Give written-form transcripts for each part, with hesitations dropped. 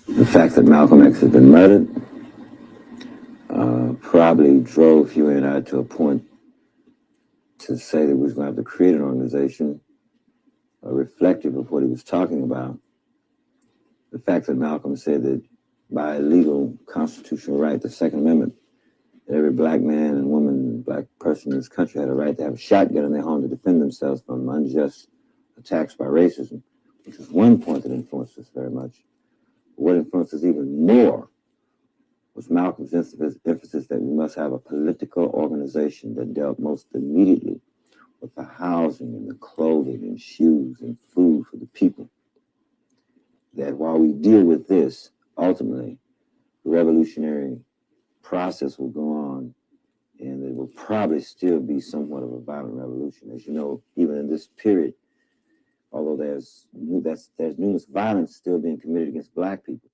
The fact that Malcolm X has been murdered probably drove you and I to a point to say that we was going to have to create an organization reflective of what he was talking about. The fact that Malcolm said that by legal constitutional right, the Second Amendment, that every black man and woman, black person in this country had a right to have a shotgun in their home to defend themselves from unjust attacks by racism, which is one point that influenced us very much. But what influenced us even more was Malcolm's emphasis that we must have a political organization that dealt most immediately with the housing and the clothing and shoes and food for the people. That while we deal with this, ultimately, the revolutionary process will go on, and it will probably still be somewhat of a violent revolution. As you know, even in this period, although there's numerous violence still being committed against black people.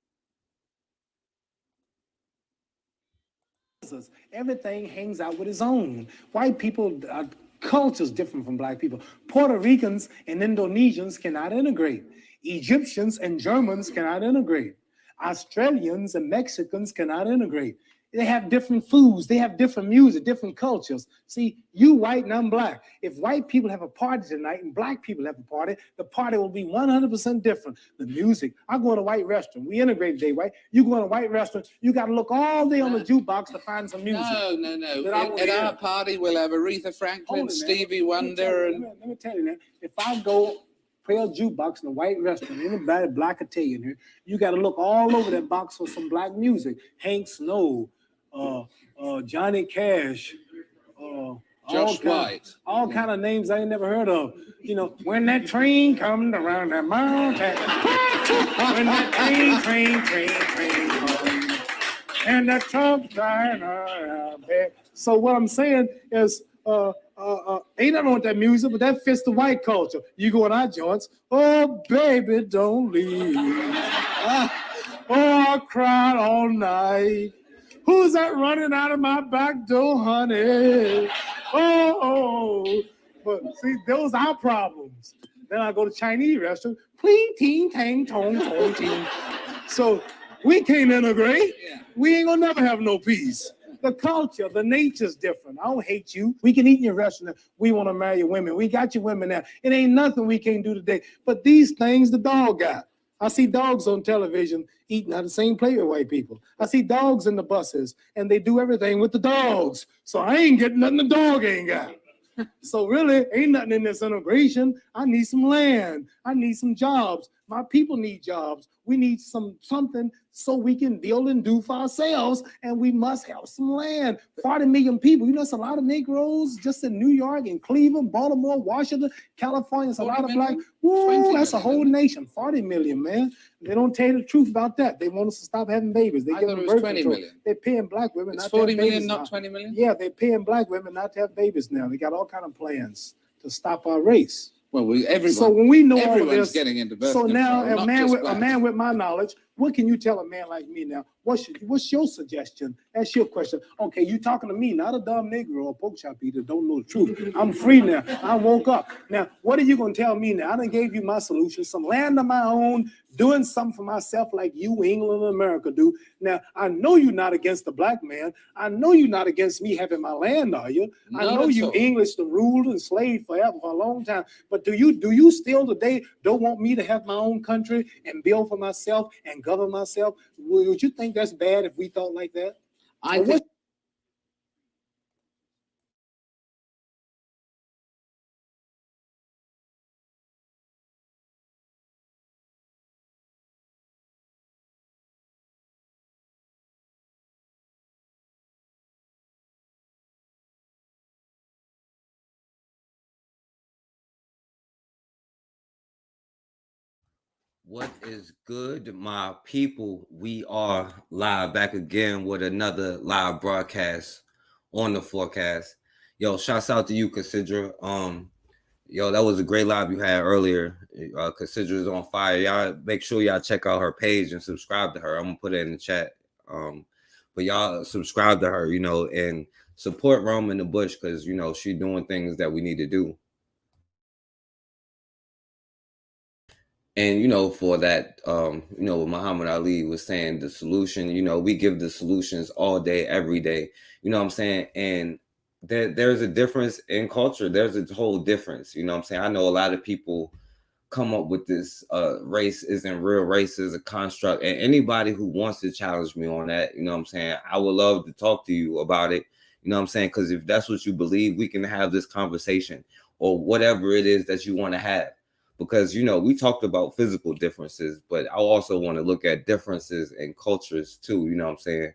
Everything hangs out with its own. White people, culture's different from black people. Puerto Ricans and Indonesians cannot integrate. Egyptians and Germans cannot integrate. Australians and Mexicans cannot integrate. They have different foods, they have different music, different cultures. See, you white and I'm black. If white people have a party tonight and black people have a party, the party will be 100% different. The music, I go to a white restaurant, we integrate today, right? You go to a white restaurant, you got to look all day on the jukebox to find some music. No. At our party, we'll have Aretha Franklin, Stevie Wonder. Let me tell you now, if I go play a jukebox in a white restaurant, anybody black Italian here, you got to look all over that box for some black music. Hank Snow, Johnny Cash, Josh White, all kind of names I ain't never heard of. You know, when that train comes around that mountain, when that train comes, and that trump's dying around there. So what I'm saying is, ain't nothing wrong with that music, but that fits the white culture. You go in our joints, oh baby, don't leave. Oh, I cried all night. Who's that running out of my back door, honey? Oh, but see, those are our problems. Then I go to Chinese restaurant, pling, ting, tang, tong, tong, ting. So we can't integrate. We ain't gonna never have no peace. The culture, the nature's different. I don't hate you. We can eat in your restaurant. We want to marry your women. We got your women now. It ain't nothing we can't do today. But these things the dog got. I see dogs on television eating out of the same plate with white people. I see dogs in the buses, and they do everything with the dogs. So I ain't getting nothing the dog ain't got. So really, ain't nothing in this integration. I need some land. I need some jobs. My people need jobs. We need something so we can build and do for ourselves, and we must have some land. 40 million people. You know, it's a lot of Negroes just in New York and Cleveland, Baltimore, Washington, California. It's a lot of black. Woo, that's a whole nation. 40 million, man. They don't tell you the truth about that. They want us to stop having babies. They I thought it was 20 million. They're paying black women it's not 40 to have million, babies not now. 20 million? Yeah, they're paying black women not to have babies now. They got all kind of plans to stop our race. Well, so when we know everyone's all of this, getting into birth so now control, a man with my knowledge, what can you tell a man like me now? What's your suggestion? That's your question. Okay, you talking to me, not a dumb Negro or pork chop eater, don't know the truth. I'm free now. I woke up. Now, what are you gonna tell me now? I done gave you my solution, some land of my own, doing something for myself like you, England, and America do. Now, I know you're not against the black man. I know you're not against me having my land, are you? I know you English the ruled and slave forever for a long time. But do you still today don't want me to have my own country and build for myself and govern myself? Would you think that's bad if we thought like that? I think What is good, my people? We are live back again with another live broadcast on the forecast. Yo, shouts out to you, Considra. Yo, that was a great live you had earlier. Considra is on fire. Y'all make sure y'all check out her page and subscribe to her. I'm gonna put it in the chat. But y'all subscribe to her, you know, and support Rome in the Bush because you know she doing things that we need to do. And, you know, for that, you know, what Muhammad Ali was saying, the solution, you know, we give the solutions all day, every day, you know what I'm saying? And there's a difference in culture. There's a whole difference, you know what I'm saying? I know a lot of people come up with this race isn't real, race is a construct. And anybody who wants to challenge me on that, you know what I'm saying, I would love to talk to you about it, you know what I'm saying? Because if that's what you believe, we can have this conversation or whatever it is that you want to have. Because, you know, we talked about physical differences, but I also want to look at differences in cultures too, you know what I'm saying?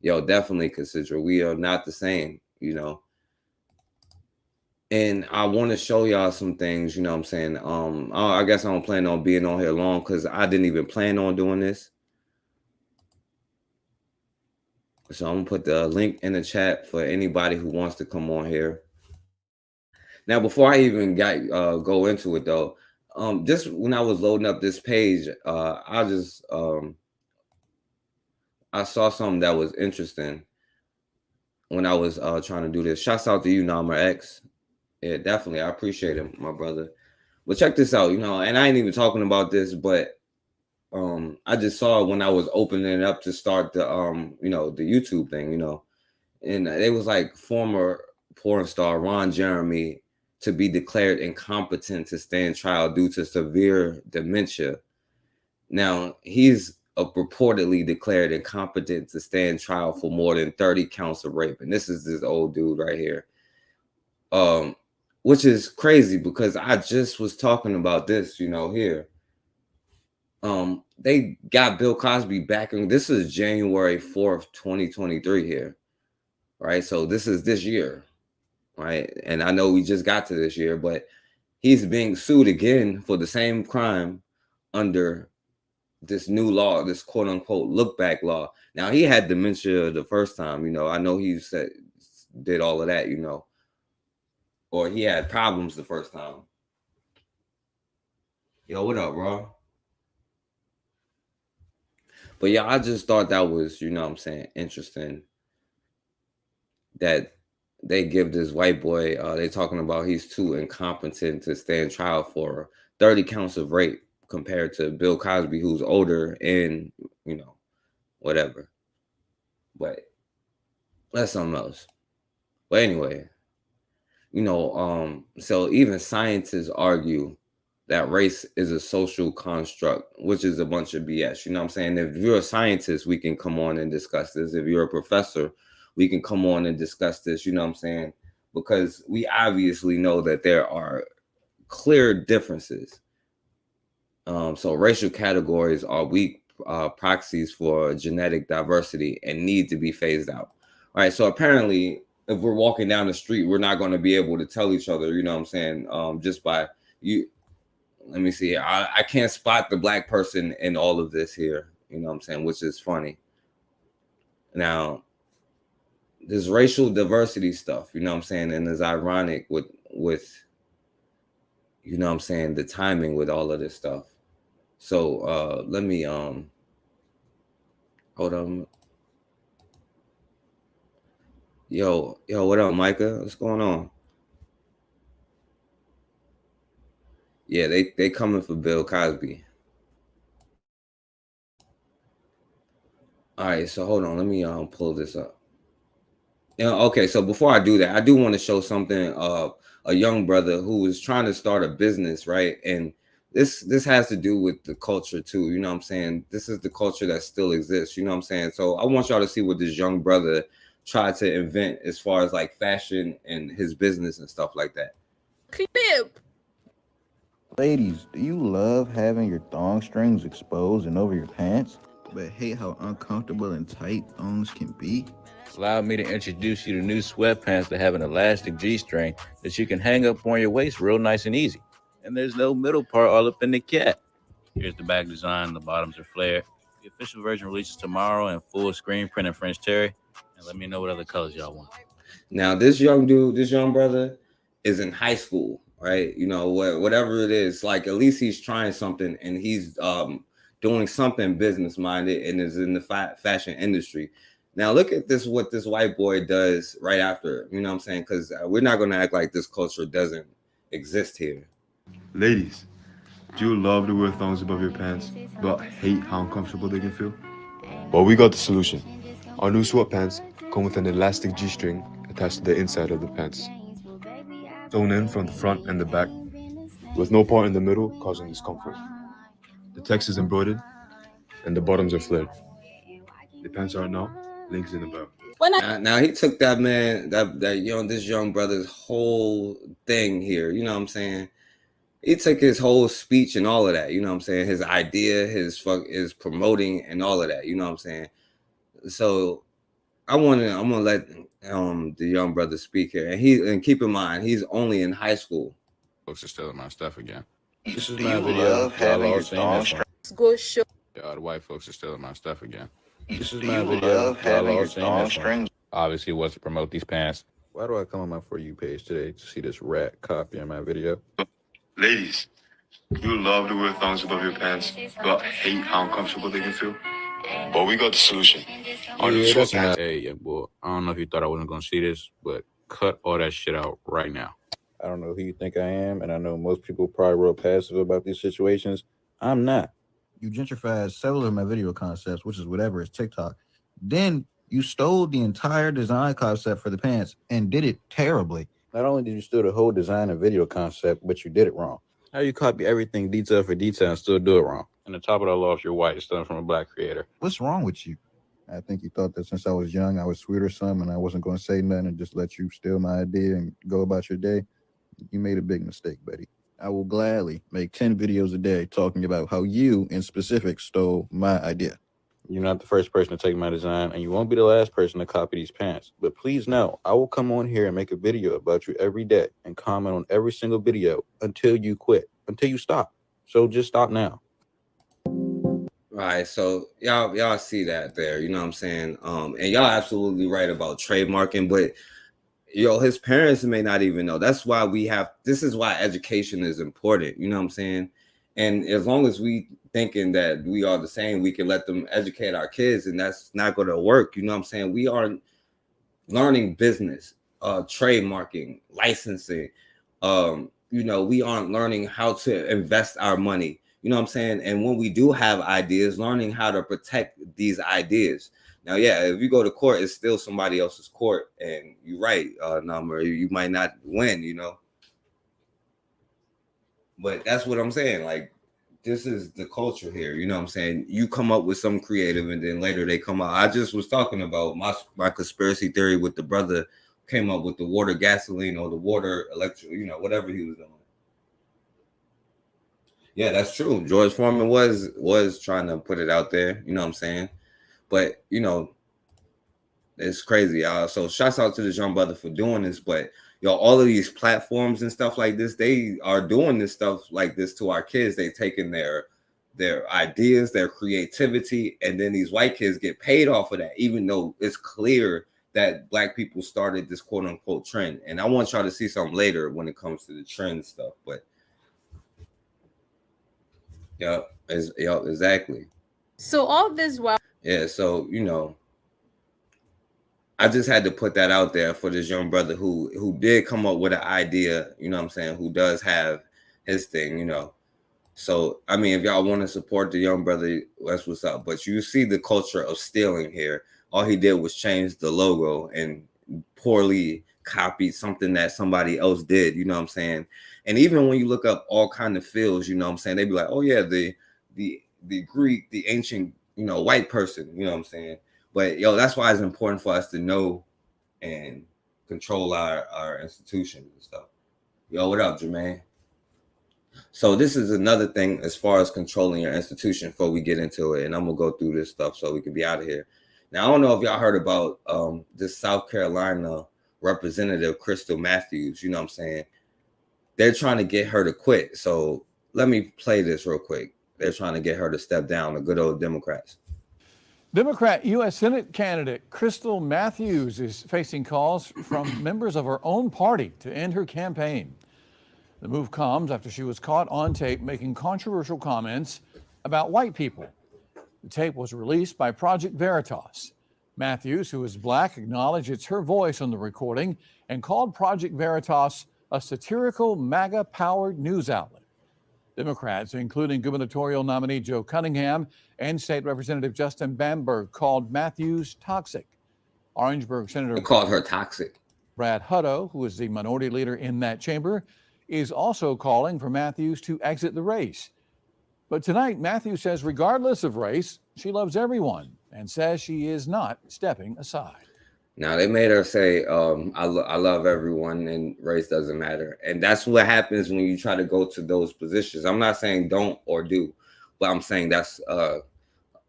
Yo, definitely consider we are not the same, you know. And I want to show y'all some things, you know what I'm saying? I guess I don't plan on being on here long because I didn't even plan on doing this. So I'm gonna put the link in the chat for anybody who wants to come on here. Now, before I even go into it though, just when I was loading up this page, I saw something that was interesting when I was trying to do this. Shouts out to you, Namar X. Yeah, definitely. I appreciate him, my brother. But check this out, you know, and I ain't even talking about this, but I just saw it when I was opening it up to start the you know, the YouTube thing, you know, and it was like former porn star Ron Jeremy to be declared incompetent to stand trial due to severe dementia. Now he's reportedly declared incompetent to stand trial for more than 30 counts of rape, and this is this old dude right here. Which is crazy because I just was talking about this, you know, here. They got Bill Cosby back, and this is January 4th, 2023 here, right? So this is this year, right? And I know we just got to this year, but he's being sued again for the same crime under this new law, this quote unquote look back law. Now he had dementia the first time, you know. I know he did all of that, you know, or he had problems the first time. Yo, what up, bro? But yeah, I just thought that was, you know what I'm saying, interesting that they give this white boy, they talking about he's too incompetent to stand trial for 30 counts of rape compared to Bill Cosby, who's older and, you know, whatever. But that's something else. But anyway, you know, so even scientists argue that race is a social construct, which is a bunch of BS. You know what I'm saying? If you're a scientist, we can come on and discuss this. If you're a professor, we can come on and discuss this. You know what I'm saying? Because we obviously know that there are clear differences. So racial categories are weak proxies for genetic diversity and need to be phased out. All right. So apparently, if we're walking down the street, we're not going to be able to tell each other, you know what I'm saying? Just by you. Let me see. I can't spot the black person in all of this here, you know what I'm saying, which is funny. Now, this racial diversity stuff, you know what I'm saying, and it's ironic with you know what I'm saying, the timing with all of this stuff. So let me hold on. Yo, what up, Micah? What's going on? Yeah, they coming for Bill Cosby. All right, so hold on, let me pull this up. Okay, so before I do that, I do want to show something of a young brother who is trying to start a business, right? And this has to do with the culture too, you know what I'm saying? This is the culture that still exists, you know what I'm saying? So I want y'all to see what this young brother tried to invent as far as like fashion and his business and stuff like that. Clip. Ladies, do you love having your thong strings exposed and over your pants, but hate how uncomfortable and tight thongs can be? Allow me to introduce you to new sweatpants that have an elastic G-string that you can hang up on your waist real nice and easy. And there's no middle part all up in the cat. Here's the back design. The bottoms are flared. The official version releases tomorrow in full screen print and French terry. And let me know what other colors y'all want. Now, this young dude, this young brother is in high school, right? You know, whatever it is, like at least he's trying something and he's doing something business minded and is in the fashion industry. Now look at this, what this white boy does right after, you know what I'm saying? Because we're not going to act like this culture doesn't exist here. Ladies, Do you love to wear thongs above your pants, but hate how uncomfortable they can feel? Well, we got the solution. Our new sweatpants come with an elastic G-string attached to the inside of the pants, sewn in from the front and the back, with no part in the middle causing discomfort. The text is embroidered, and the bottoms are flared. The pants are now links in the bio. Now he took that man, this young brother's whole thing here. You know what I'm saying? He took his whole speech and all of that. You know what I'm saying? His idea, his promoting and all of that. You know what I'm saying? So I'm gonna let the young brother speak here, and keep in mind he's only in high school. Folks are stealing my stuff again. This is my video. Y'all all seen this one. Go show. The white folks are stealing my stuff again. This is my video. Y'all all seen this one. Obviously, was to promote these pants. Why do I come on my For You page today to see this rat copying my video? Ladies, you love to wear thongs above your pants, but hate how uncomfortable they can feel? Well, we got the solution. Our new sweatpants. Hey, boy, I don't know if you thought I wasn't going to see this, but cut all that shit out right now. I don't know who you think I am, and I know most people probably real passive about these situations. I'm not. You gentrified several of my video concepts, which is whatever is TikTok. Then you stole the entire design concept for the pants and did it terribly. Not only did you steal the whole design and video concept, but you did it wrong. How you copy everything detail for detail and still do it wrong? And the top of that law, if you're white, it's done from a black creator. What's wrong with you? I think you thought that since I was young, I was sweet or something, and I wasn't going to say nothing and just let you steal my idea and go about your day. You made a big mistake, buddy. I will gladly make 10 videos a day talking about how you, in specific, stole my idea. You're not the first person to take my design, and you won't be the last person to copy these pants. But please know, I will come on here and make a video about you every day and comment on every single video until you quit, until you stop. So just stop now. Right, so y'all see that there, you know what I'm saying? And y'all absolutely right about trademarking, but his parents may not even know. That's why this is why education is important, you know what I'm saying? And as long as we thinking that we are the same, we can let them educate our kids, and that's not going to work, you know what I'm saying? We are learning business, trademarking, licensing, we aren't learning how to invest our money. You know what I'm saying? And when we do have ideas, learning how to protect these ideas. Now, yeah, if you go to court, it's still somebody else's court. And you're right, Number, you might not win, But that's what I'm saying. Like, this is the culture here. You know what I'm saying? You come up with some creative and then later they come out. I just was talking about my conspiracy theory with the brother came up with the water gasoline or the water electric, whatever he was doing. Yeah, that's true. George Foreman was trying to put it out there, you know what I'm saying? But, it's crazy, y'all. So shouts out to this young brother for doing this. But, all of these platforms and stuff like this, they are doing this stuff like this to our kids. They taking their ideas, their creativity, and then these white kids get paid off of that, even though it's clear that black people started this quote unquote trend. And I want y'all to see something later when it comes to the trend stuff. But yeah, exactly. So all this while. Yeah, so I just had to put that out there for this young brother who did come up with an idea, you know what I'm saying, who does have his thing, So, I mean, if y'all want to support the young brother, that's what's up. But you see the culture of stealing here. All he did was change the logo and poorly copied something that somebody else did, you know what I'm saying? And even when you look up all kind of fields, you know what I'm saying, they be like, oh yeah, the Greek, the ancient, white person, you know what I'm saying? But that's why it's important for us to know and control our institutions and stuff. What up, Jermaine? So this is another thing as far as controlling your institution before we get into it. And I'm gonna go through this stuff so we can be out of here. Now, I don't know if y'all heard about this South Carolina representative, Crystal Matthews, you know what I'm saying? They're trying to get her to quit. So let me play this real quick. They're trying to get her to step down, the good old Democrats. Democrat U.S. Senate candidate Crystal Matthews is facing calls from members of her own party to end her campaign. The move comes after she was caught on tape making controversial comments about white people. The tape was released by Project Veritas. Matthews, who is black, acknowledged it's her voice on the recording and called Project Veritas a satirical MAGA-powered news outlet. Democrats, including gubernatorial nominee Joe Cunningham and State Representative Justin Bamberg, called Matthews toxic. Orangeburg Senator They called her toxic. Brad Hutto, who is the minority leader in that chamber, is also calling for Matthews to exit the race. But tonight, Matthews says regardless of race, she loves everyone and says she is not stepping aside. Now they made her say, I love everyone and race doesn't matter. And that's what happens when you try to go to those positions. I'm not saying don't or do, but I'm saying that's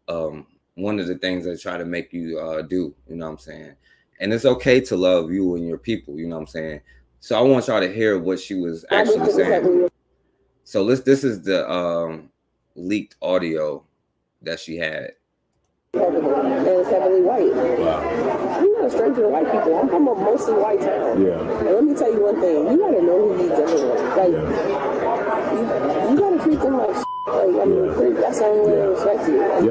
one of the things they try to make you do, you know what I'm saying? And it's okay to love you and your people, you know what I'm saying? So I want y'all to hear what she was actually saying. So this is the leaked audio that she had. And it's heavily white. Wow. I'm not a stranger to white people. I'm from a mostly white town. Yeah. And let me tell you one thing. You gotta know who needs everyone. Like, you gotta treat them like Like, I mean, that's the only way to respect you. Like,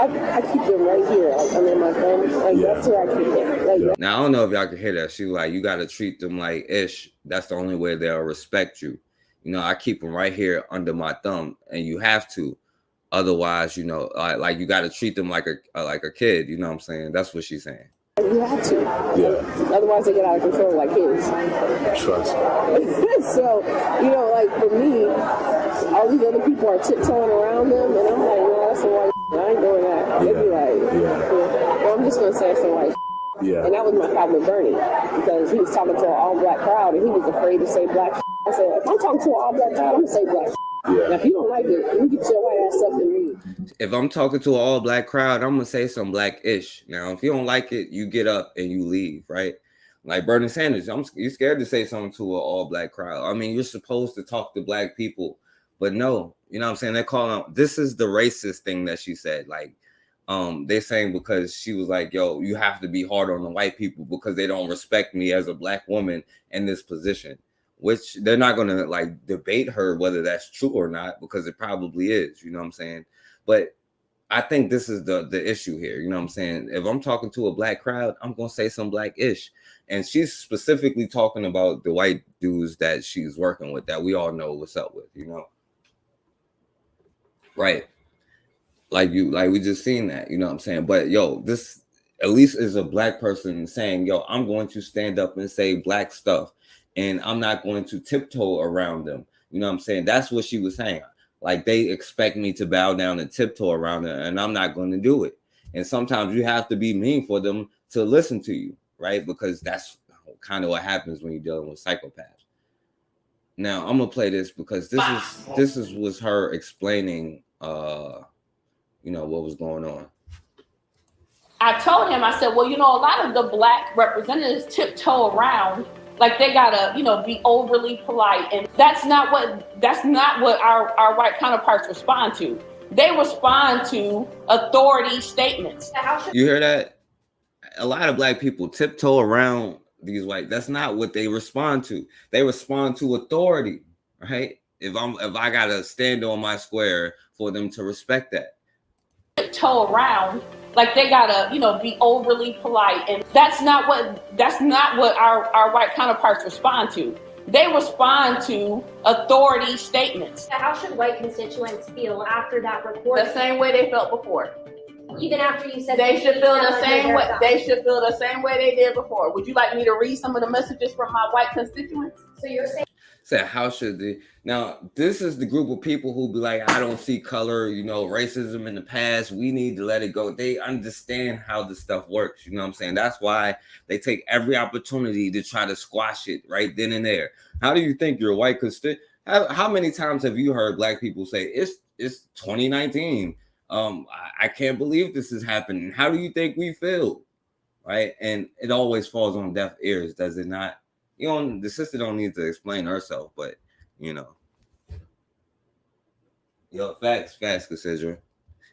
I keep them right here, like under my thumb. Like, that's where I keep them. Like, now, I don't know if y'all can hear that. She was like, you got to treat them like ish. That's the only way they'll respect you. You know, I keep them right here under my thumb, and you have to. Otherwise, you know, like you got to treat them like a kid. You know what I'm saying? That's what she's saying. you have to. Yeah. Otherwise, they get out of control like kids. Trust. So, you know, like for me, all these other people are tiptoeing around them, and I'm like, no, that's some white shit. I ain't doing that. They'd be like, well, I'm just going to say some white shit. Yeah. And that was my problem with Bernie, because he was talking to an all-black crowd, and he was afraid to say black shit. I said, if I'm talking to an all-black crowd, I'm going to say black shit. Yeah. Now, if you don't like it, you get your white ass up and read. If I'm talking to an all-black crowd, I'm going to say some black-ish. Now, if you don't like it, you get up and you leave, right? Like Bernie Sanders, you're scared to say something to an all-black crowd. I mean, you're supposed to talk to black people, but no, you know what I'm saying? They're calling out, this is the racist thing that she said. Like, they're saying because she was like, yo, you have to be hard on the white people because they don't respect me as a black woman in this position, which they're not going to like debate her whether that's true or not, because it probably is, you know what I'm saying? But I think this is the issue here. You know what I'm saying? If I'm talking to a black crowd, I'm going to say some black-ish. And she's specifically talking about the white dudes that she's working with that we all know what's up with, you know? Right. Like we just seen that, you know what I'm saying? But yo, this at least is a black person saying, yo, I'm going to stand up and say black stuff, and I'm not going to tiptoe around them. You know what I'm saying? That's what she was saying. Like, they expect me to bow down and tiptoe around them, and I'm not going to do it. And sometimes you have to be mean for them to listen to you, right? Because that's kind of what happens when you're dealing with psychopaths. Now, I'm going to play this because this was her explaining, you know, what was going on. I told him, I said, well, you know, a lot of the black representatives tiptoe around like they gotta, you know, be overly polite, and that's not what our white counterparts respond to. They respond to authority statements. You hear that? A lot of black people tiptoe around these white. That's not what they respond to. They respond to authority, right? If I gotta stand on my square for them to respect that. Tiptoe around like they gotta, you know, be overly polite, and that's not what our white counterparts respond to. They respond to authority statements. How should white constituents feel after that recording? The same way they felt before. Even after you said they should feel the same way. They should feel the same way they did before. Would you like me to read some of the messages from my white constituents? So you're saying. Say, how should they? Now, this is the group of people who be like, I don't see color, you know, racism in the past. We need to let it go. They understand how this stuff works. You know what I'm saying? That's why they take every opportunity to try to squash it right then and there. How do you think your white constituent? How many times have you heard black people say, it's 2019? I can't believe this is happening. How do you think we feel? Right? And it always falls on deaf ears, does it not? You know, the sister don't need to explain herself, but you know, yo, facts, Cassandra.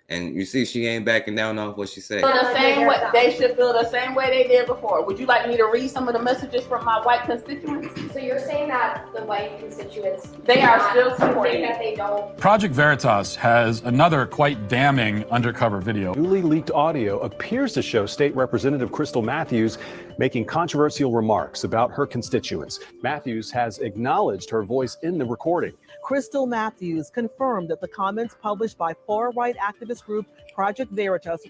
And you see, she ain't backing down off what she said. The same way they should feel the same way they did before. Would you like me to read some of the messages from my white constituents? So you're saying that the white constituents they are still supporting that they don't. Project Veritas has another quite damning undercover video. Newly leaked audio appears to show State Representative Crystal Matthews making controversial remarks about her constituents. Matthews has acknowledged her voice in the recording. Crystal Matthews confirmed that the comments published by far-right activist group Project Veritas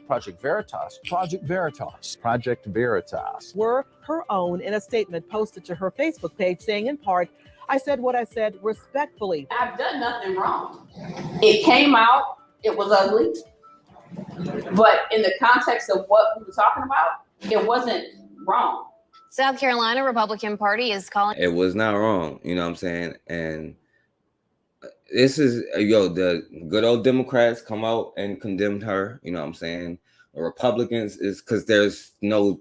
were her own in a statement posted to her Facebook page saying in part, "I said what I said respectfully." I've done nothing wrong. It came out, it was ugly, but in the context of what we were talking about, it wasn't wrong. South Carolina Republican Party is calling. It was not wrong, you know what I'm saying? And this is, the good old Democrats come out and condemned her, you know what I'm saying? The Republicans is because there's no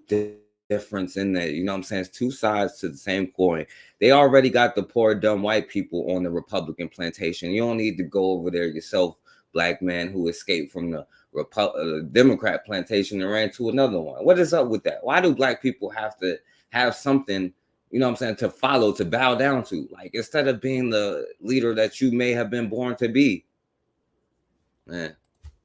difference in that, you know what I'm saying? It's two sides to the same coin. They already got the poor, dumb white people on the Republican plantation. You don't need to go over there yourself, black man who escaped from the Democrat plantation and ran to another one. What is up with that? Why do black people have to have something, you know what I'm saying, to follow, to bow down to? Like, instead of being the leader that you may have been born to be. Man.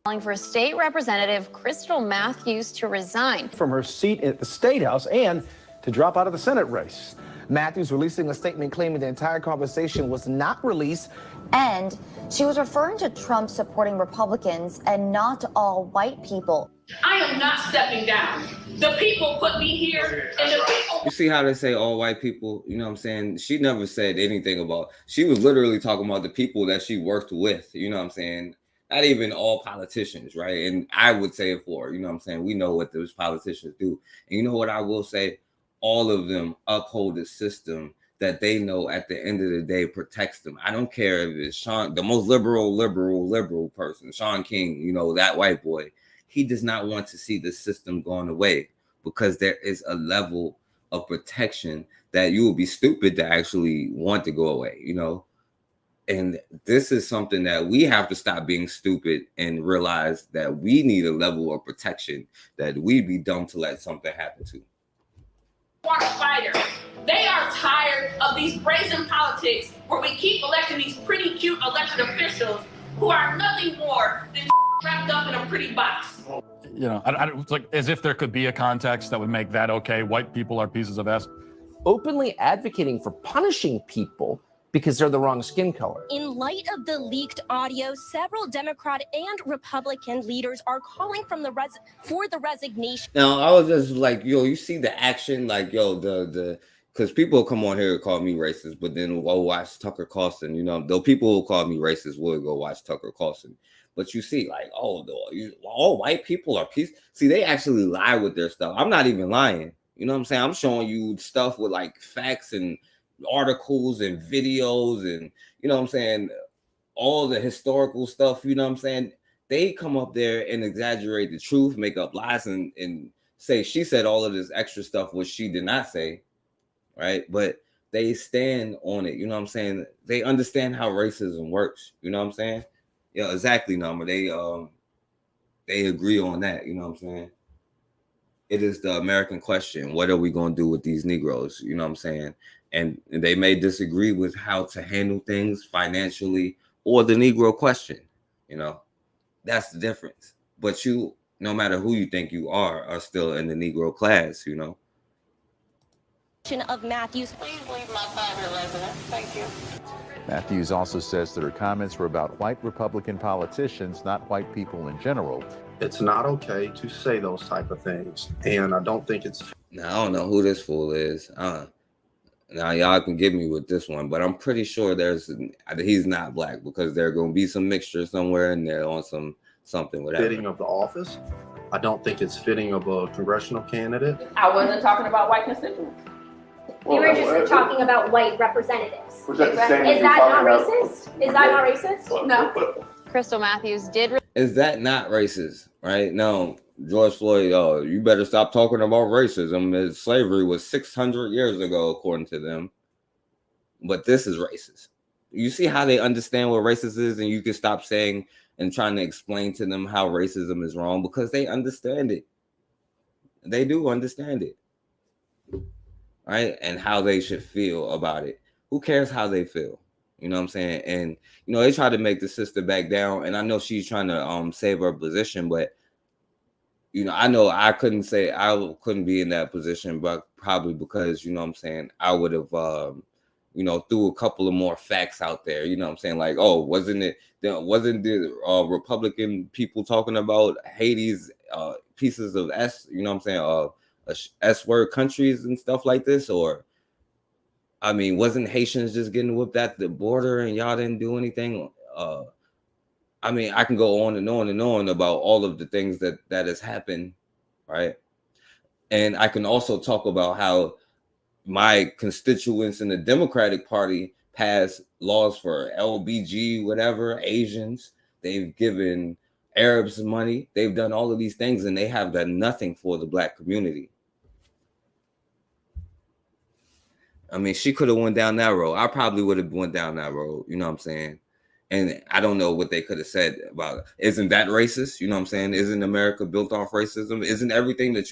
Calling for State Representative Crystal Matthews to resign from her seat at the State House and to drop out of the Senate race. Matthews releasing a statement claiming the entire conversation was not released. And she was referring to Trump supporting Republicans and not all white people. I am not stepping down. The people put me here, and the people. You see how they say all white people, you know what I'm saying? She never said anything about, she was literally talking about the people that she worked with, you know what I'm saying? Not even all politicians, right? And I would say it for, you know what I'm saying? We know what those politicians do. And you know what I will say? All of them uphold the system that they know at the end of the day protects them. I don't care if it's Sean, the most liberal person, Sean King, you know, that white boy. He does not want to see the system going away because there is a level of protection that you will be stupid to actually want to go away, you know? And this is something that we have to stop being stupid and realize that we need a level of protection that we'd be dumb to let something happen to. Fighters. They are tired of these brazen politics where we keep electing these pretty cute elected officials who are nothing more than wrapped up in a pretty box. You know, it's like as if there could be a context that would make that okay. White people are pieces of S. Openly advocating for punishing people because they're the wrong skin color. In light of the leaked audio, several Democrat and Republican leaders are calling for the resignation. Now, I was just like, you see the action, like, because people come on here and call me racist, but then we'll watch Tucker Carlson, you know, though people who call me racist will go watch Tucker Carlson. But you see, like, all white people are pieces. See, they actually lie with their stuff. I'm not even lying. You know what I'm saying? I'm showing you stuff with like facts and articles and videos and, you know what I'm saying, all the historical stuff, you know what I'm saying? They come up there and exaggerate the truth, make up lies and say she said all of this extra stuff which she did not say, right? But they stand on it, you know what I'm saying? They understand how racism works, you know what I'm saying? Yeah, exactly, Number. They agree on that, you know what I'm saying? It is the American question. What are we going to do with these Negroes? You know what I'm saying? And they may disagree with how to handle things financially or the Negro question. You know, that's the difference. But you, no matter who you think you are still in the Negro class, you know. Of Matthews. Please leave my private residence. Thank you. Matthews also says that her comments were about white Republican politicians, not white people in general. It's not okay to say those type of things, and I don't think it's. Now, I don't know who this fool is. Now, y'all can get me with this one, but I'm pretty sure he's not black because there's going to be some mixture somewhere in there on something, whatever. Fitting of the office. I don't think it's fitting of a congressional candidate. I wasn't talking about white constituents. We were just talking about white representatives. Is that not racist? Is that not racist? No. Crystal Matthews did. Is that not racist? Right? No, George Floyd, you better stop talking about racism. Slavery was 600 years ago, according to them. But this is racist. You see how they understand what racist is, and you can stop saying and trying to explain to them how racism is wrong because they understand it. They do understand it. Right? And how they should feel about it. Who cares how they feel? You know what I'm saying? And, you know, they try to make the sister back down. And I know she's trying to save her position, but you know, I know I couldn't be in that position, but probably because, you know what I'm saying, I would have, you know, threw a couple of more facts out there, you know what I'm saying? Like, oh, wasn't the Republican people talking about Haiti's pieces of S, you know what I'm saying, S-word countries and stuff like this? Or, I mean, wasn't Haitians just getting whipped at the border and y'all didn't do anything? I mean, I can go on and on and on about all of the things that has happened, right? And I can also talk about how my constituents in the Democratic Party passed laws for LBG, whatever, Asians. They've given Arabs money. They've done all of these things, and they have done nothing for the Black community. I mean, she could have went down that road. I probably would have went down that road, you know what I'm saying? And I don't know what they could have said about it. Isn't that racist? You know what I'm saying? Isn't America built off racism? Isn't everything that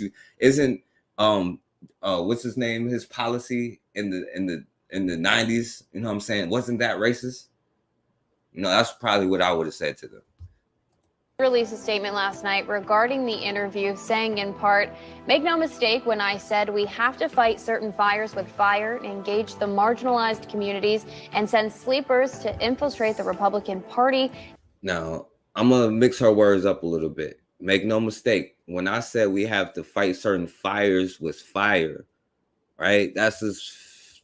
what's his name? His policy in the 90s, you know what I'm saying? Wasn't that racist? You know, that's probably what I would have said to them. Released a statement last night regarding the interview, saying in part, "Make no mistake when I said we have to fight certain fires with fire, engage the marginalized communities, and send sleepers to infiltrate the Republican Party." Now, I'm going to mix her words up a little bit. Make no mistake, when I said we have to fight certain fires with fire, right? That's a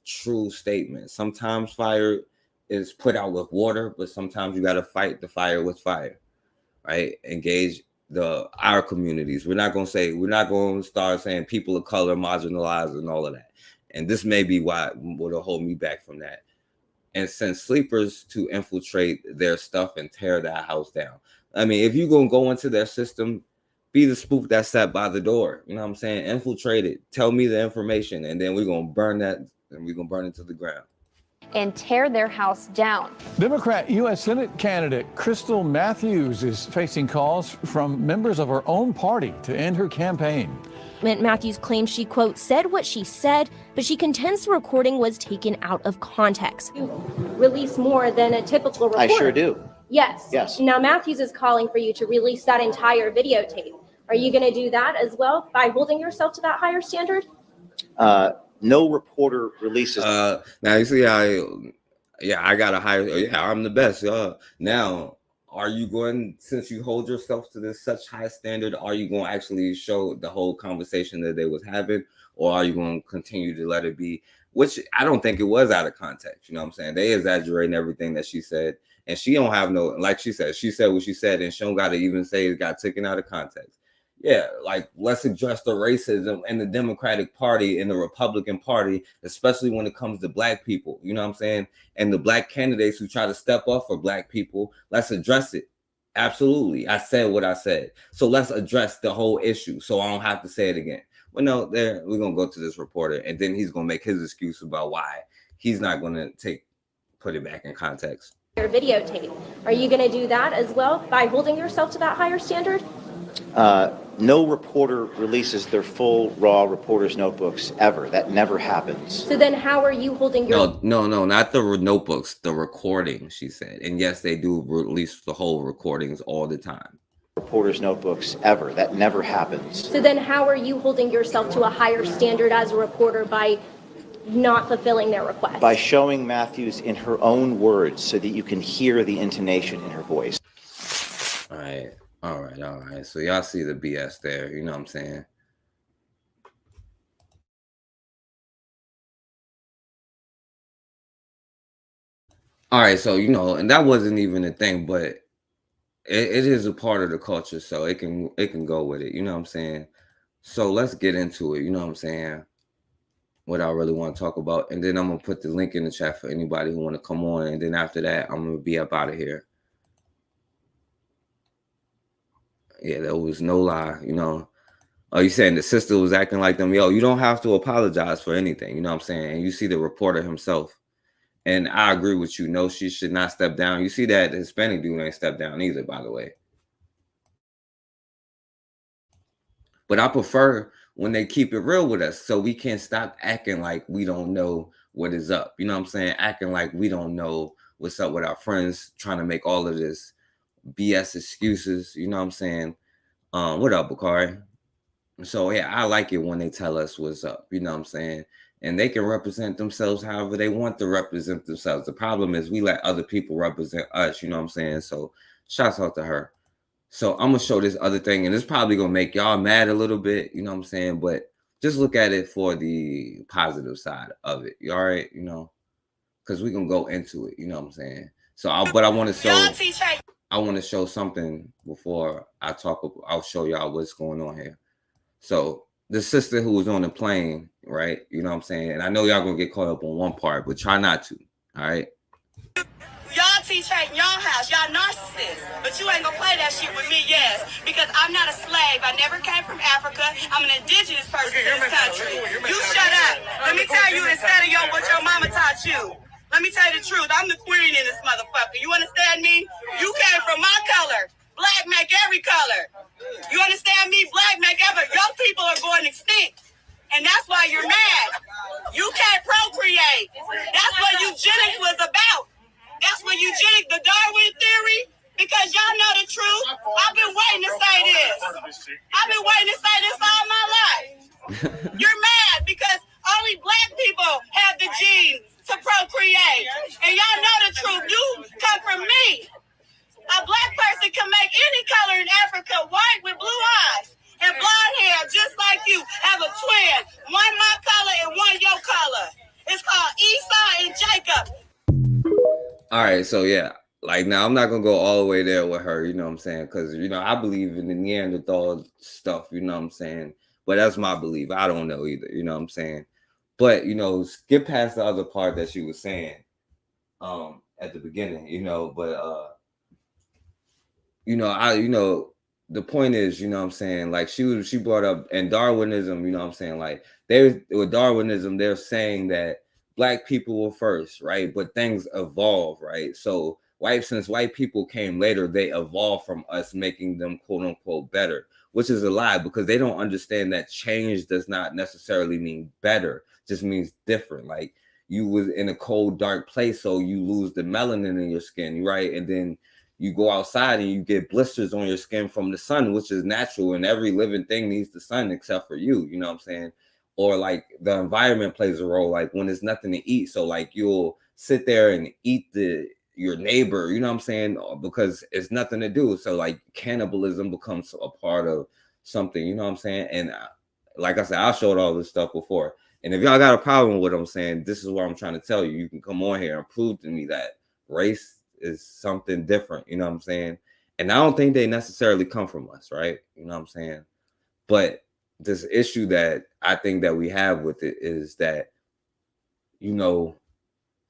true statement. Sometimes fire is put out with water, but sometimes you got to fight the fire with fire. Right, engage our communities. We're not going to start saying people of color, marginalized, and all of that. And this may be why will hold me back from that. And send sleepers to infiltrate their stuff and tear that house down. I mean, if you're going to go into their system, be the spook that sat by the door. You know what I'm saying? Infiltrate it. Tell me the information, and then we're going to burn that, and we're going to burn it to the ground. And tear their house down. Democrat U.S. Senate candidate Crystal Matthews is facing calls from members of her own party to end her campaign. Matthews claims she, quote, said what she said, but she contends the recording was taken out of context. You release more than a typical reporter. I sure do. Yes. Yes. Now Matthews is calling for you to release that entire videotape. Are you going to do that as well by holding yourself to that higher standard? No reporter releases. Now you see I got a higher. I'm the best. Now, are you going, since you hold yourself to this such high standard, are you going to actually show the whole conversation that they was having, or are you going to continue to let it be? Which I don't think it was out of context. You know what I'm saying? They exaggerating everything that she said, and she don't have no, like she said what she said, and she don't got to even say it got taken out of context. Yeah, like, let's address the racism in the Democratic Party and the Republican Party, especially when it comes to Black people, you know what I'm saying? And the Black candidates who try to step up for Black people, let's address it. Absolutely. I said what I said. So let's address the whole issue so I don't have to say it again. Well, no, we're going to go to this reporter, and then he's going to make his excuse about why he's not going to put it back in context. Your videotape. Are you going to do that as well by holding yourself to that higher standard? No reporter releases their full raw reporter's notebooks ever. That never happens. So then how are you holding your... No, not the notebooks, the recording, she said. And yes, they do release the whole recordings all the time. Reporter's notebooks ever. That never happens. So then how are you holding yourself to a higher standard as a reporter by not fulfilling their request? By showing Matthews in her own words so that you can hear the intonation in her voice. All right. So y'all see the BS there, you know what I'm saying? All right, so, you know, and that wasn't even a thing, but it is a part of the culture, so it can go with it, you know what I'm saying? So let's get into it, you know what I'm saying? What I really want to talk about, and then I'm gonna put the link in the chat for anybody who want to come on, and then after that, I'm gonna be up out of here. Yeah, there was no lie, you know. Oh, you saying the sister was acting like them? Yo, you don't have to apologize for anything, you know what I'm saying? And you see the reporter himself. And I agree with you. No, she should not step down. You see that Hispanic dude ain't stepped down either, by the way. But I prefer when they keep it real with us, so we can't stop acting like we don't know what is up. You know what I'm saying? Acting like we don't know what's up with our friends, trying to make all of this BS excuses. You know what I'm saying? What up, Bakari? So yeah, I like it when they tell us what's up, you know what I'm saying? And they can represent themselves however they want to represent themselves. The problem is we let other people represent us, you know what I'm saying? So shouts out to her. So I'm gonna show this other thing, and it's probably gonna make y'all mad a little bit, you know what I'm saying? But just look at it for the positive side of it. You all right, you know? Because we're gonna go into it, you know what I'm saying? So I want to show something before I talk. I'll show y'all what's going on here. So the sister who was on the plane, right? You know what I'm saying? And I know y'all gonna get caught up on one part, but try not to. All right. Y'all teach hate in y'all house, y'all narcissists. But you ain't gonna play that shit with me, yes. Because I'm not a slave. I never came from Africa. I'm an indigenous person to this country. You shut up. Let me tell you instead of what your mama taught you. Let me tell you the truth. I'm the queen in this motherfucker. You understand me? You came from my color. Black make every color. You understand me? Black make every. Your people are going extinct. And that's why you're mad. You can't procreate. That's what eugenics was about. That's what eugenics, the Darwin theory, because y'all know the truth. I've been waiting to say this. I've been waiting to say this all my life. You're mad because only black people have the genes to procreate. And y'all know the truth. You come from me. A black person can make any color in Africa, white with blue eyes and blonde hair, just like you. Have a twin, one my color and one your color. It's called Esau and Jacob. All right, so yeah, like now I'm not gonna go all the way there with her, you know what I'm saying? Because you know I believe in the Neanderthal stuff, you know what I'm saying? But that's my belief. I don't know either, you know what I'm saying? But you know, skip past the other part that she was saying at the beginning, you know. But the point is, you know what I'm saying? Like she brought up and Darwinism, you know what I'm saying? Like with Darwinism, they're saying that Black people were first, right? But things evolve, right? So since white people came later, they evolved from us, making them quote unquote better, which is a lie because they don't understand that change does not necessarily mean better, just means different. Like you was in a cold, dark place, so you lose the melanin in your skin, right? And then you go outside and you get blisters on your skin from the sun, which is natural, and every living thing needs the sun except for you, you know what I'm saying? Or like the environment plays a role, like when there's nothing to eat. So like you'll sit there and eat your neighbor, you know what I'm saying? Because it's nothing to do. So like cannibalism becomes a part of something, you know what I'm saying? And like I said, I showed all this stuff before. And if y'all got a problem with what I'm saying, this is what I'm trying to tell you. You can come on here and prove to me that race is something different, you know what I'm saying? And I don't think they necessarily come from us, right? You know what I'm saying? But this issue that I think that we have with it is that, you know,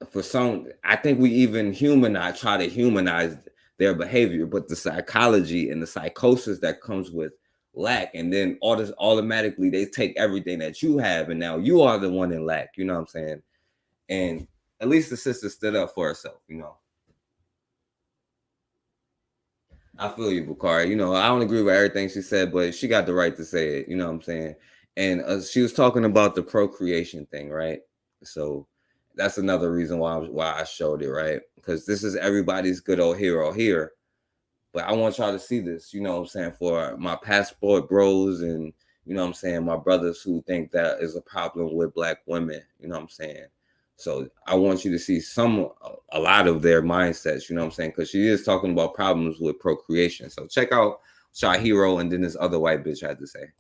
for some, I think we even try to humanize their behavior, but the psychology and the psychosis that comes with lack, and then all this automatically they take everything that you have, and now you are the one in lack, you know what I'm saying? And at least the sister stood up for herself, you know. I feel you, Bakari. You know, I don't agree with everything she said, but she got the right to say it. You know what I'm saying? And she was talking about the procreation thing, right? So that's another reason why I showed it, right? Because this is everybody's good old hero here. But I want y'all to see this, you know what I'm saying, for my passport bros and, you know what I'm saying, my brothers who think that is a problem with Black women, you know what I'm saying? So I want you to see a lot of their mindsets, you know what I'm saying? Because she is talking about problems with procreation. So check out Shahiro and then this other white bitch had to say.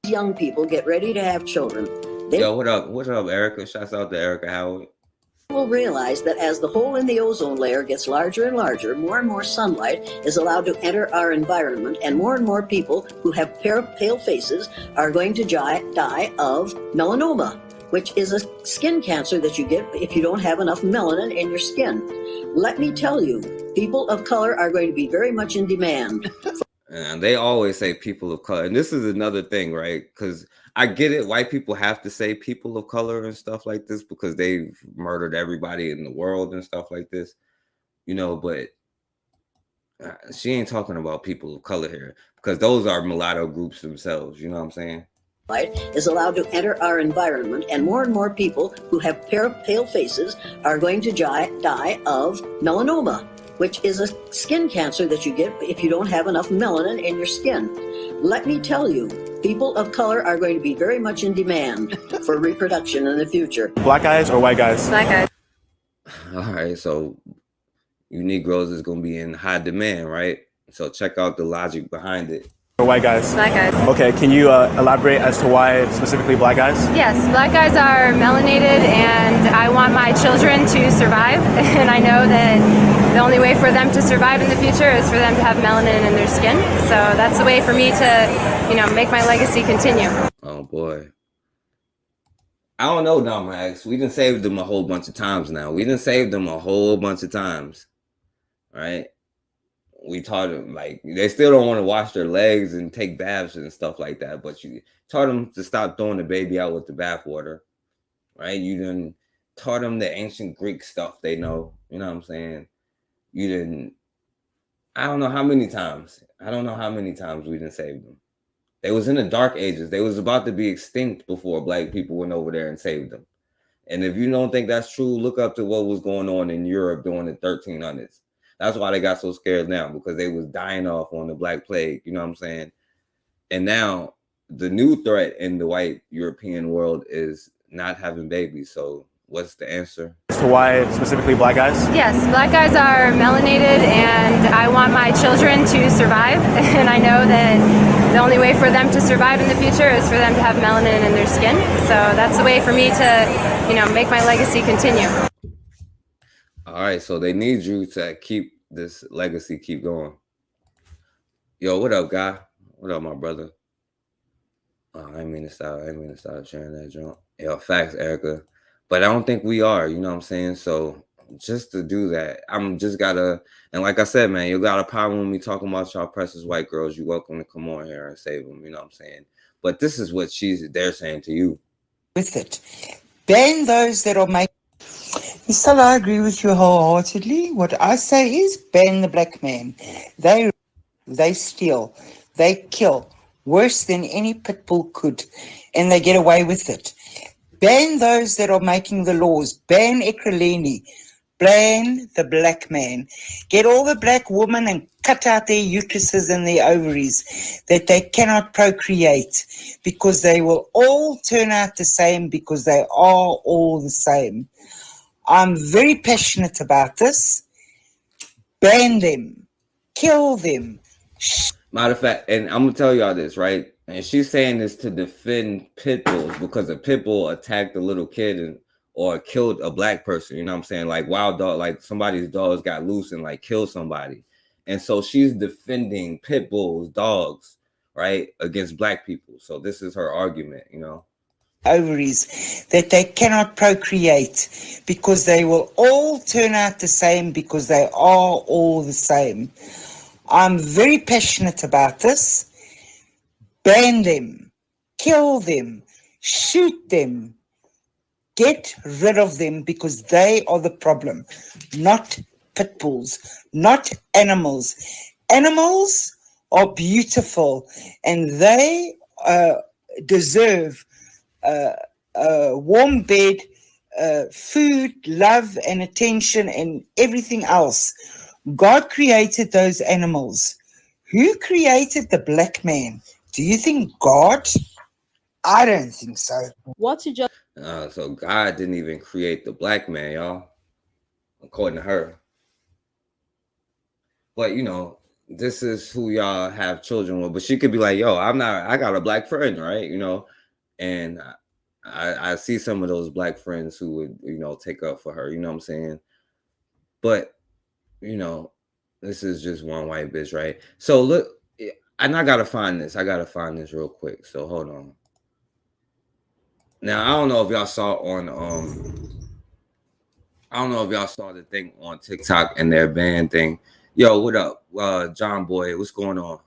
Young people get ready to have children. Yo, what up? What's up, Erica? Shouts out to Erica Howard. Will realize that as the hole in the ozone layer gets larger and larger, more and more sunlight is allowed to enter our environment, and more people who have pale faces are going to die of melanoma, which is a skin cancer that you get if you don't have enough melanin in your skin. Let me tell you, people of color are going to be very much in demand. And they always say people of color. And this is another thing, right? Because I get it. White people have to say people of color and stuff like this because they've murdered everybody in the world and stuff like this, you know, but she ain't talking about people of color here because those are mulatto groups themselves. You know what I'm saying? Is allowed to enter our environment, and more people who have pale faces are going to die of melanoma, which is a skin cancer that you get if you don't have enough melanin in your skin. Let me tell you, people of color are going to be very much in demand for reproduction in the future. Black guys or white guys? Black guys. All right, so you Negroes is gonna be in high demand, right? So check out the logic behind it. Or white guys? Black guys. Okay, can you elaborate as to why specifically black guys? Yes, black guys are melanated, and I want my children to survive. And I know that the only way for them to survive in the future is for them to have melanin in their skin. So that's the way for me to, make my legacy continue. Oh boy. I don't know, Max. We done saved them a whole bunch of times now. We done saved them a whole bunch of times. Right? We taught them, like, they still don't want to wash their legs and take baths and stuff like that. But you taught them to stop throwing the baby out with the bathwater. Right? You done taught them the ancient Greek stuff they know. You know what I'm saying? You didn't. I don't know how many times. I don't know how many times we didn't save them. They was in the dark ages. They was about to be extinct before black people went over there and saved them. And if you don't think that's true, look up to what was going on in Europe during the 1300s. That's why they got so scared now, because they was dying off on the Black Plague. You know what I'm saying? And now the new threat in the white European world is not having babies. So what's the answer? As to why specifically black guys? Yes, black guys are melanated, and I want my children to survive. And I know that the only way for them to survive in the future is for them to have melanin in their skin. So that's the way for me to, make my legacy continue. All right, so they need you to keep this legacy keep going. Yo, what up, guy? What up, my brother? Oh, I didn't mean to stop sharing that junk. Yo, facts, Erica. But I don't think we are, you know what I'm saying? So just to do that, I'm just gotta, and like I said, man, you got a problem with me talking about y'all precious white girls. You're welcome to come on here and save them, you know what I'm saying? But this is what they're saying to you. With it. Ban those that are making. Still, I agree with you wholeheartedly. What I say is ban the black man. They steal, they kill worse than any pit bull could, and they get away with it. Ban those that are making the laws. Ban Ekreleni. Ban the black man. Get all the black women and cut out their uteruses and their ovaries that they cannot procreate, because they will all turn out the same, because they are all the same. I'm very passionate about this. Ban them. Kill them. Matter of fact, and I'm going to tell y'all this, right? And she's saying this to defend pit bulls, because a pit bull attacked a little kid or killed a black person. You know what I'm saying? Like wild dog, like somebody's dogs got loose and like killed somebody. And so she's defending pit bulls, dogs, right, against black people. So this is her argument, Ovaries that they cannot procreate, because they will all turn out the same, because they are all the same. I'm very passionate about this. Ban them, kill them, shoot them, get rid of them, because they are the problem, not pit bulls, not animals. Animals are beautiful, and they deserve a warm bed, food, love, and attention, and everything else. God created those animals. Who created the black man? Do you think God? I don't think so. What's your So God didn't even create the black man, y'all, according to her. But this is who y'all have children with. But she could be like, yo, I got a black friend, right? And I see some of those black friends who would, take up for her, you know what I'm saying? But, this is just one white bitch, right? So look, and I gotta find this. Real quick. So hold on. Now, I don't know if y'all saw the thing on TikTok and their ban thing. Yo, what up? John Boy, what's going on?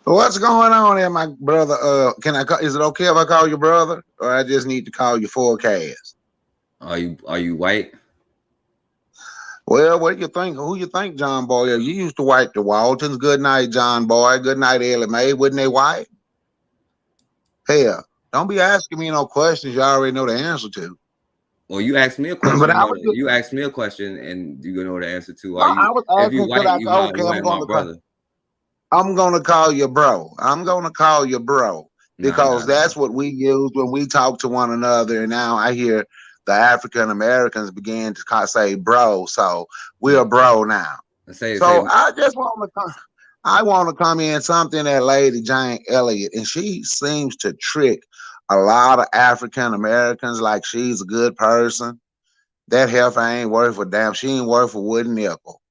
What's going on there, my brother? Is it okay if I call you brother, or I just need to call you forecast? Are you white? Well, what do you think? Who you think, John Boy? You used to wipe the Waltons. Good night, John Boy. Good night, Ellie Mae. Wouldn't they white? Hell, don't be asking me no questions you already know the answer to. Well, you asked me a question. But I was just, You asked me a question, and you know the answer to. no, Are I you? was If you asking because white, I you said, might okay, as well my brother. I'm gonna call you bro. I'm gonna call you bro because Nah. that's what we use when we talk to one another. And now I hear the African Americans begin to say bro, so we're bro now. Say, So I just want to come in something that Lady Jane Elliott, and she seems to trick a lot of African Americans like she's a good person. That heifer ain't worth a damn. She ain't worth a wooden nickel.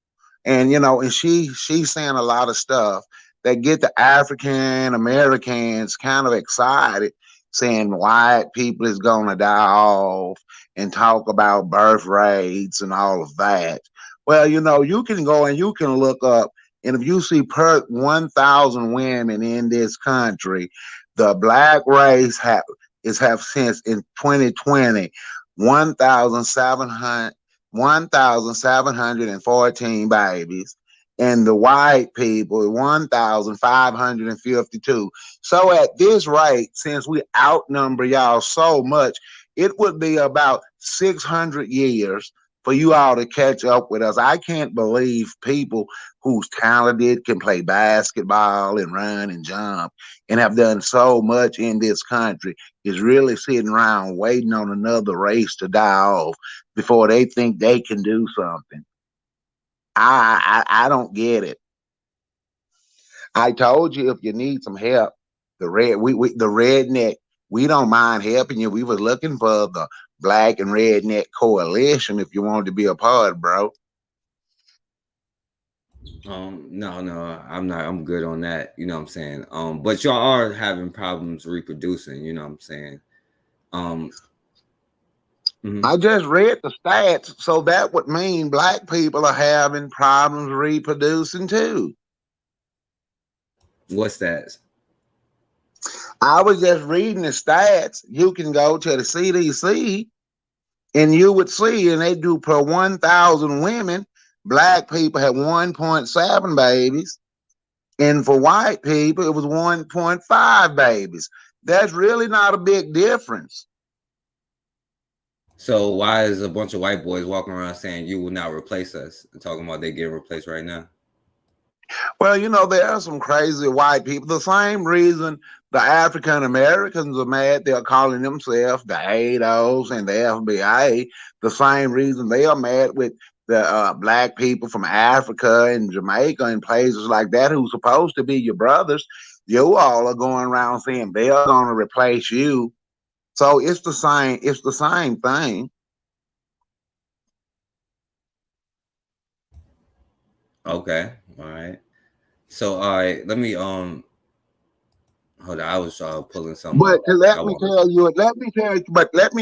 And you know, and she's saying a lot of stuff that get the African Americans kind of excited, saying white people is gonna die off and talk about birth rates and all of that. Well, you know, you can go and you can look up, and if you see per 1,000 women in this country, the black race have since in 2020 1,714 babies, and the white people 1,552. So at this rate, since we outnumber y'all so much, it would be about 600 years for you all to catch up with us. I can't believe people who's talented, can play basketball and run and jump and have done so much in this country is really sitting around waiting on another race to die off before they think they can do something. I don't get it. I told you if you need some help, the redneck, we don't mind helping you. We was looking for the Black and Redneck Coalition if you wanted to be a part, bro. No, I'm not. I'm good on that. You know what I'm saying? But y'all are having problems reproducing. You know what I'm saying? I just read the stats, so that would mean black people are having problems reproducing too. What stats? I was just reading the stats. You can go to the CDC and you would see, and they do per 1,000 women, black people have 1.7 babies. And for white people, it was 1.5 babies. That's really not a big difference. So why is a bunch of white boys walking around saying you will not replace us and talking about they getting replaced right now? Well, you know, there are some crazy white people. The same reason the African Americans are mad, they're calling themselves the ADOS and the FBI. The same reason they are mad with the black people from Africa and Jamaica and places like that who's supposed to be your brothers. You all are going around saying they're going to replace you. So it's the same thing. Okay, all right. So all right, let me hold on. I was pulling something. But let me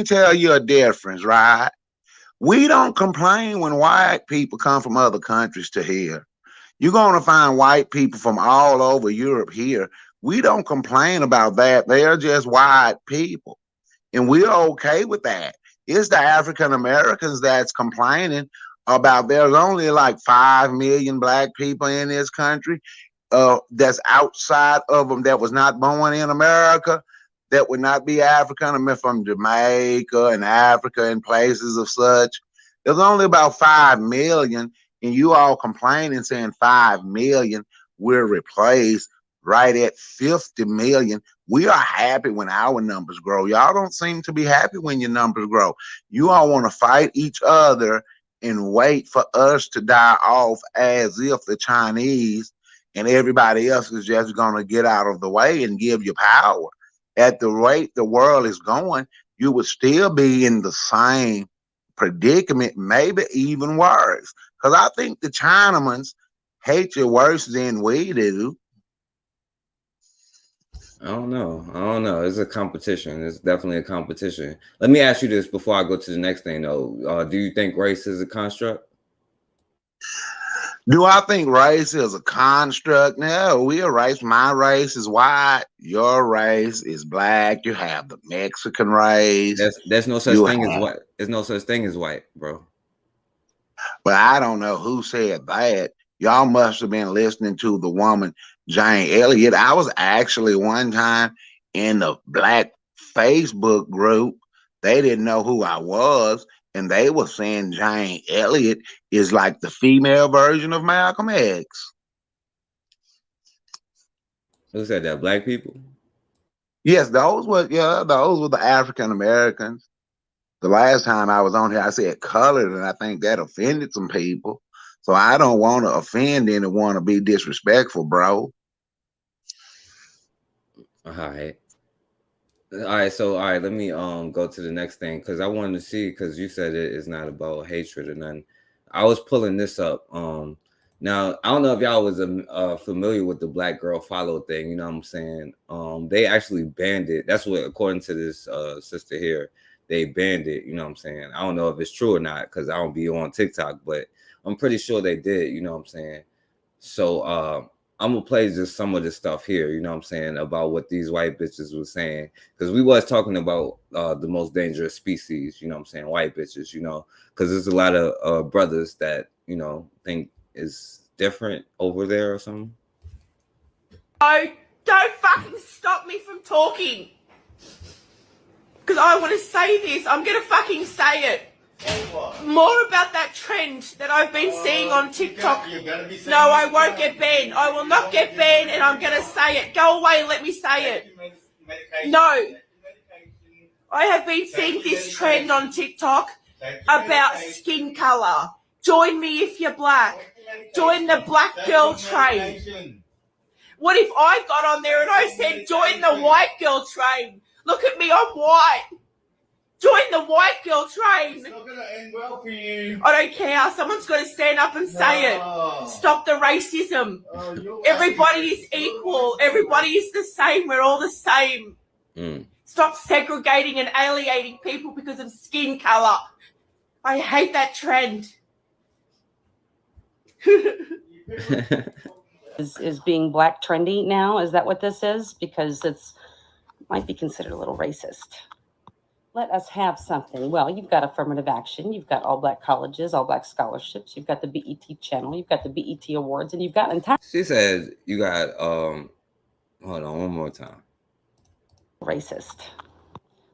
tell you a difference, right? We don't complain when white people come from other countries to here. You're going to find white people from all over Europe here. We don't complain about that. They're just white people. And we're okay with that. It's the African Americans that's complaining about there's only like 5 million black people in this country that's outside of them that was not born in America, that would not be African American from Jamaica and Africa and places of such. There's only about 5 million, and you all complaining saying 5 million, we're replaced right at 50 million. We are happy when our numbers grow. Y'all don't seem to be happy when your numbers grow. You all want to fight each other and wait for us to die off as if the Chinese and everybody else is just going to get out of the way and give you power. At the rate the world is going, you would still be in the same predicament, maybe even worse. Because I think the Chinamans hate you worse than we do. I don't know. It's a competition. It's definitely a competition. Let me ask you this before I go to the next thing, though. Do you think race is a construct? Do I think race is a construct? No, we are race. My race is white. Your race is black. You have the Mexican race. There's no such thing as white. There's no such thing as white, bro. But I don't know who said that. Y'all must have been listening to the woman, Jane Elliott. I was actually one time in the black Facebook group They didn't know who I was, and they were saying Jane Elliott is like the female version of Malcolm X. Who said that? Black people? Yes, those were the African Americans. The last time I was on here, I said colored, and I think that offended some people. So I don't want to offend anyone or be disrespectful, bro. All right. So let me go to the next thing, because I wanted to see, because you said it is not about hatred or nothing. I was pulling this up. Now I don't know if y'all was familiar with the Black Girl Follow thing. You know what I'm saying? They actually banned it. That's what, according to this sister here, they banned it. You know what I'm saying? I don't know if it's true or not, because I don't be on TikTok, but I'm pretty sure they did. You know what I'm saying? So I'm gonna play just some of the stuff here, you know what I'm saying, about what these white bitches were saying, because we was talking about the most dangerous species, you know what I'm saying, white bitches, you know, because there's a lot of brothers that, you know, think is different over there or something. Oh, don't fucking stop me from talking. Because I want to say this. I'm going to fucking say it. More about that trend that I've been seeing on TikTok. No, I won't get banned. I will not get banned, and I'm going to say it. Go away and let me say it. No. I have been seeing this trend on TikTok about skin color. Join me if you're black. Join the black girl train. What if I got on there and I said, join the white girl train? Look at me, I'm white. Join the white girl train. It's not going to end well for you. I don't care. Someone's got to stand up and say it. Stop the racism. Everybody is equal. Everybody is the same. We're all the same. Stop segregating and alienating people because of skin color. I hate that trend. Is being black trendy now? Is that what this is? Because it's might be considered a little racist. Let us have something. Well, you've got affirmative action. You've got all black colleges, all black scholarships. You've got the BET channel. You've got the BET awards, and you've got entire. She said you got hold on one more time. Racist.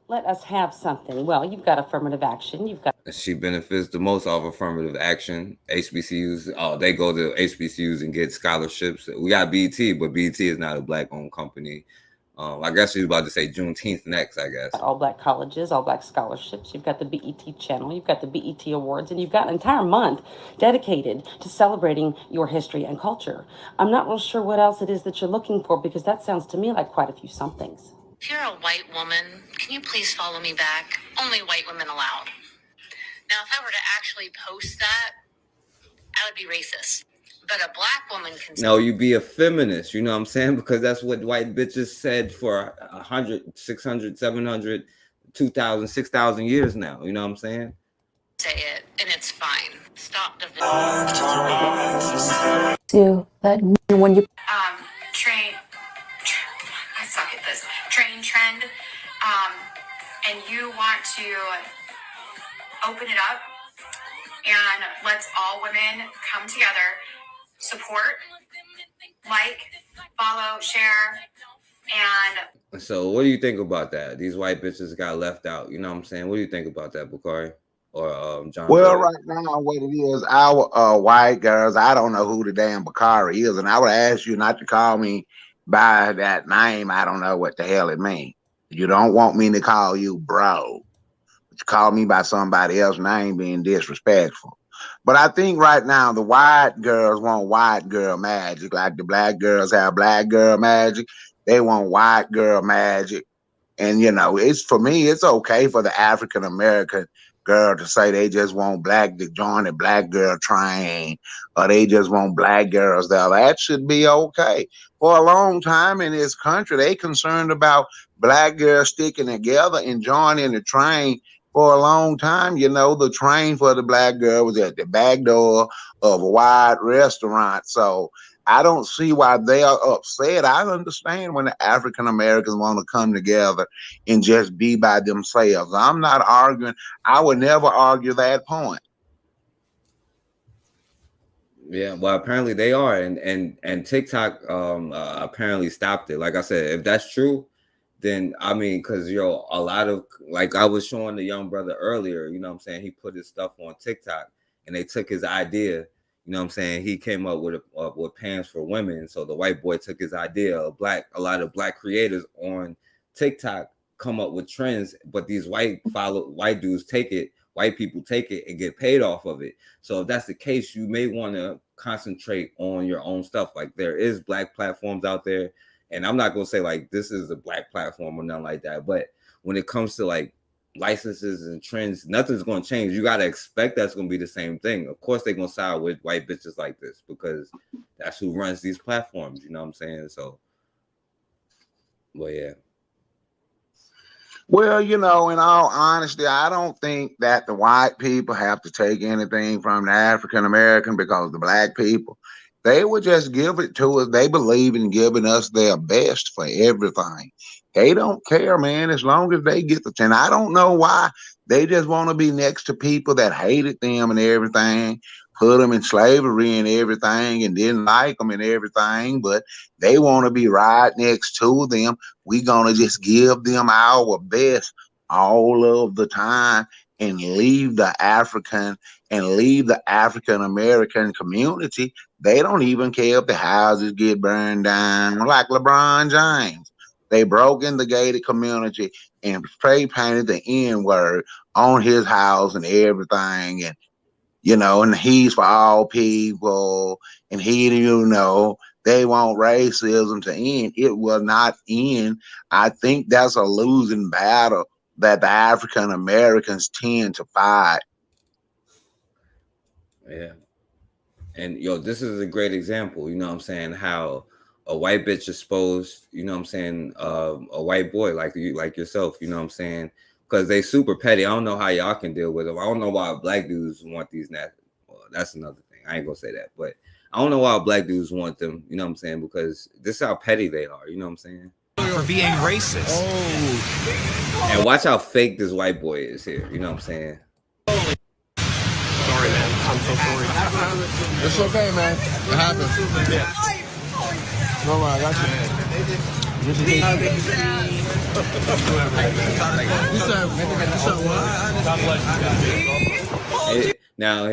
Let us have something. Well, you've got affirmative action. You've got. She benefits the most off affirmative action. HBCUs, they go to HBCUs and get scholarships. We got BET, but BET is not a black-owned company. I guess she's about to say Juneteenth next, I guess. All black colleges, all black scholarships. You've got the BET channel. You've got the BET awards, and you've got an entire month dedicated to celebrating your history and culture. I'm not real sure what else it is that you're looking for, because that sounds to me like quite a few somethings. If you're a white woman, can you please follow me back? Only white women allowed. Now, if I were to actually post that, I would be racist. But a black woman can. No, you be a feminist, you know what I'm saying? Because that's what white bitches said for 100, 600, 700, 2,000, 6,000 years now. You know what I'm saying? Say it, and it's fine. Stop the. To let when you. Train. I suck at this. Train trend. And you want to open it up, and let's all women come together. Support, like, follow, share, and. So what do you think about that? These white bitches got left out. You know what I'm saying? What do you think about that, Bakari? Or John? Well, right now, what it is, our white girls, I don't know who the damn Bakari is, and I would ask you not to call me by that name. I don't know what the hell it means. You don't want me to call you bro. But you call me by somebody else's name being disrespectful. But I think right now the white girls want white girl magic, like the black girls have black girl magic. They want white girl magic. And, you know, it's for me, it's okay for the African American girl to say they just want black to join the black girl train, or they just want black girls there. That should be okay. For a long time in this country, they concerned about black girls sticking together and joining the train. For a long time, you know, the train for the black girl was at the back door of a wide restaurant. So I don't see why they are upset. I understand when the African Americans want to come together and just be by themselves. I'm not arguing. I would never argue that point. Yeah, well, apparently they are, and TikTok apparently stopped it. Like I said, if that's true, then I mean, because yo, a lot of like I was showing the young brother earlier, you know what I'm saying? He put his stuff on TikTok and they took his idea, you know what I'm saying? He came up with with pants for women. So the white boy took his idea. A lot of black creators on TikTok come up with trends, but these white dudes take it, white people take it and get paid off of it. So if that's the case, you may want to concentrate on your own stuff. Like there is black platforms out there. And I'm not going to say like this is a black platform or nothing like that. But when it comes to like licenses and trends, nothing's going to change. You got to expect that's going to be the same thing. Of course, they're going to side with white bitches like this because that's who runs these platforms. You know what I'm saying? So, well, yeah. Well, you know, in all honesty, I don't think that the white people have to take anything from the African American because the black people, they would just give it to us. They believe in giving us their best for everything. They don't care, man, as long as they get the chance. I don't know why they just want to be next to people that hated them and everything, put them in slavery and everything, and didn't like them and everything, but they want to be right next to them. We're going to just give them our best all of the time and leave the African American community. They don't even care if the houses get burned down. Like LeBron James, they broke in the gated community and spray painted the N-word on his house and everything. And, you know, and he's for all people. And he, you know, they want racism to end. It will not end. I think that's a losing battle that the African Americans tend to fight. Yeah. And yo, this is a great example, you know what I'm saying, how a white bitch exposed, you know what I'm saying, a white boy like you, like yourself, you know what I'm saying, because they super petty. I don't know how y'all can deal with them. I don't know why black dudes want these well, that's another thing. I ain't gonna say that, but I don't know why black dudes want them, you know what I'm saying, because this is how petty they are, you know what I'm saying? For being racist. Oh. And watch how fake this white boy is here, you know what I'm saying? Sorry, man. I'm so sorry. It's okay, man. It happens. Yeah. No, I got you. Now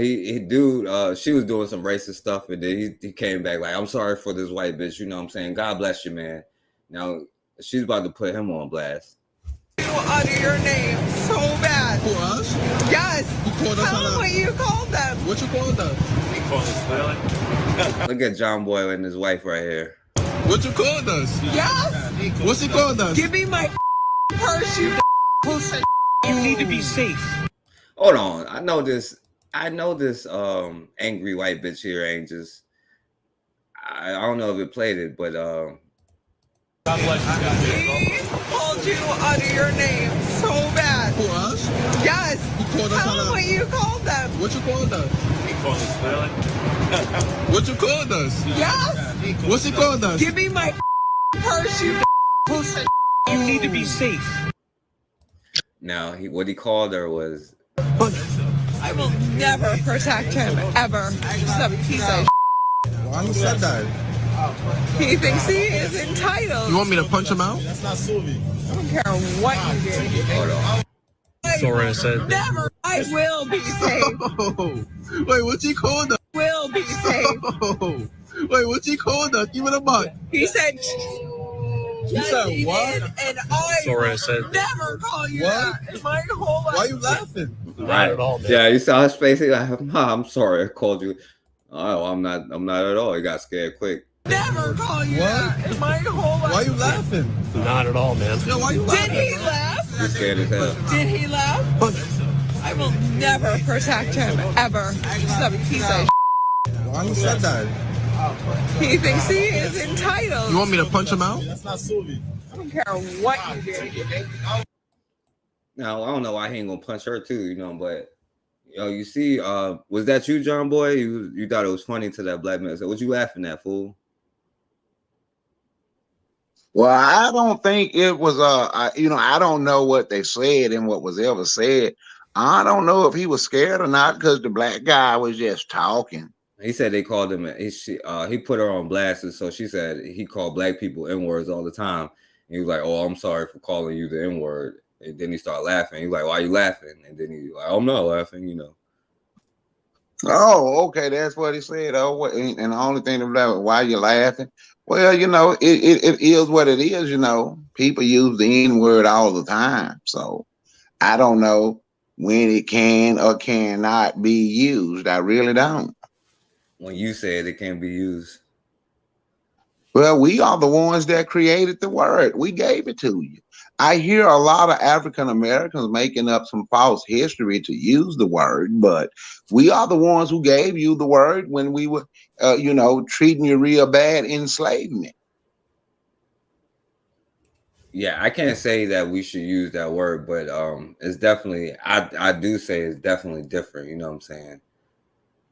she was doing some racist stuff, and then he came back like, I'm sorry for this white bitch, you know what I'm saying? God bless you, man. Now she's about to put him on blast. Under your name so bad. Who, us? Yes. You called us Tell them what you called them. What you called us? Look at John Boy and his wife right here. What you called us? Yes. What's he called us? Give me my purse, you pussy. You need to be safe. Hold on. I know this angry white bitch here ain't just, I don't know if it played it, but God bless you. He called you under your name so bad. Who, us? Yes. You called us. Tell them what you called them. What you called us? What you called us? Yes. What's he called us? Give me my purse, you pussy. You need to be safe. Now what he called her was, I will never protect him ever. He's a piece of Why he said that? He thinks he is entitled. You want me to punch him out? That's not Suvi. I don't care what you do. hold on. Sorry, I said. Never. I will be safe. Wait, what's he called us? Will be safe. Wait, what's he called us? Give it a buck. He said. You said what? And I Sorry, I said. never call you What? that in my whole life. Why are you laughing? Not at all, man. Yeah, you saw his face. He like, I'm sorry, I called you. Oh, I'm not at all. He got scared quick. Never call you What? that in my whole life. Why are you laughing? Not at all, man. Yo, why you Did laughing? he laugh? He's scared as hell. Did he laugh? I will never protect him ever. He's a piece of Why he said that? He thinks he is entitled. You want me to punch him out? That's not Suvi. I don't care what you do. Now I don't know why he ain't gonna punch her too, you know, but yo, you see, was that you, John Boy? You thought it was funny to that black man. So what you laughing at, fool? Well, I don't think it was, I don't know what they said and what was ever said. I don't know if he was scared or not because the black guy was just talking. He said they called him, he put her on blast. And so she said he called black people N-words all the time. he was like, "Oh, I'm sorry for calling you the N-word." And then he started laughing. He was like, "Why are you laughing?" And then he like, "I'm not laughing," you know. Oh, okay, that's what he said. Oh, and the only thing about why you laughing? Well, you know, it is what it is. You know, people use the N-word all the time, so I don't know when it can or cannot be used. I really don't. When you said it can't be used. Well, we are the ones that created the word. We gave it to you. I hear a lot of African Americans making up some false history to use the word, but we are the ones who gave you the word when we were, you know, treating you real bad in enslavement. Yeah, I can't say that we should use that word, but it's definitely I do say it's definitely different, you know what I'm saying?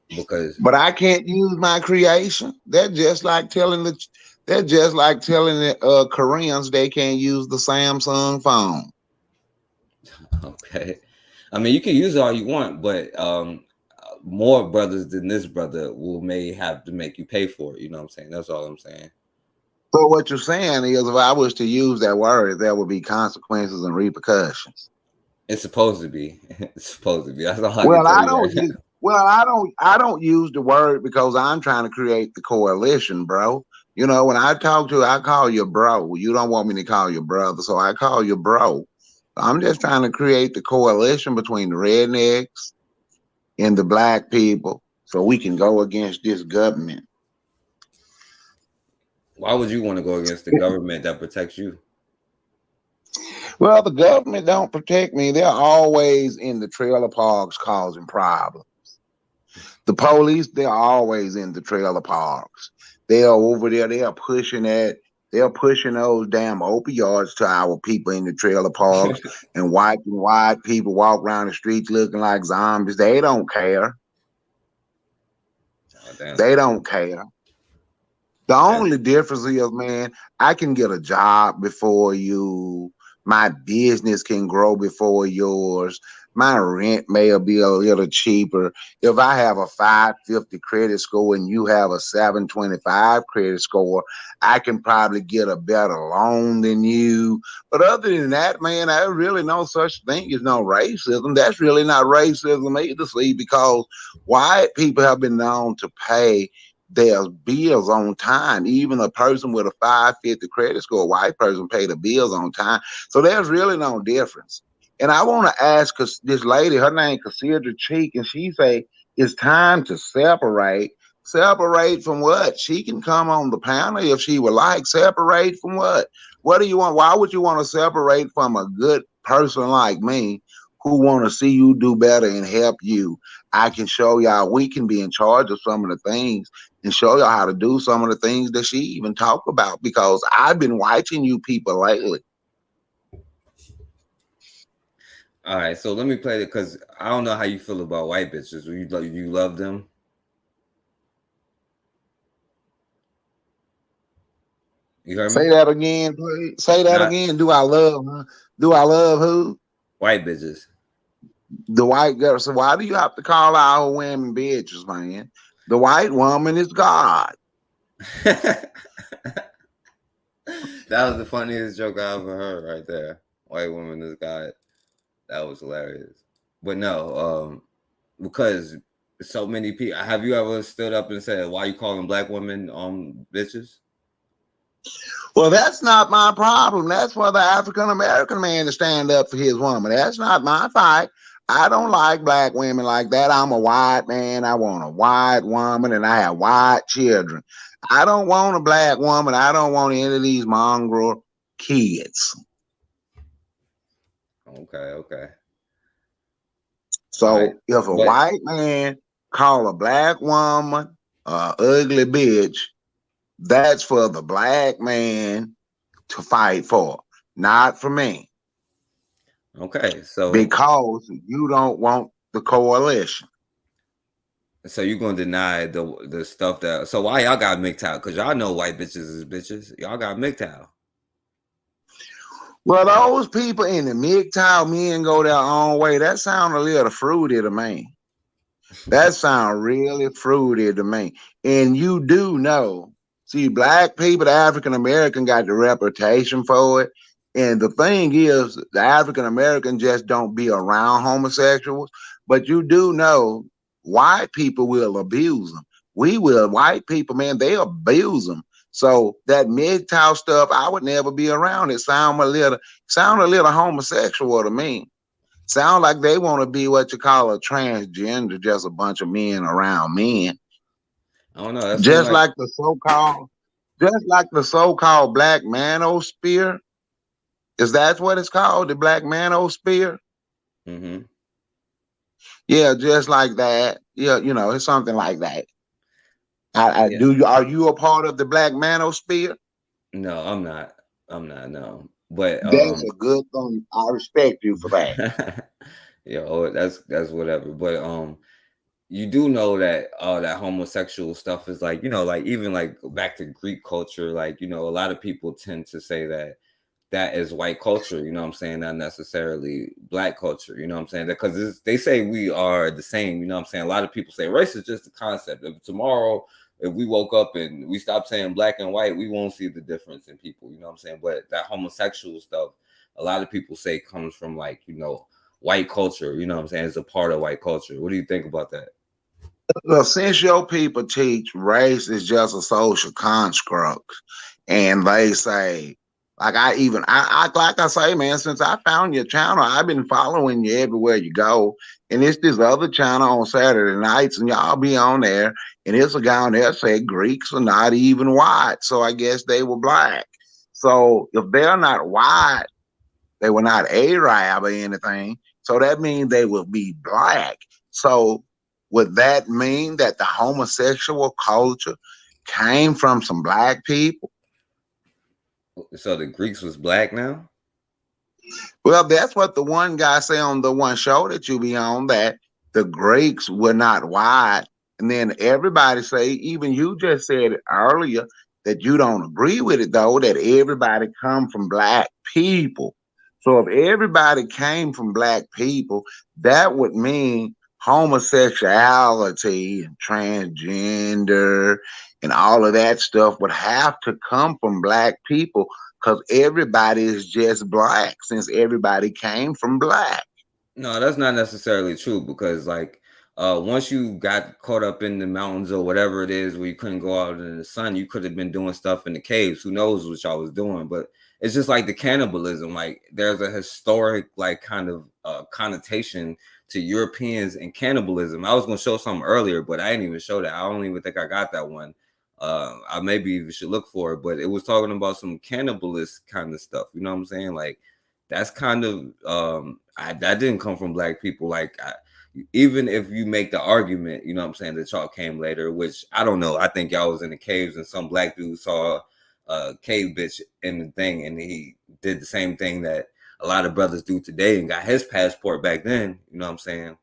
Because But I can't use my creation. They're just like telling the Koreans they can't use the Samsung phone. okay. I mean, you can use it all you want, but more brothers than this brother may have to make you pay for it, you know what I'm saying? That's all I'm saying. So what you're saying is if I was to use that word, there would be consequences and repercussions. It's supposed to be. It's supposed to be. That's all I Well, can I tell don't you. use, well, I don't use the word because I'm trying to create the coalition, bro. You know, when I talk to you, I call you bro. You don't want me to call you brother, so I call you bro. I'm just trying to create the coalition between the rednecks and the black people so we can go against this government. Why would you want to go against the government that protects you? Well, the government don't protect me. They're always in the trailer parks causing problems. The police, they're always in the trailer parks. They're over there, they're pushing those damn opioids to our people in the trailer parks and white people walk around the streets looking like zombies. They don't care. Oh, they don't care. The only difference is, man, I can get a job before you. My business can grow before yours. My rent may be a little cheaper. If I have a 550 credit score and you have a 725 credit score, I can probably get a better loan than you. But other than that, man, there's really no such thing as no racism. That's really not racism either, see, because white people have been known to pay their bills on time. Even a person with a 550 credit score, a white person pay the bills on time. So there's really no difference. And I want to ask this lady, her name Cassandra Cheek, and she say it's time to separate. Separate from what? She can come on the panel if she would like. Separate from what? What do you want? Why would you want to separate from a good person like me who want to see you do better and help you? I can show y'all we can be in charge of some of the things and show y'all how to do some of the things that she even talked about, because I've been watching you people lately. All right, so let me play it because I don't know how you feel about white bitches. You love them? You heard me? Say that again, please. Say that again. Do I love who? White bitches. The white girl. So why do you have to call our women bitches, man? The white woman is God. That was the funniest joke I ever heard right there. White woman is God. That was hilarious. But no, because so many people. Have you ever stood up and said, "Why you calling black women bitches?" Well, that's not my problem. That's for the African American man to stand up for his woman. That's not my fight. I don't like black women like that. I'm a white man. I want a white woman, and I have white children. I don't want a black woman. I don't want any of these mongrel kids. Okay. So if a white man call a black woman ugly bitch, that's for the black man to fight for, not for me. Okay, so because you don't want the coalition. So you're gonna deny the stuff that? So why y'all got MGTOW? Because y'all know white bitches is bitches. Y'all got MGTOW. Well, those people in the MGTOW men go their own way. That sound a little fruity to me. That sound really fruity to me. And you do know See, black people, the African American got the reputation for it. And the thing is, the African American just don't be around homosexuals. But you do know white people will abuse them. We will. White people, man, they abuse them. So that MGTOW stuff, I would never be around. It sound a little homosexual to me. Sound like they want to be what you call a transgender, just a bunch of men around men. I don't know. Just like the so-called black manosphere. Is that what it's called? The black manosphere? Mm-hmm. Yeah, just like that. Yeah, you know, it's something like that. Are you a part of the black manosphere? No, I'm not. No. But that's a good thing. I respect you for that. Yeah, that's whatever. But you do know that that homosexual stuff is like, you know, like even like back to Greek culture, like, you know, a lot of people tend to say that is white culture, you know what I'm saying, not necessarily black culture, you know what I'm saying, because they say we are the same, you know what I'm saying. A lot of people say race is just a concept. If tomorrow, if we woke up and we stopped saying black and white, we won't see the difference in people, you know what I'm saying. But that homosexual stuff, a lot of people say comes from, like, you know, white culture, you know what I'm saying, it's a part of white culture. What do you think about that? Well, since your people teach race is just a social construct, and they say, like I say, man, since I found your channel, I've been following you everywhere you go. And it's this other channel on Saturday nights, and y'all be on there, and it's a guy on there said Greeks are not even white. So I guess they were black. So if they're not white, they were not Arab or anything. So that means they will be black. So would that mean that the homosexual culture came from some black people? So the Greeks was black now? Well, that's what the one guy say on the one show that you be on, that the Greeks were not white. And then everybody say, even you just said it earlier, that you don't agree with it, though, that everybody come from black people. So if everybody came from black people, that would mean homosexuality and transgender and all of that stuff would have to come from black people, because everybody is just black since everybody came from black. No, that's not necessarily true, because like once you got caught up in the mountains or whatever it is where you couldn't go out in the sun, you could have been doing stuff in the caves. Who knows what y'all was doing? But it's just like the cannibalism. Like there's a historic like kind of connotation to Europeans and cannibalism. I was gonna show something earlier, but I didn't even show that. I don't even think I got that one. I maybe even should look for it, but it was talking about some cannibalist kind of stuff. You know what I'm saying? Like that's kind of that didn't come from black people. Like even if you make the argument, you know what I'm saying, that y'all came later, which I don't know. I think y'all was in the caves and some black dude saw a cave bitch in the thing, and he did the same thing that a lot of brothers do today and got his passport back then. You know what I'm saying?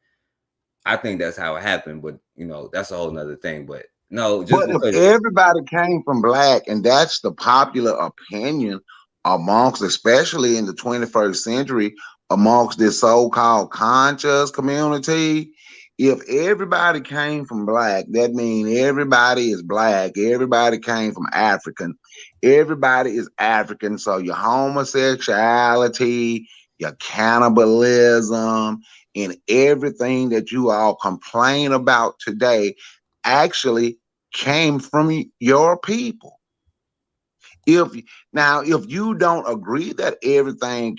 I think that's how it happened, but you know, that's a whole nother thing. But no, just but if everybody came from black, and that's the popular opinion amongst, especially in the 21st century, amongst this so-called conscious community, if everybody came from black, that means everybody is black. Everybody came from African. Everybody is African. So your homosexuality, your cannibalism, and everything that you all complain about today actually came from your people. If you don't agree that everything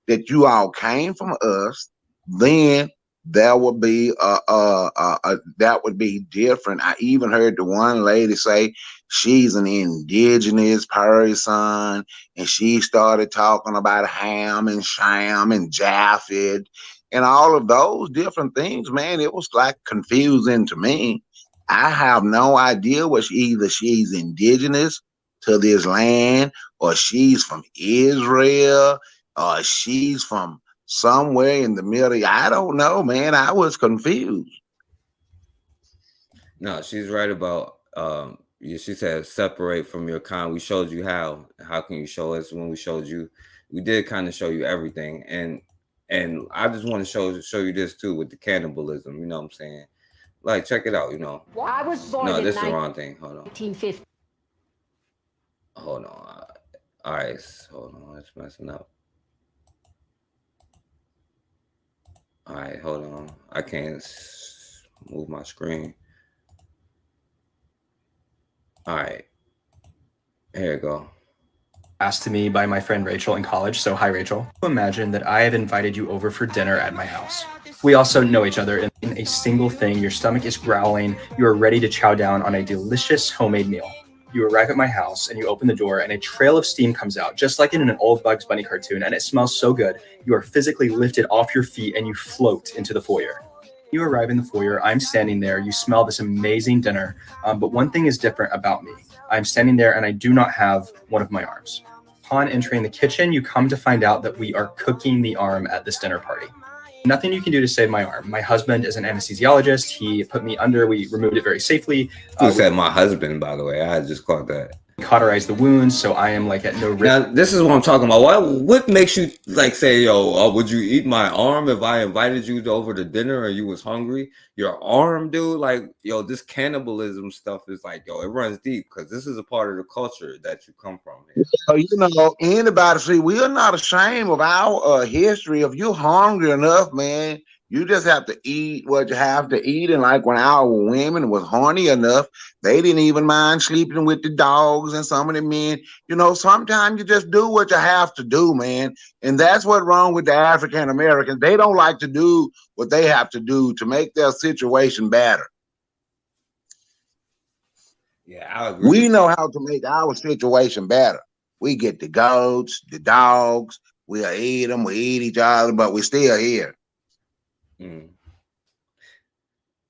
that you all came from us, then that would be that would be different. I even heard the one lady say she's an indigenous person, and she started talking about Ham and Shem and Japheth and all of those different things. Man, it was like confusing to me. I have no idea what either she's indigenous to this land, or she's from Israel, or she's from somewhere in the middle. I don't know, man. I was confused. No, she's right about she said separate from your kind. We showed you how can you show us? When we showed you, we did kind of show you everything. And I just want to show you this too with the cannibalism, you know what I'm saying? Like, check it out, you know. I was born no, in this is the wrong thing. Hold on. 1950. All right, so hold on, it's messing up. All right, hold on. I can't move my screen. All right, here we go. Asked to me by my friend Rachel in college. So hi, Rachel. Imagine that I have invited you over for dinner at my house. We also know each other in a single thing. Your stomach is growling. You are ready to chow down on a delicious homemade meal. You arrive at my house and you open the door and a trail of steam comes out, just like in an old Bugs Bunny cartoon, and it smells so good. You are physically lifted off your feet and you float into the foyer. You arrive in the foyer, I'm standing there, you smell this amazing dinner, but one thing is different about me. I'm standing there and I do not have one of my arms. Upon entering the kitchen, you come to find out that we are cooking the arm at this dinner party. Nothing you can do to save my arm. My husband is an anesthesiologist. He put me under. We removed it very safely. Who said my husband, by the way? I just caught that. Cauterize the wounds, so I am like at no risk. Now, this is what I'm talking about. What makes you like say, yo, would you eat my arm if I invited you over to dinner or you was hungry? Your arm, dude, like, yo, this cannibalism stuff is like, yo, it runs deep because this is a part of the culture that you come from. So, you know, anybody, see, we are not ashamed of our history. If you're hungry enough, man, you just have to eat what you have to eat. And like when our women was horny enough, they didn't even mind sleeping with the dogs and some of the men. You know, sometimes you just do what you have to do, man. And that's what's wrong with the African Americans. They don't like to do what they have to do to make their situation better. Yeah, I agree. We know how to make our situation better. We get the goats, the dogs, we'll eat them, we eat each other, but we're still here. Mm.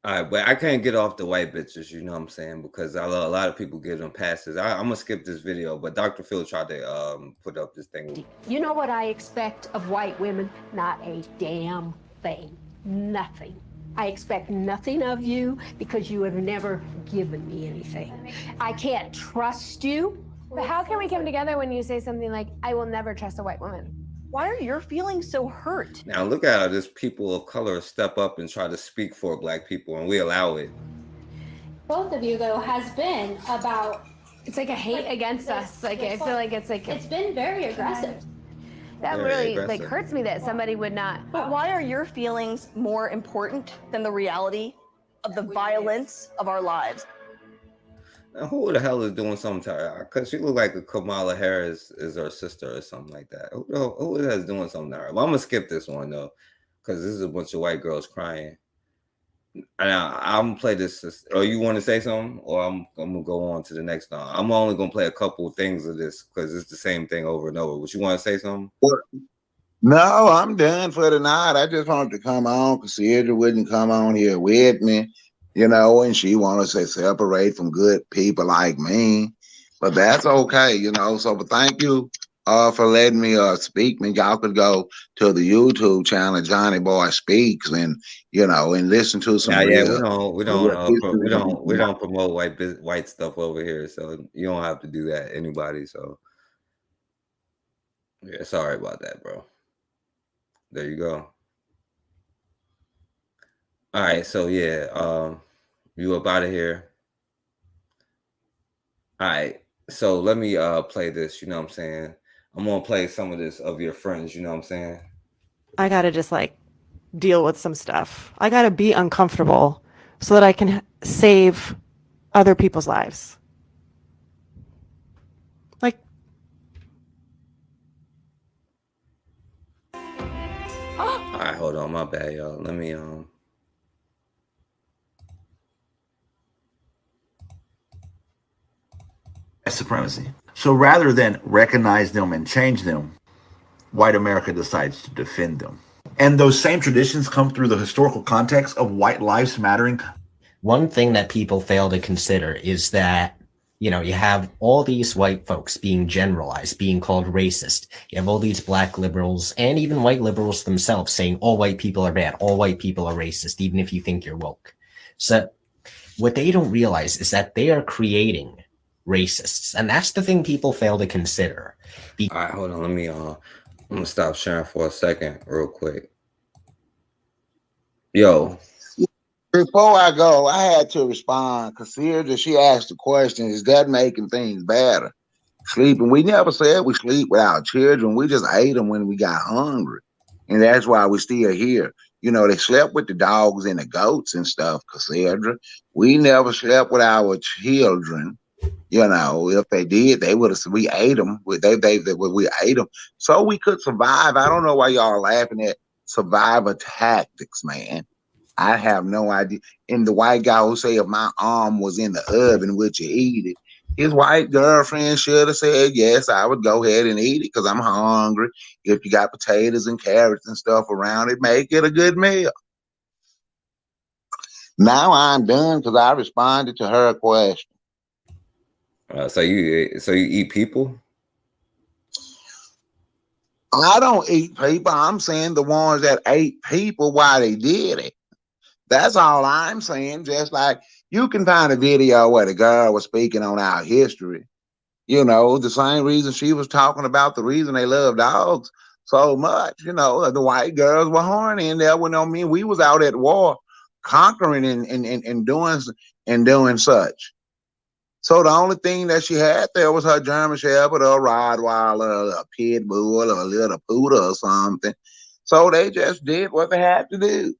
All right, but I can't get off the white bitches, you know what I'm saying? Because a lot of people give them passes. I'm gonna skip this video, but Dr. Phil tried to put up this thing. You know what I expect of white women? Not a damn thing. Nothing. I expect nothing of you because you have never given me anything. I can't trust you. But how can we come together when you say something like, I will never trust a white woman? Why are your feelings so hurt? Now look at how this people of color step up and try to speak for black people, and we allow it. Both of you, though, has been about... It's like a hate against us. Like, I feel like it's like... It's been very aggressive. That Very really aggressive. like hurts me that somebody would not... But why are your feelings more important than the reality of the violence of our lives? Now, who the hell is doing something to her? Because she look like a Kamala Harris is her sister or something like that. Who is doing something to her? Well, I'm gonna skip this one though, because this is a bunch of white girls crying. And I'm gonna play this. Or you want to say something, or I'm gonna go on to the next one. I'm only gonna play a couple things of this because it's the same thing over and over. Would you want to say something? No, I'm done for the night. I just wanted to come on because Sierra wouldn't come on here with me, you know, and she wanted to separate from good people like me. But that's okay, you know. So, but thank you for letting me speak. Man, y'all could go to the YouTube channel, Johnny Boy Speaks, and you know, and listen to some. Yeah, we don't promote white stuff over here, so you don't have to do that. Anybody, so yeah, sorry about that, bro. There you go. All right, so yeah, you up out of here. All right, so let me play this. You know what I'm saying? I'm gonna play some of this of your friends. You know what I'm saying? I gotta just like deal with some stuff. I gotta be uncomfortable so that I can save other people's lives. Like, all right, hold on, my bad, y'all. Let me supremacy. So rather than recognize them and change them, white America decides to defend them. And those same traditions come through the historical context of white lives mattering. One thing that people fail to consider is that, you know, you have all these white folks being generalized, being called racist. You have all these black liberals and even white liberals themselves saying all white people are bad, all white people are racist, even if you think you're woke. So what they don't realize is that they are creating racists, and that's the thing people fail to consider. All right, hold on. Let me. I'm gonna stop sharing for a second, real quick. Yo, before I go, I had to respond because she asked the question: is that making things better? sleeping. We never said we sleep with our children. We just ate them when we got hungry. And that's why we're still here. You know, they slept with the dogs and the goats and stuff, Cassandra. We never slept with our children. You know, if they did, they would have. We ate them. We ate them so we could survive. I don't know why y'all are laughing at survivor tactics, man. I have no idea. And the white guy who say if my arm was in the oven, would you eat it? His white girlfriend should have said yes. I would go ahead and eat it because I'm hungry. If you got potatoes and carrots and stuff around it, make it a good meal. Now I'm done because I responded to her question. So you eat people? I don't eat people. I'm saying the ones that ate people while they did it. That's all I'm saying. Just like you can find a video where the girl was speaking on our history. You know, the same reason she was talking about the reason they love dogs so much. You know, the white girls were horny and there were me. We was out at war conquering and doing such. So the only thing that she had there was her German Shepherd or a Rottweiler, a Pit Bull, or a little poodle or something. So they just did what they had to do.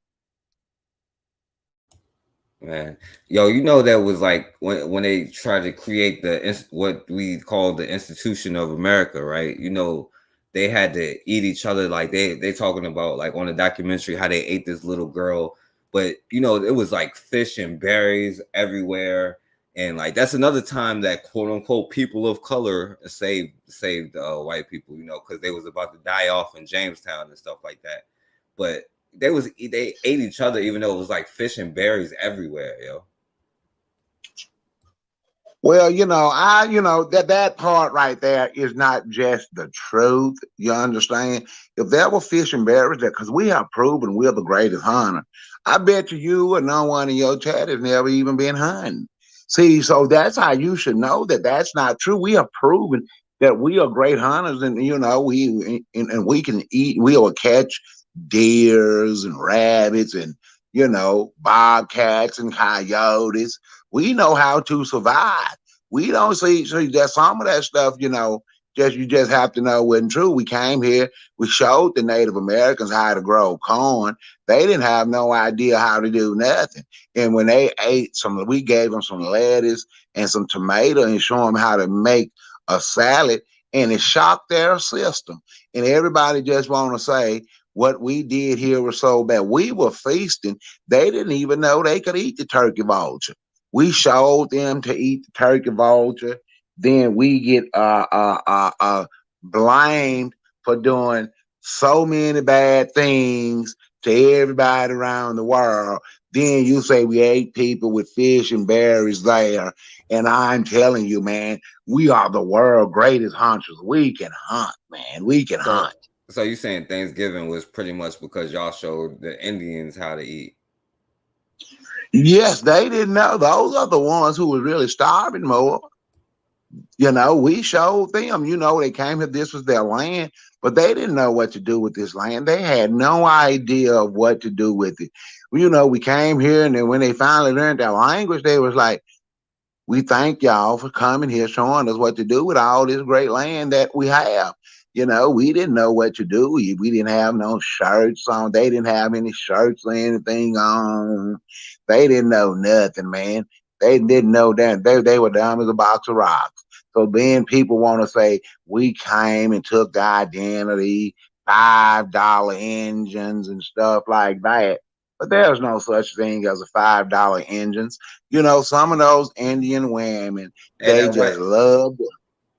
Man, yo, you know that was like when they tried to create what we call the Institution of America, right? You know, they had to eat each other. Like they talking about like on the documentary how they ate this little girl, but you know it was like fish and berries everywhere. And like that's another time that quote unquote people of color saved white people, you know, because they was about to die off in Jamestown and stuff like that. But they ate each other, even though it was like fish and berries everywhere, yo. Well, you know, that part right there is not just the truth. You understand? If there were fish and berries there, because we have proven we're the greatest hunter. I bet you and no one in your chat has never even been hunting. See, so that's how you should know that that's not true. We have proven that we are great hunters, and you know, we can eat. We will catch deers and rabbits and you know bobcats and coyotes. We know how to survive. We don't see that some of that stuff, you know, you just have to know wasn't true. We came here, we showed the Native Americans how to grow corn. They didn't have no idea how to do nothing. And when they ate we gave them some lettuce and some tomato and show them how to make a salad, and it shocked their system. And everybody just want to say what we did here was so bad. We were feasting. They didn't even know they could eat the turkey vulture. We showed them to eat the turkey vulture. Then we get blamed for doing so many bad things to everybody around the world. Then you say we ate people with fish and berries there. And I'm telling you, man, we are the world's greatest hunters. We can hunt, man. We can hunt. So you saying Thanksgiving was pretty much because y'all showed the Indians how to eat? Yes, they didn't know. Those are the ones who were really starving more. You know, we showed them, you know, they came here, this was their land, but they didn't know what to do with this land. They had no idea of what to do with it. You know, we came here, and then when they finally learned their language, they was like, we thank y'all for coming here, showing us what to do with all this great land that we have. You know, we didn't know what to do. We didn't have no shirts on. They didn't have any shirts or anything on. They didn't know nothing, man. They didn't know that. They were dumb as a box of rocks. So then people want to say, we came and took the identity, $5 engines and stuff like that. But there's no such thing as a $5 engines. You know, some of those Indian women, they just love it.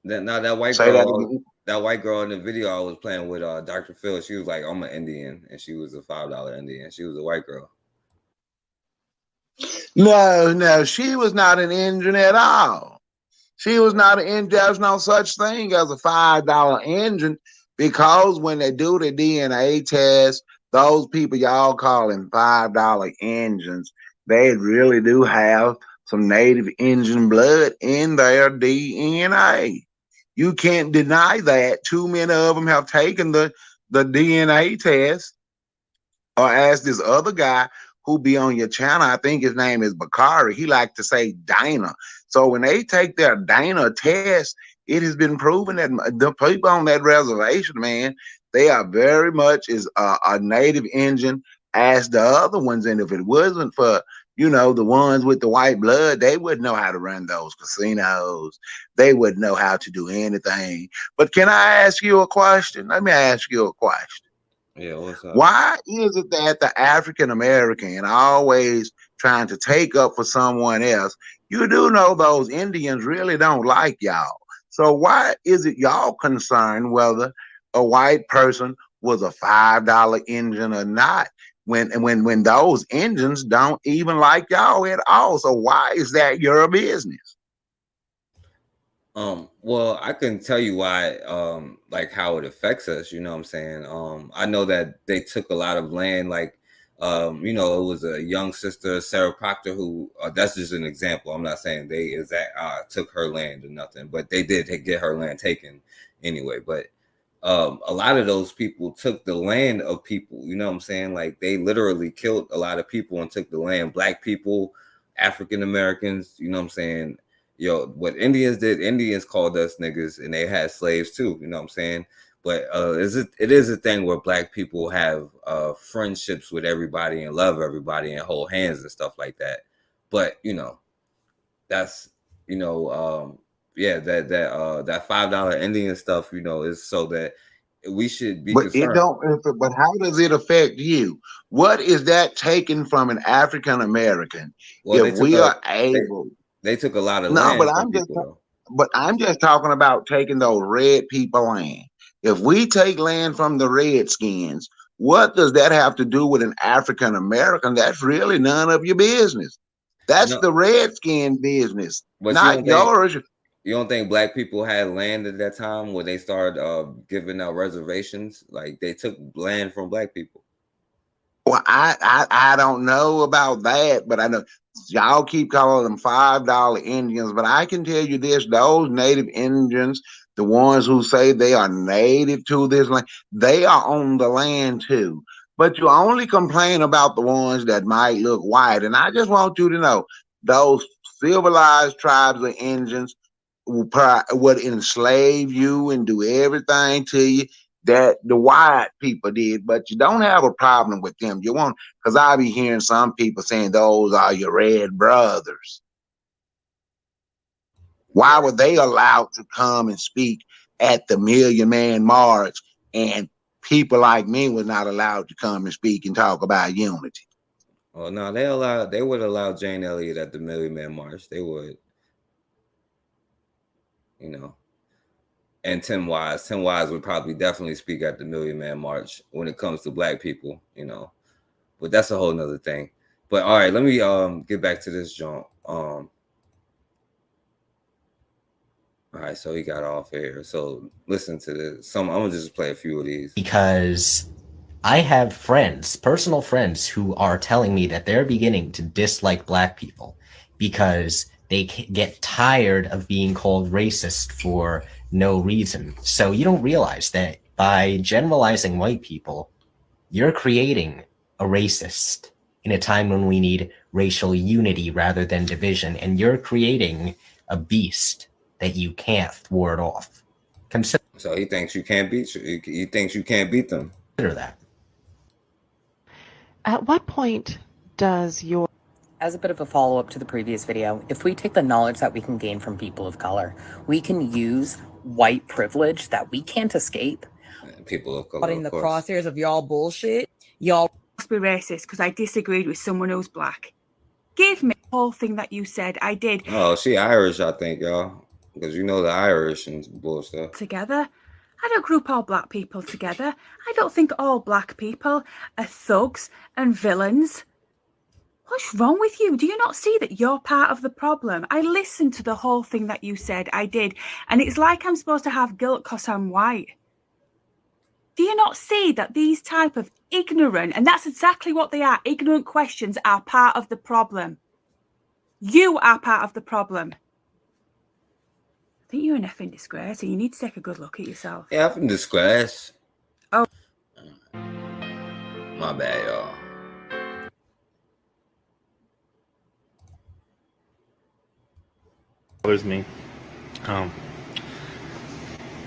Now that white girl, that white girl in the video I was playing with, Dr. Phil, she was like, I'm an Indian, and she was a $5 Indian. She was a white girl. No, she was not an Indian at all. She was not an Indian. There's no such thing as a $5 engine, because when they do the DNA test, those people y'all calling $5 engines, they really do have some native Indian blood in their DNA. You can't deny that. Too many of them have taken the DNA test, or as this other guy who be on your channel, I think his name is Bakari, he like to say Dana. So when they take their Dana test, It has been proven that the people on that reservation, man, they are very much as a native Indian as the other ones. And if it wasn't for, you know, the ones with the white blood, they wouldn't know how to run those casinos. They wouldn't know how to do anything. But can I ask you a question? Let me ask you a question. Yeah, what's up? Why is it that the African American always trying to take up for someone else? You do know those Indians really don't like y'all. So why is it y'all concerned whether a white person was a $5 Indian or not? When those Indians don't even like y'all at all. So why is that your business? Well, I can tell you why, like how it affects us, you know what I'm saying? I know that they took a lot of land, like, you know, it was a young sister, Sarah Proctor, who, that's just an example. I'm not saying they took her land or nothing, but they did get her land taken anyway. But a lot of those people took the land of people, you know what I'm saying? Like they literally killed a lot of people and took the land. Black people, African Americans, you know what I'm saying? Yo, what Indians did, Indians called us niggas, and they had slaves too, you know what I'm saying? But it is a thing where Black people have friendships with everybody and love everybody and hold hands and stuff like that. But you know, that's, you know, yeah, that $5 Indian stuff, you know, is so that we should be But concerned. it don't. But how does it affect you? What is that taken from an African American? Well, If we are able, they took a lot of no, land but from people, though. I'm just talking about taking those red people land. If we take land from the Redskins, what does that have to do with an African American? That's really none of your business. That's No. the Redskin business, But not yours. You don't think Black people had land at that time where they started giving out reservations? Like they took land from Black people. Well, I don't know about that, but I know y'all keep calling them $5 Indians. But I can tell you this: those native Indians, the ones who say they are native to this land, they are on the land too. But you only complain about the ones that might look white. And I just want you to know, those civilized tribes of Indians would enslave you and do everything to you that the white people did, but you don't have a problem with them. You won't, because I'll be hearing some people saying those are your red brothers. Why were they allowed to come and speak at the Million Man March and people like me was not allowed to come and speak and talk about unity? Oh no, they would allow Jane Elliott at the Million Man March. They would, you know. And Tim Wise would probably definitely speak at the Million Man March when it comes to Black people, you know. But that's a whole nother thing. But all right, let me get back to this joint. All right, so he got off here. So listen to this. I'm gonna just play a few of these. Because I have friends, personal friends, who are telling me that they're beginning to dislike Black people because they get tired of being called racist for no reason. So you don't realize that by generalizing white people, you're creating a racist in a time when we need racial unity rather than division, and you're creating a beast that you can't thwart off. So he thinks you can't beat you. He thinks you can't beat them. Consider that. At what point does your... As a bit of a follow-up to the previous video, if we take the knowledge that we can gain from people of color, we can use white privilege that we can't escape. People of color, But in the crosshairs of y'all bullshit, y'all must be racist because I disagreed with someone who's Black. Give me the whole thing that you said. I did. Oh, she Irish, I think, y'all. Because you know the Irish and bullshit. Together. I don't group all Black people together. I don't think all Black people are thugs and villains. What's wrong with you? Do you not see that you're part of the problem? I listened to the whole thing that you said. I did. And it's like I'm supposed to have guilt because I'm white. Do you not see that these type of ignorant, and that's exactly what they are, ignorant questions are part of the problem? You are part of the problem. I think you're an effing disgrace and you need to take a good look at yourself. Yeah, I'm disgrace. Oh. My bad, y'all. Bothers me.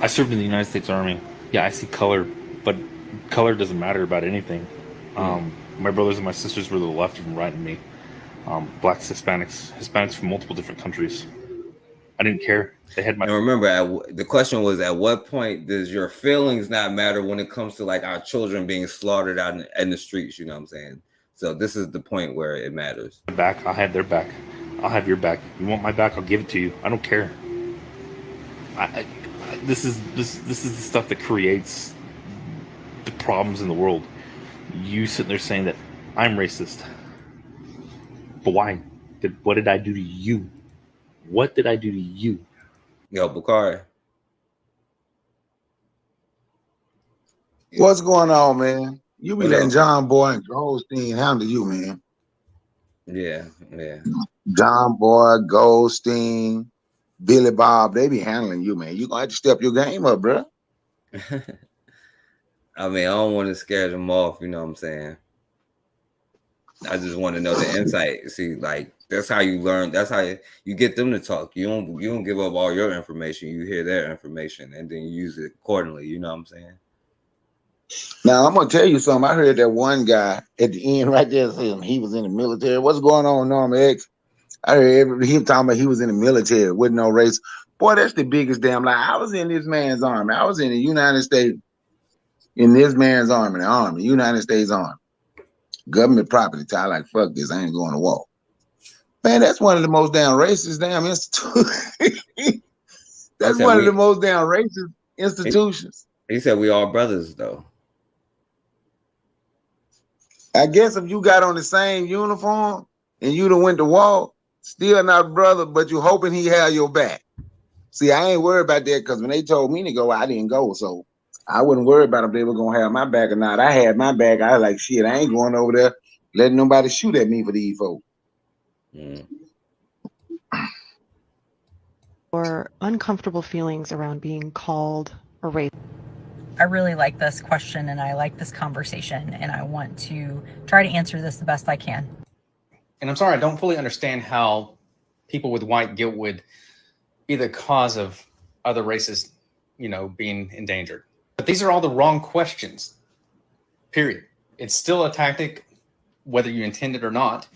I served in the United States Army. Yeah, I see color, but color doesn't matter about anything. My brothers and my sisters were to the left and right of me. Blacks, Hispanics from multiple different countries. I didn't care. They had my. And remember, the question was, at what point does your feelings not matter when it comes to like our children being slaughtered out in the streets? You know what I'm saying? So this is the point where it matters. Back, I'll have their back. I'll have your back. You want my back? I'll give it to you. I don't care. This is the stuff that creates the problems in the world. You sitting there saying that I'm racist, but why? What did I do to you? What did I do to you? Yo, Bakari. What's going on, man? You be What letting up? John Boy and Goldstein handle you, man. Yeah. John Boy, Goldstein, Billy Bob, they be handling you, man. You gonna have to step your game up, bro. I mean, I don't want to scare them off. You know what I'm saying? I just want to know the insight. See, like that's how you learn. That's how you get them to talk. You don't give up all your information. You hear their information and then you use it accordingly. You know what I'm saying? Now I'm gonna tell you something. I heard that one guy at the end right there saying he was in the military. What's going on, Norm X? I heard him talking about he was in the military with no race. Boy, that's the biggest damn lie. I was in this man's army. I was in the United States, in this man's army, the army, United States Army. Government property. I like, fuck this. I ain't going to war. Man, that's one of the most damn racist damn institutions. That's one of the most damn racist institutions. He said we all brothers, though. I guess if you got on the same uniform and you done went to war, still not brother, but you hoping he had your back. See, I ain't worried about that because when they told me to go, I didn't go. So I wouldn't worry about if they were going to have my back or not. I had my back. I was like, shit, I ain't going over there letting nobody shoot at me for these folks. Or uncomfortable feelings around being called a racist. I really like this question and I like this conversation and I want to try to answer this the best I can. And I'm sorry, I don't fully understand how people with white guilt would be the cause of other races, being endangered. But these are all the wrong questions, period. It's still a tactic, whether you intend it or not,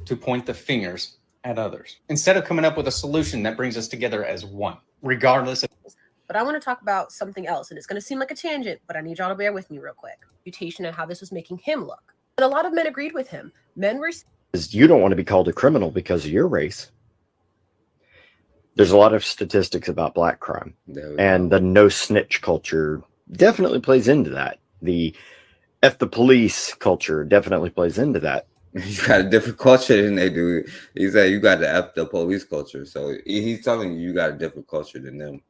to point the fingers at others, instead of coming up with a solution that brings us together as one, regardless of. But I want to talk about something else, and it's going to seem like a tangent, but I need y'all to bear with me real quick. Reputation and how this was making him look. And a lot of men agreed with him. Men were... You don't want to be called a criminal because of your race. There's a lot of statistics about black crime, and the no snitch culture definitely plays into that. The F the police culture definitely plays into that. You got a different culture than they do. He said you got the F the police culture. So he's telling you got a different culture than them.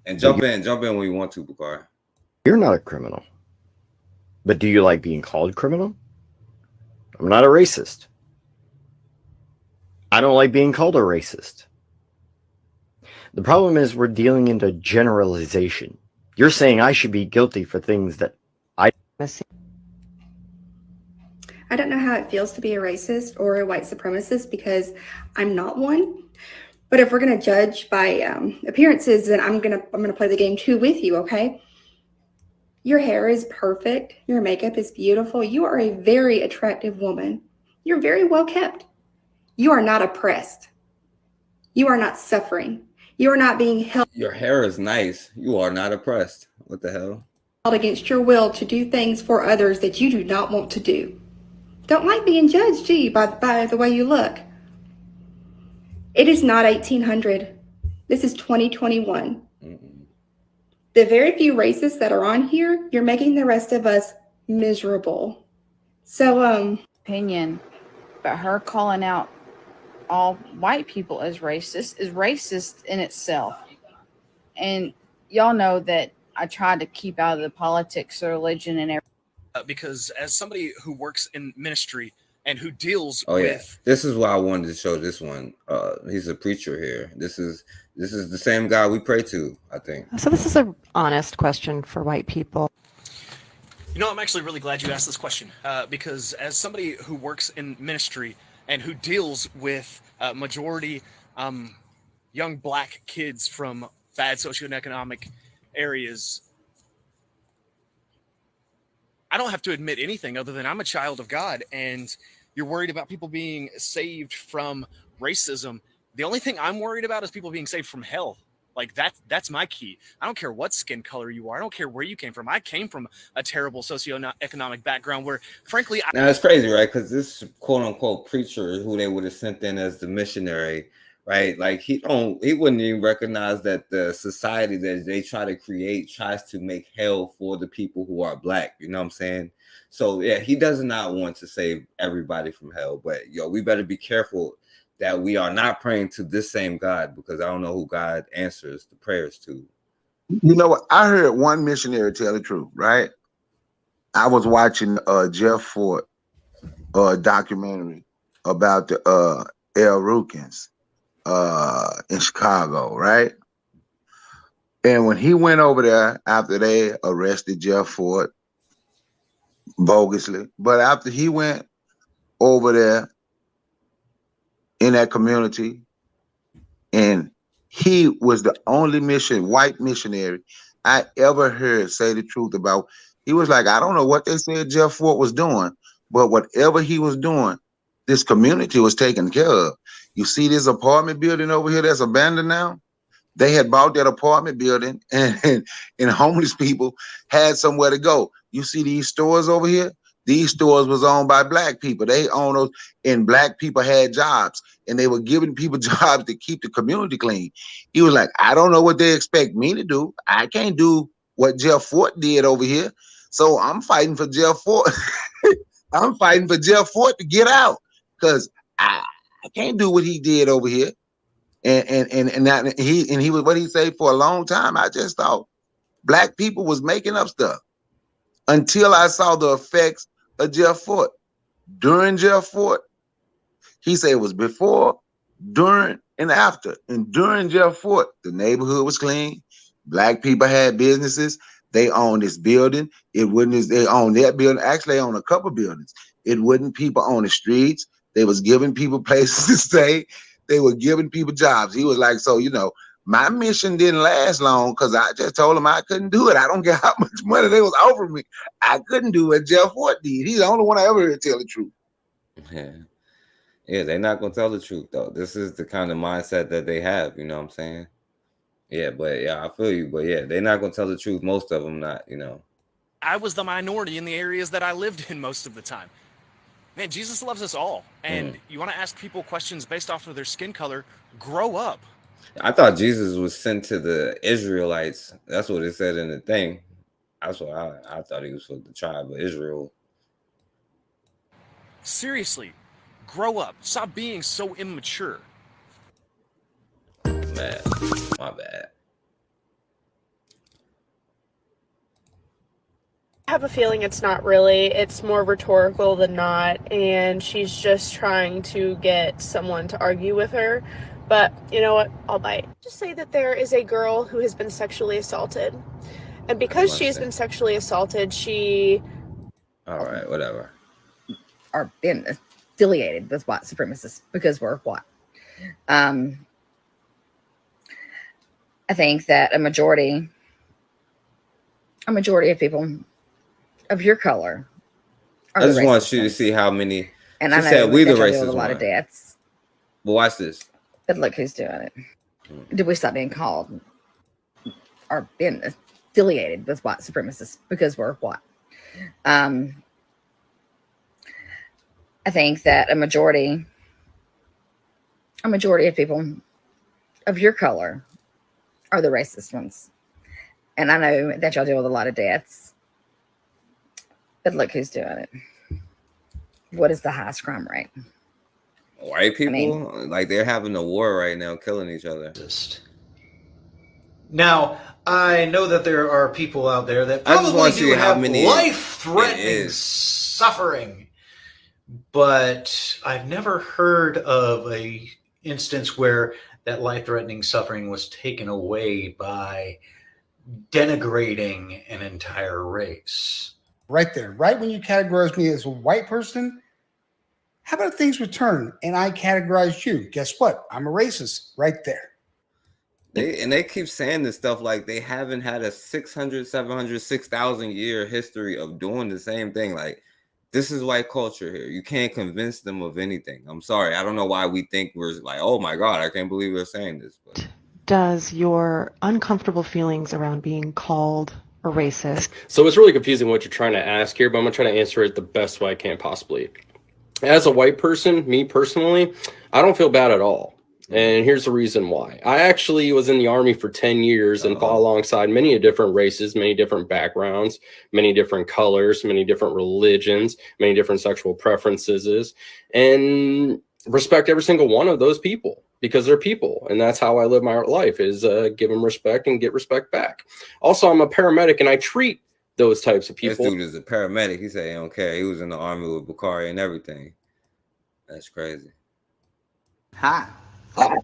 And jump in when you want to, Bakari. You're not a criminal. But do you like being called criminal? I'm not a racist. I don't like being called a racist. The problem is we're dealing into generalization. You're saying I should be guilty for things that I don't know how it feels to be a racist or a white supremacist because I'm not one. But if we're gonna judge by appearances, then I'm gonna play the game too with you, okay? Your hair is perfect. Your makeup is beautiful. You are a very attractive woman. You're very well kept. You are not oppressed. You are not suffering. You are not being held. Your hair is nice. You are not oppressed. What the hell? Against your will to do things for others that you do not want to do. Don't like being judged, do you, by the way you look? It is not 1800. This is 2021. The very few racists that are on here, you're making the rest of us miserable. So, opinion, but her calling out all white people as racist is racist in itself. And y'all know that I try to keep out of the politics or religion and everything. Because as somebody who works in ministry and who deals Oh yeah, with this is why I wanted to show this one. He's a preacher here. This is the same guy we pray to, I think. So this is an honest question for white people. I'm actually really glad you asked this question because as somebody who works in ministry and who deals with majority young black kids from bad socioeconomic areas, I don't have to admit anything other than I'm a child of God, and you're worried about people being saved from racism. The only thing I'm worried about is people being saved from hell. Like that's my key. I don't care what skin color you are. I don't care where you came from. I came from a terrible socioeconomic background where, frankly, Now it's crazy, right? Because this quote unquote preacher who they would have sent in as the missionary, right? Like he wouldn't even recognize that the society that they try to create tries to make hell for the people who are black. You know what I'm saying? So yeah, he does not want to save everybody from hell. But we better be careful that we are not praying to this same God, because I don't know who God answers the prayers to. You know what? I heard one missionary tell the truth, right? I was watching Jeff Fort documentary about the El Rukins in Chicago, right? And when he went over there after they arrested Jeff Fort bogusly, but after he went over there in that community, and he was the only white missionary I ever heard say the truth about. He was like, I don't know what they said Jeff Fort was doing, but whatever he was doing, this community was taken care of. You see this apartment building over here that's abandoned now? They had bought that apartment building, and homeless people had somewhere to go. You see these stores over here? These stores was owned by black people. They owned those, and black people had jobs, and they were giving people jobs to keep the community clean. He was like, I don't know what they expect me to do. I can't do what Jeff Fort did over here. So I'm fighting for Jeff Fort. I'm fighting for Jeff Fort to get out, because I can't do what he did over here. And he was what he said for a long time. I just thought black people was making up stuff until I saw the effects of Jeff Fort. During Jeff Fort, he said it was before, during, and after. And during Jeff Fort, the neighborhood was clean. Black people had businesses. They owned this building. It wouldn't. They owned that building. Actually, they owned a couple buildings. It wasn't people on the streets. They was giving people places to stay. They were giving people jobs. He was like, so, my mission didn't last long because I just told him I couldn't do it. I don't care how much money they was offering me. I couldn't do what Jeff Fort did. He's the only one I ever heard tell the truth. Yeah, they're not gonna tell the truth though. This is the kind of mindset that they have. You know what I'm saying? Yeah, but yeah, I feel you. But yeah, they're not gonna tell the truth. Most of them not. I was the minority in the areas that I lived in most of the time. Man, Jesus loves us all. And you want to ask people questions based off of their skin color, grow up. I thought Jesus was sent to the Israelites. That's what it said in the thing. That's what I thought he was for the tribe of Israel. Seriously, grow up. Stop being so immature. Man, my bad. I have a feeling it's not really. It's more rhetorical than not, and she's just trying to get someone to argue with her. But you know what? I'll bite. Just say that there is a girl who has been sexually assaulted. And because she's been sexually assaulted, she... All right, whatever. Are been affiliated with white supremacists because we're what? I think that a majority of people of your color are I just the want racist you to ones. see how many. And She I know said we the that y'all deal with racist a lot of one. deaths. But watch this. But look who's doing it. Did we stop being called or being affiliated with white supremacists because we're what? I think that a majority of people of your color are the racist ones. And I know that y'all deal with a lot of deaths. But look who's doing it. What is the highest crime rate? White people, like they're having a war right now, killing each other. Now, I know that there are people out there that I just probably want to do see how have many life-threatening it is. suffering, but I've never heard of a instance where that life-threatening suffering was taken away by denigrating an entire race. Right there, right when you categorize me as a white person, how about things return and I categorize you? Guess what? I'm a racist right there. They keep saying this stuff like they haven't had a 600, 700, 6,000 year history of doing the same thing. Like, this is white culture here. You can't convince them of anything. I'm sorry. I don't know why we think we're like, oh my God, I can't believe they're saying this. But Does your uncomfortable feelings around being called a racist? So it's really confusing what you're trying to ask here, but I'm going to try to answer it the best way I can possibly. As a white person, me personally, I don't feel bad at all. And here's the reason why. I actually was in the Army for 10 years and fought alongside many different races, many different backgrounds, many different colors, many different religions, many different sexual preferences, and respect every single one of those people because they're people. And that's how I live my life, is give them respect and get respect back. Also, I'm a paramedic and I treat those types of people. this dude is a paramedic. He said he don't care. He was in the Army with Bakari and everything. That's crazy. Hi.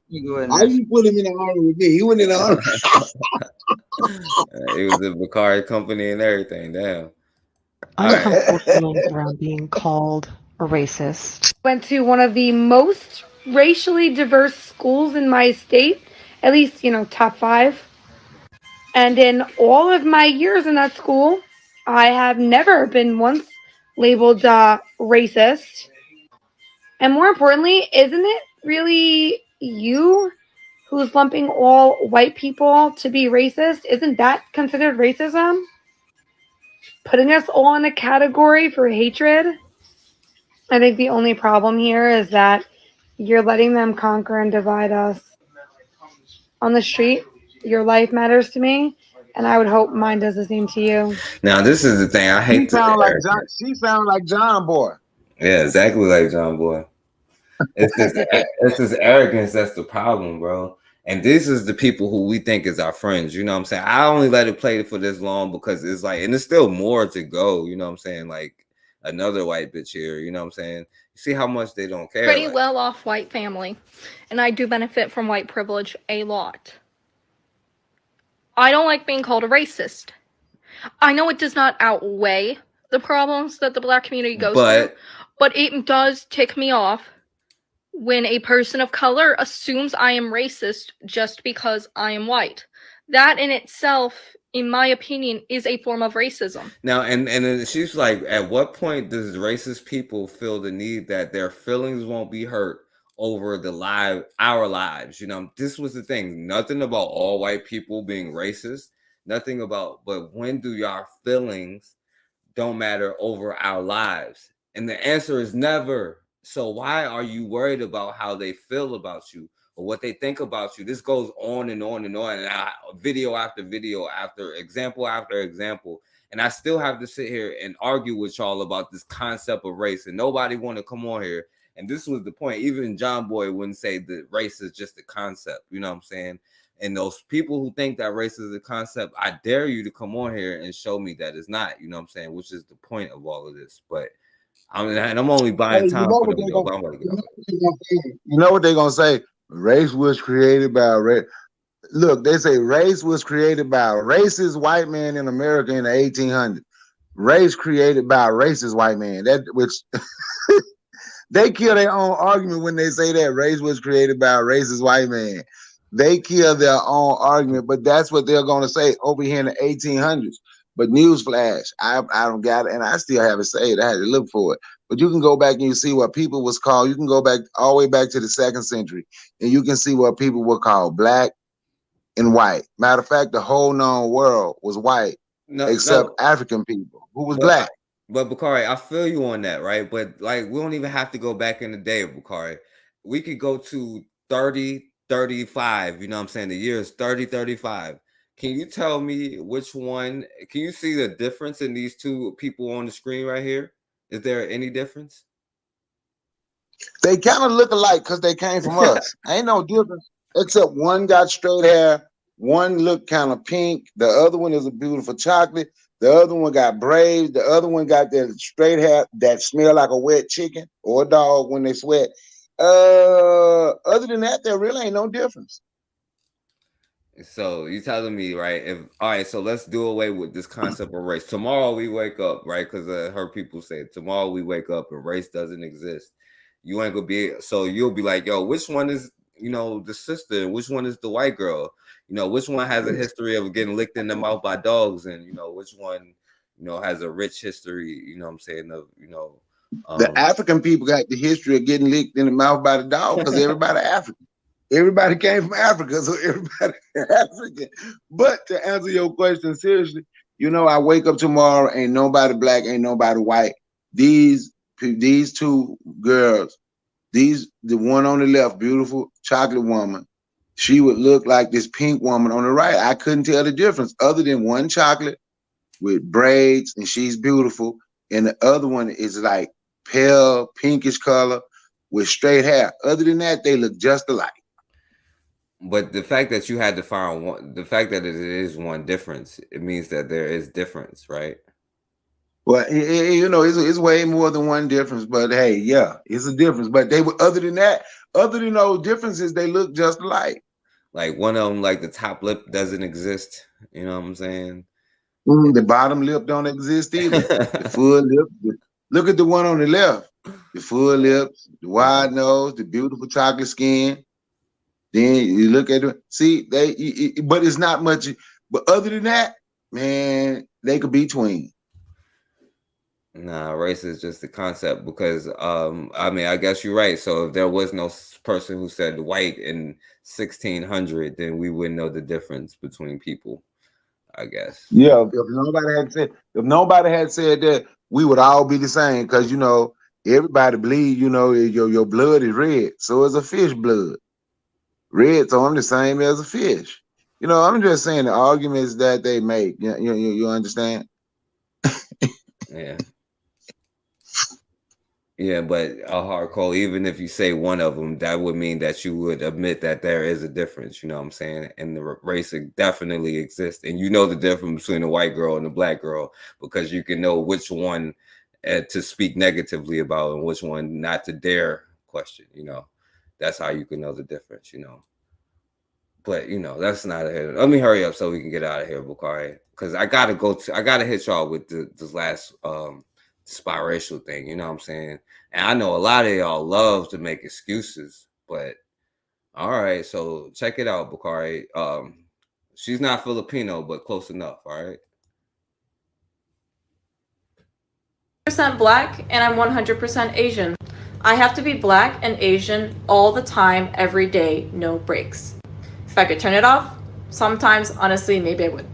You How you put him in the army with me? He went in the army. He was in Bakari company and everything. Damn. Uncomfortable feelings around being called a racist. Went to one of the most racially diverse schools in my state, at least, top 5. And in all of my years in that school, I have never been once labeled racist. And more importantly, isn't it really you who's lumping all white people to be racist? Isn't that considered racism? Putting us all in a category for hatred? I think the only problem here is that you're letting them conquer and divide us. On the street, your life matters to me, and I would hope mine does the same to you. Now, this is the thing. I hate She sound like John Boy. Yeah, exactly like John Boy. It's this arrogance that's the problem, bro. And this is the people who we think is our friends. You know what I'm saying? I only let it play for this long because it's like, and there's still more to go. You know what I'm saying? Like another white bitch here. You know what I'm saying? You see how much they don't care. Pretty like, well off white family, and I do benefit from white privilege a lot. I don't like being called a racist. I know it does not outweigh the problems that the black community goes through, but it does tick me off when a person of color assumes I am racist just because I am white. That in itself, in my opinion, is a form of racism. Now, and then she's like, at what point does racist people feel the need that their feelings won't be hurt over our lives? You know, this was the thing. Nothing about all white people being racist. Nothing about, but when do your feelings don't matter over our lives? And the answer is never. So why are you worried about how they feel about you or what they think about you? This goes on and on and on, and video after video after example, and I still have to sit here and argue with y'all about this concept of race, and nobody want to come on here. And this was the point. Even John Boy wouldn't say that race is just a concept. You know what I'm saying? And those people who think that race is a concept, I dare you to come on here and show me that it's not. You know what I'm saying? Which is the point of all of this, but. I'm only buying time for them. You know what they're gonna say? Race was created by race. Look, they say race was created by a racist white man in America in the 1800s. Race created by a racist white man. That which they kill their own argument when they say that race was created by a racist white man. They kill their own argument, but that's what they're gonna say over here in the 1800s. But newsflash, I don't got it, and I still have it saved. I had to look for it. But you can go back and you see what people was called. You can go back all the way back to the 2nd century, and you can see what people were called black and white. Matter of fact, the whole known world was white, except African people who was black. But Bakari, I feel you on that, right? But like, we don't even have to go back in the day, Bakari. We could go to 3035. You know what I'm saying? The year is 3035. Can you tell me which one? Can you see the difference in these two people on the screen right here? Is there any difference? They kind of look alike because they came from us. Ain't no difference, except one got straight hair, one looked kind of pink, the other one is a beautiful chocolate, the other one got braids, the other one got that straight hair that smell like a wet chicken or a dog when they sweat. Other than that, there really ain't no difference. So you telling me, right? All right, so let's do away with this concept of race. Tomorrow we wake up, right? Because I heard people say tomorrow we wake up and race doesn't exist. You ain't gonna be, so you'll be like, yo, which one is you know, the sister, and which one is the white girl? You know, which one has a history of getting licked in the mouth by dogs, and you know, which one, you know, has a rich history, you know what I'm saying, of, you know, The African people got the history of getting licked in the mouth by the dog because everybody African. Everybody came from Africa, so everybody African. But to answer your question seriously, you know, I wake up tomorrow, ain't nobody black, ain't nobody white. These two girls, the one on the left, beautiful chocolate woman, she would look like this pink woman on the right. I couldn't tell the difference other than one chocolate with braids, and she's beautiful, and the other one is like pale pinkish color with straight hair. Other than that, they look just alike. But the fact that you had to find one, the fact that it is one difference, it means that there is difference, right? Well, you know, it's way more than one difference, but hey, yeah, it's a difference. But they were, other than that, other than those differences, they look just alike. Like one of them, like the top lip doesn't exist. You know what I'm saying? The bottom lip don't exist either. The full lip. Look at the one on the left. The full lips, the wide nose, the beautiful chocolate skin. Then you look at it. See, but it's not much. But other than that, man, they could be twins. Nah, race is just the concept because I mean, I guess you're right. So if there was no person who said white in 1600, then we wouldn't know the difference between people, I guess. Yeah, if nobody had said that, we would all be the same because you know everybody bleed. You know your blood is red, so is a fish blood. Red, so I'm the same as a fish. You know, I'm just saying the arguments that they make. You understand? Yeah. Yeah, but a hardcore, even if you say one of them, that would mean that you would admit that there is a difference, you know what I'm saying? And the race definitely exists. And you know the difference between the white girl and the black girl because you can know which one to speak negatively about and which one not to dare question, you know? That's how you can know the difference, you know? But, you know, that's not ahead. Let me hurry up so we can get out of here, Bakari, because I got to hit y'all with this last biracial thing, you know what I'm saying? And I know a lot of y'all love to make excuses, but all right, so check it out, Bakari. She's not Filipino, but close enough, all right? % black and I'm 100% Asian. I have to be black and Asian all the time, every day, no breaks. If I could turn it off, sometimes, honestly, maybe I would.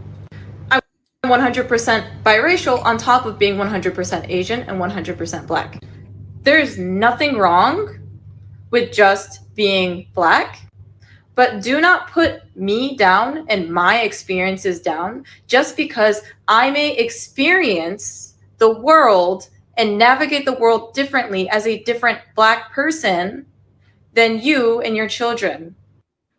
100% biracial on top of being 100% Asian and 100% black. There's nothing wrong with just being black, but do not put me down and my experiences down just because I may experience the world and navigate the world differently as a different black person than you and your children.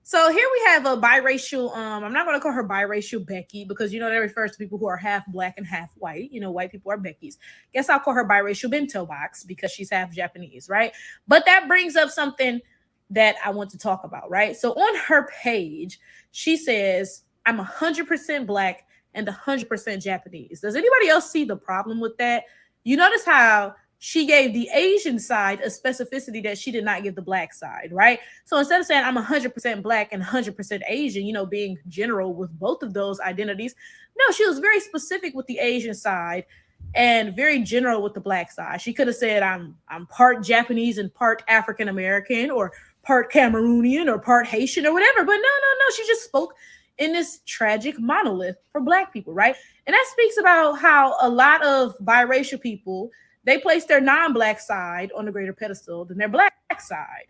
So here we have a biracial, I'm not going to call her biracial Becky because, you know, that refers to people who are half black and half white. You know, white people are Beckys. Guess I'll call her biracial bento box because she's half Japanese, right? But that brings up something that I want to talk about, right? So on her page, she says, I'm 100% black and 100% Japanese. Does anybody else see the problem with that? You notice how she gave the Asian side a specificity that she did not give the black side, right? So instead of saying I'm 100% black and 100% Asian, you know, being general with both of those identities, no, she was very specific with the Asian side and very general with the black side. She could have said I'm part Japanese and part African American or part Cameroonian or part Haitian or whatever, but no, she just spoke in this tragic monolith for black people, right? And that speaks about how a lot of biracial people, they place their non-black side on a greater pedestal than their black side.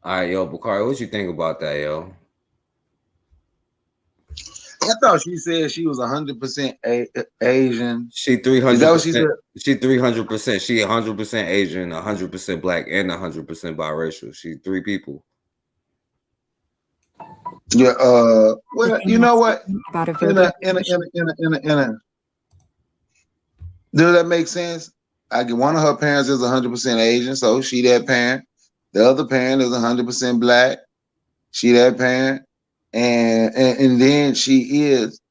All right, yo, Bakari, what you think about that, yo? I thought she said she was 100% Asian. She 300%. Is that what she said? She 300%. She 100% Asian, 100% black, and 100% biracial. She three people. Yeah. Well, you know what? About Does that make sense? I get one of her parents is 100% Asian, so she that parent. The other parent is 100% black. She that parent, and then she is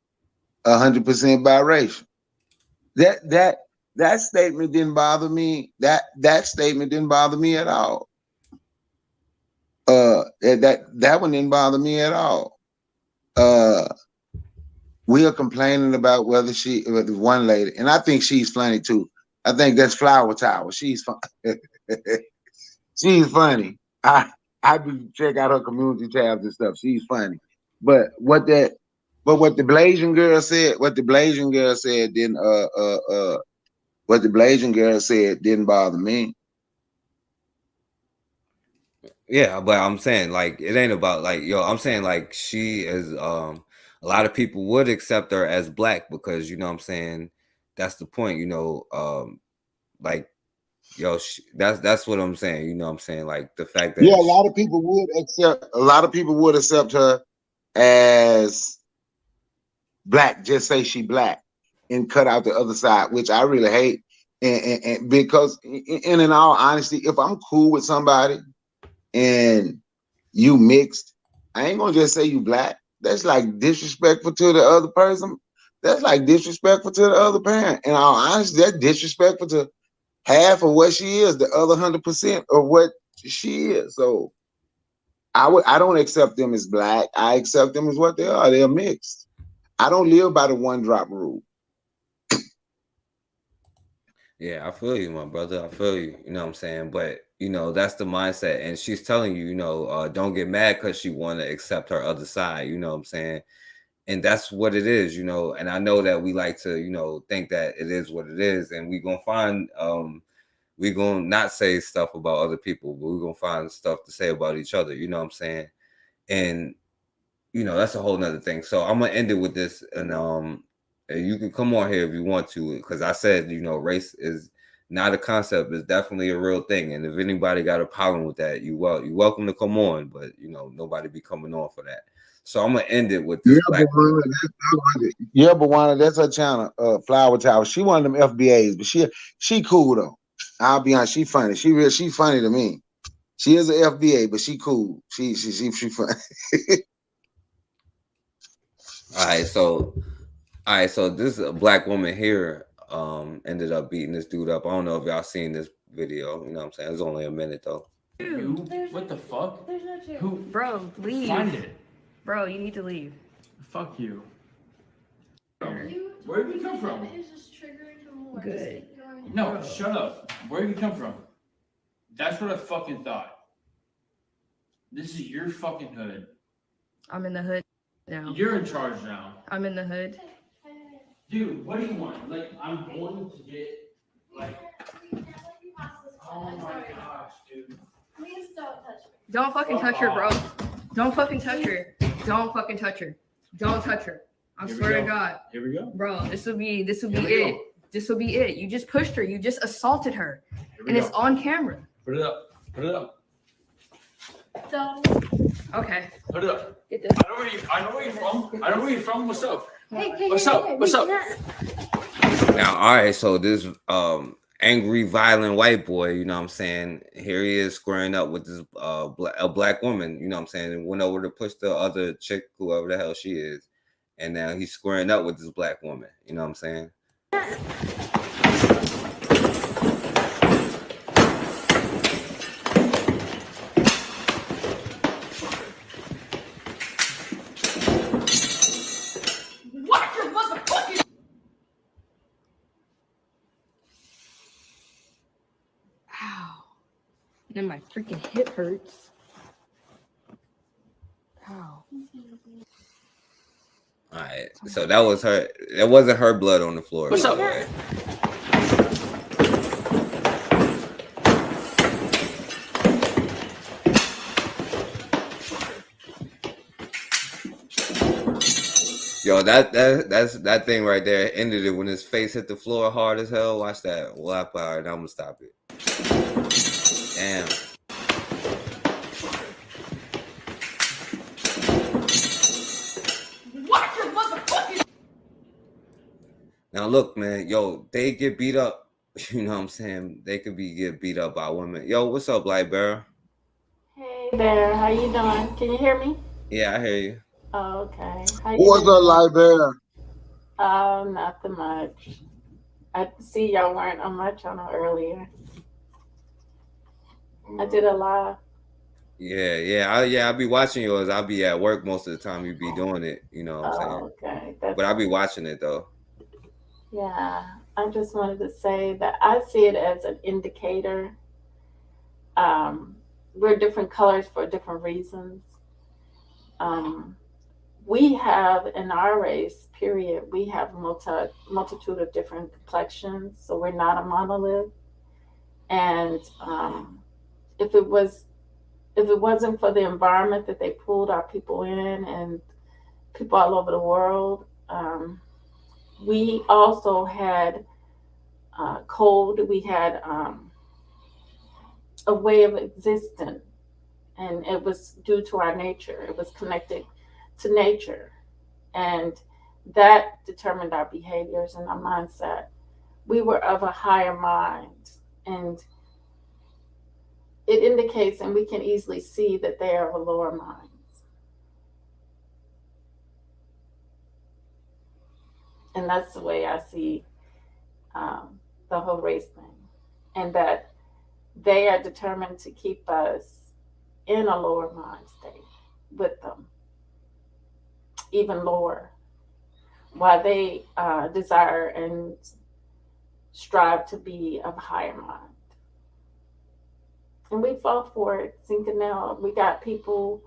100% biracial. That statement didn't bother me. That statement didn't bother me at all. That one didn't bother me at all. We are complaining about whether one lady, and I think she's funny too. I think that's Flower Tower. She's fun. She's funny. I do check out her community tabs and stuff. She's funny. But what the Blasian girl said, what the Blasian girl said didn't bother me. Yeah, but I'm saying like it ain't about like I'm saying like she is a lot of people would accept her as black because you know what I'm saying that's the point, like that's what I'm saying, you know what I'm saying, like the fact that a lot of people would accept her as black, just say she black and cut out the other side, which I really hate. And because in all honesty, if I'm cool with somebody and you mixed, I ain't gonna just say you black. That's like disrespectful to the other person. That's like disrespectful to the other parent. In all honesty, that's disrespectful to half of what she is, the other 100% of what she is. So I don't accept them as black. I accept them as what they are. They're mixed. I don't live by the one drop rule. Yeah, I feel you, my brother. I feel you. You know what I'm saying? But, that's the mindset. And she's telling you, don't get mad because she want to accept her other side. You know what I'm saying? And that's what it is, And I know that we like to, think that it is what it is. And we're going to find, we're going to not say stuff about other people, but we're going to find stuff to say about each other. You know what I'm saying? And, that's a whole nother thing. So I'm going to end it with this. And you can come on here if you want to, because I said, race is not a concept. It's definitely a real thing. And if anybody got a problem with that, you're welcome to come on. But, nobody be coming on for that. So I'm going to end it with this. But Wanda, that's her channel, Flower Tower. She one of them FBAs, but she cool though. I'll be honest, she funny. She funny to me. She is an FBA, but she cool. She funny. All right, so this black woman here ended up beating this dude up. I don't know if y'all seen this video. You know what I'm saying? It's only a minute though. What the fuck? There's no chair. Who? Bro, leave. Find it. Bro, you need to leave. Fuck you. Where did you come from? Good. No, shut up. Where did you come from? That's what I fucking thought. This is your fucking hood. I'm in the hood now. You're in charge now. I'm in the hood. Dude, what do you want? Like, I'm going to get, like... Oh my gosh, dude. Please don't touch me. Don't fucking touch her, bro. Don't fucking touch her. Don't fucking touch her. Don't touch her. I swear to God. Here we go. Bro, this will be it. This will be it. You just pushed her. You just assaulted her. And it's on camera. Put it up. Put it up. Okay. Put it up. Get this. I know where you're from. I know where you're from. What's up? Hey, What's up? What's up? Now, all right, so this angry, violent white boy, you know what I'm saying? Here he is squaring up with this a black woman, you know what I'm saying? And went over to push the other chick, whoever the hell she is. And now he's squaring up with this black woman, you know what I'm saying? Watch your motherfucking. Ow. Then my freaking hip hurts. Ow. All right, so that was her. It wasn't her blood on the floor. What's up? Yo, that thing right there ended it when his face hit the floor hard as hell. Watch that. Well, all right, I'm gonna stop it. Damn. Watch your motherfucking. Now look, man, yo, they get beat up. You know what I'm saying? They could get beat up by women. Yo, what's up, Light Bear? Hey Bear, how you doing? Can you hear me? Yeah, I hear you. Oh, okay. How you What's doing? up, Light Bear? Nothing much. I see y'all weren't on my channel earlier. I did a live. I'll be watching yours. I'll be at work most of the time. You be doing it, you know what I'm saying? Okay. But I'll be watching it though. Yeah, I just wanted to say that I see it as an indicator. We're different colors for different reasons. We have in our race, period, we have multitude of different complexions, so we're not a monolith. And if it wasn't for the environment that they pulled our people in and people all over the world, we also had cold. We had a way of existing, and it was due to our nature. It was connected to nature, and that determined our behaviors and our mindset. We were of a higher mind, and it indicates, and we can easily see that they are of a lower mind. And that's the way I see the whole race thing, and that they are determined to keep us in a lower mind state with them, even lower, while they desire and strive to be of higher mind. And we fought for it, Zincanel. We got people,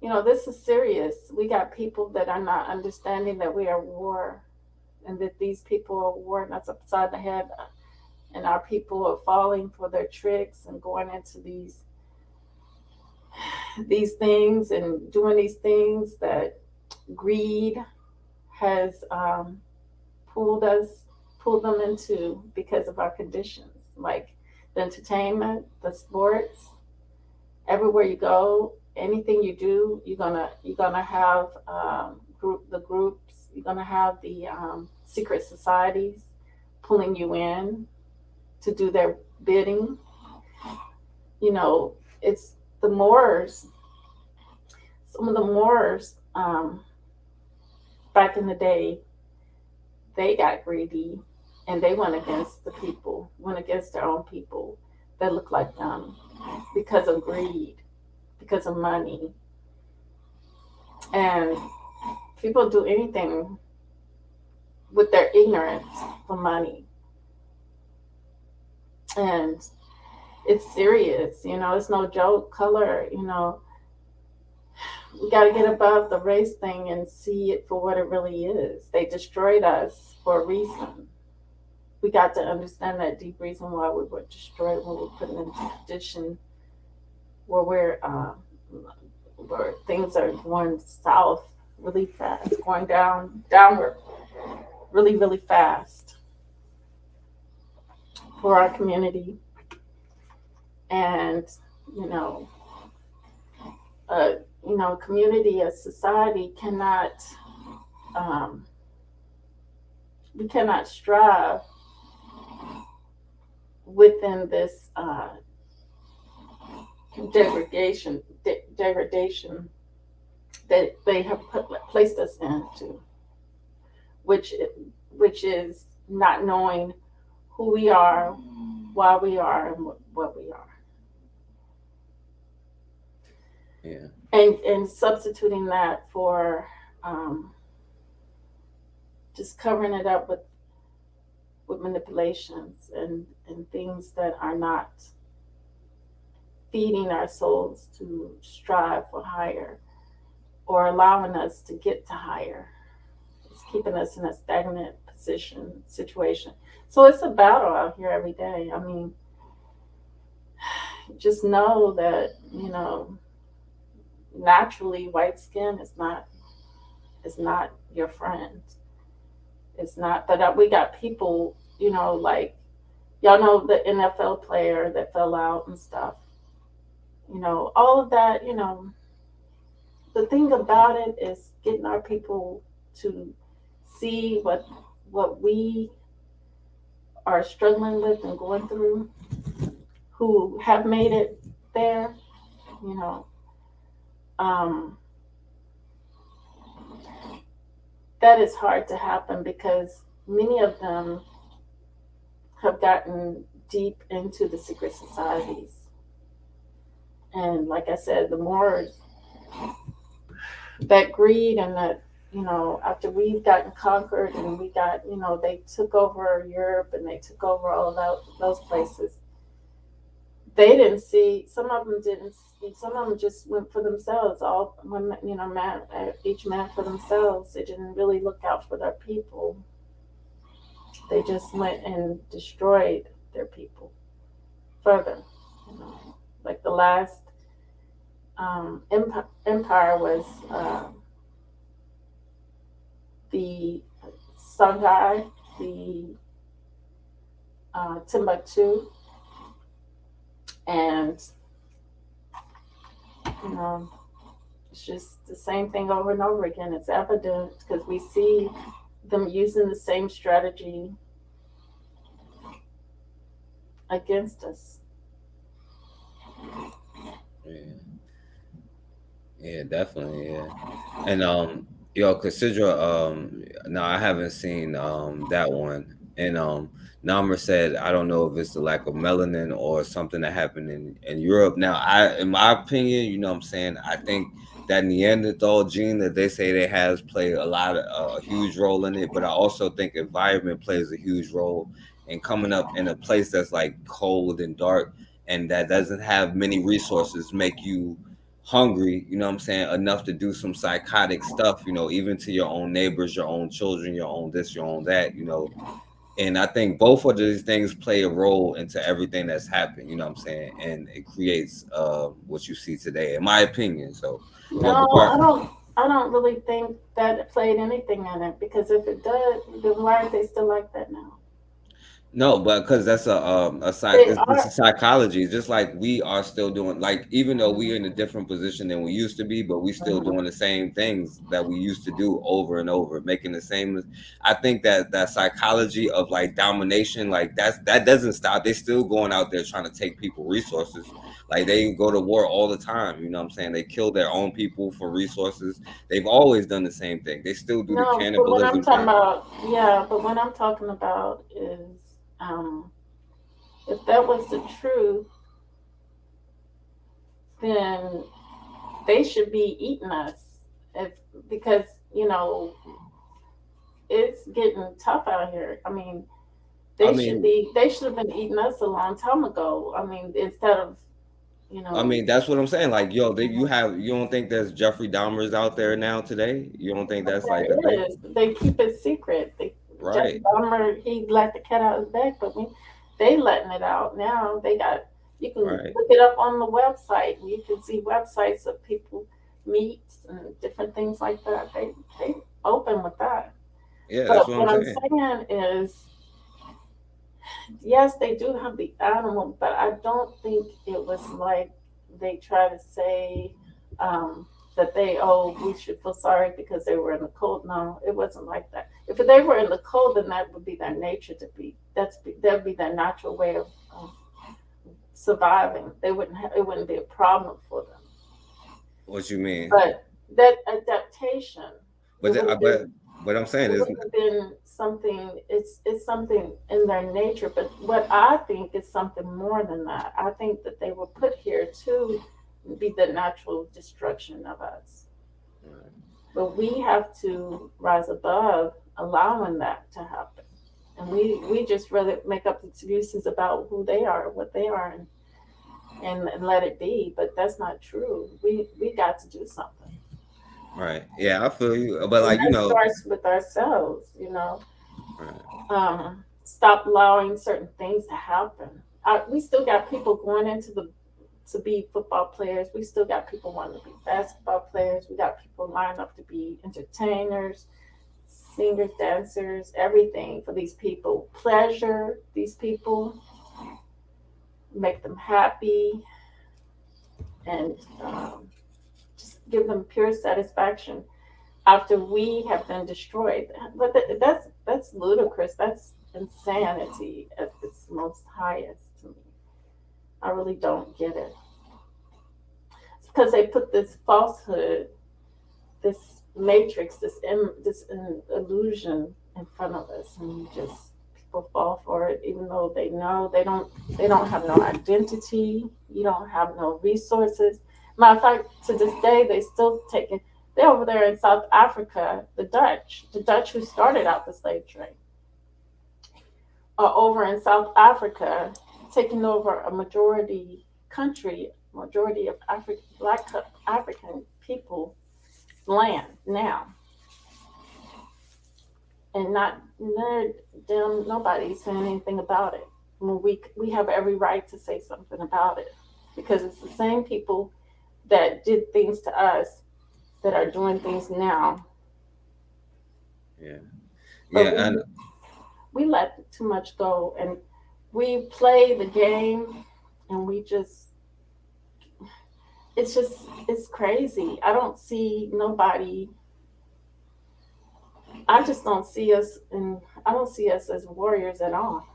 this is serious. We got people that are not understanding that we are at war, and that these people are warring us upside the head, and our people are falling for their tricks and going into these things and doing these things that greed has pulled them into because of our conditions, like the entertainment, the sports. Everywhere you go, anything you do, you're gonna have the groups. You're gonna have the secret societies pulling you in to do their bidding. It's the Moors. Some of the Moors back in the day, they got greedy and they went against the people, went against their own people that looked like them because of greed, because of money. And people do anything with their ignorance for money. And it's serious, it's no joke. Color, we got to get above the race thing and see it for what it really is. They destroyed us for a reason. We got to understand that deep reason why we were destroyed, when we were put into a condition where where things are going south really fast, going downward really, really fast for our community. And, community, a society cannot, we cannot strive within this degradation that they have placed us into, which is not knowing who we are, why we are, and what we are. Yeah. And substituting that for just covering it up with manipulations and things that are not feeding our souls to strive for higher, or allowing us to get to higher. It's keeping us in a stagnant situation. So it's a battle out here every day. I mean, just know that, naturally white skin is not your friend. It's not. But we got people, like, y'all know the NFL player that fell out and stuff. All of that, the thing about it is getting our people to see what we are struggling with and going through, who have made it there, that is hard to happen, because many of them have gotten deep into the secret societies. And like I said, the more that greed and that, you know, after we've gotten conquered and we got, you know, they took over Europe and they took over all of those places. They didn't see, some of them didn't see, some of them just went for themselves, all one, you know, each man for themselves. They didn't really look out for their people. They just went and destroyed their people further. You know, like the last empire was the Songhai, the Timbuktu, and you know, it's just the same thing over and over again. It's evident because we see them using the same strategy against us. Yeah, definitely. Yeah. And yo, Cassandra, no, I haven't seen that one. And Namra said, I don't know if it's the lack of melanin or something that happened in Europe. Now, in my opinion, you know what I'm saying, I think that Neanderthal gene that they say they has played a huge role in it, but I also think environment plays a huge role in coming up in a place that's like cold and dark and that doesn't have many resources, make you hungry, you know what I'm saying, enough to do some psychotic stuff, you know, even to your own neighbors, your own children, your own this, your own that, you know. And I think both of these things play a role into everything that's happened, you know what I'm saying? And it creates what you see today, in my opinion. So No, I don't really think that it played anything in it, because if it does, then why are they still like that now? No, but because that's it's a psychology. Just like we are still doing, like even though we're in a different position than we used to be, but we still doing the same things that we used to do over and over, making the same. I think that psychology of like domination, like that doesn't stop. They're still going out there trying to take people resources. Like they go to war all the time. You know what I'm saying? They kill their own people for resources. They've always done the same thing. They still do the No, but what cannibalism. I'm talking about, yeah, but what I'm talking about is, if that was the truth, then they should be eating us. Because, you know, it's getting tough out here. I mean, they should have been eating us a long time ago. I mean, instead of, you know. I mean, that's what I'm saying. Like, yo, you don't think there's Jeffrey Dahmers out there now today? You don't think that's like a thing? They keep it secret. Right. Jeffrey Dahmer, he let the cat out of his bag, but they letting it out now. You can look it up on the website, and you can see websites of people meats and different things like that. They open with that. Yeah, but that's what I'm saying is, yes, they do have the animal, but I don't think it was like they try to say that we should feel sorry because they were in the cold. No, it wasn't like that. If they were in the cold, then that would be their nature to be. That would be their natural way of surviving. It wouldn't be a problem for them. What you mean? But that adaptation. But I'm saying it would have been something. It's something in their nature. But what I think is something more than that. I think that they were put here to be the natural destruction of us. Right. But we have to rise above allowing that to happen. And we just rather make up excuses about who they are, what they are, and let it be. But that's not true. We got to do something. Right. Yeah, I feel you. But like, and that starts with ourselves, you know. Right. Stop allowing certain things to happen. We still got people going into to be football players. We still got people wanting to be basketball players. We got people lined up to be entertainers, singers, dancers, everything for these people. Pleasure these people, make them happy, and just give them pure satisfaction after we have been destroyed. But that's ludicrous. That's insanity at its most highest to me. I really don't get it. It's because they put this falsehood, this matrix, this illusion in front of us, and people fall for it, even though they know they don't have no identity. You don't have no resources. Matter of fact, to this day, they still taking. They're over there in South Africa. The Dutch who started out the slave trade, are over in South Africa, taking over a majority of Black African people land now. And nobody's saying anything about it. When we have every right to say something about it, because it's the same people that did things to us that are doing things now. Yeah. But Yeah. And we let too much go, and we play the game, and it's crazy. I don't see nobody. I just don't see us, and I don't see us as warriors at all.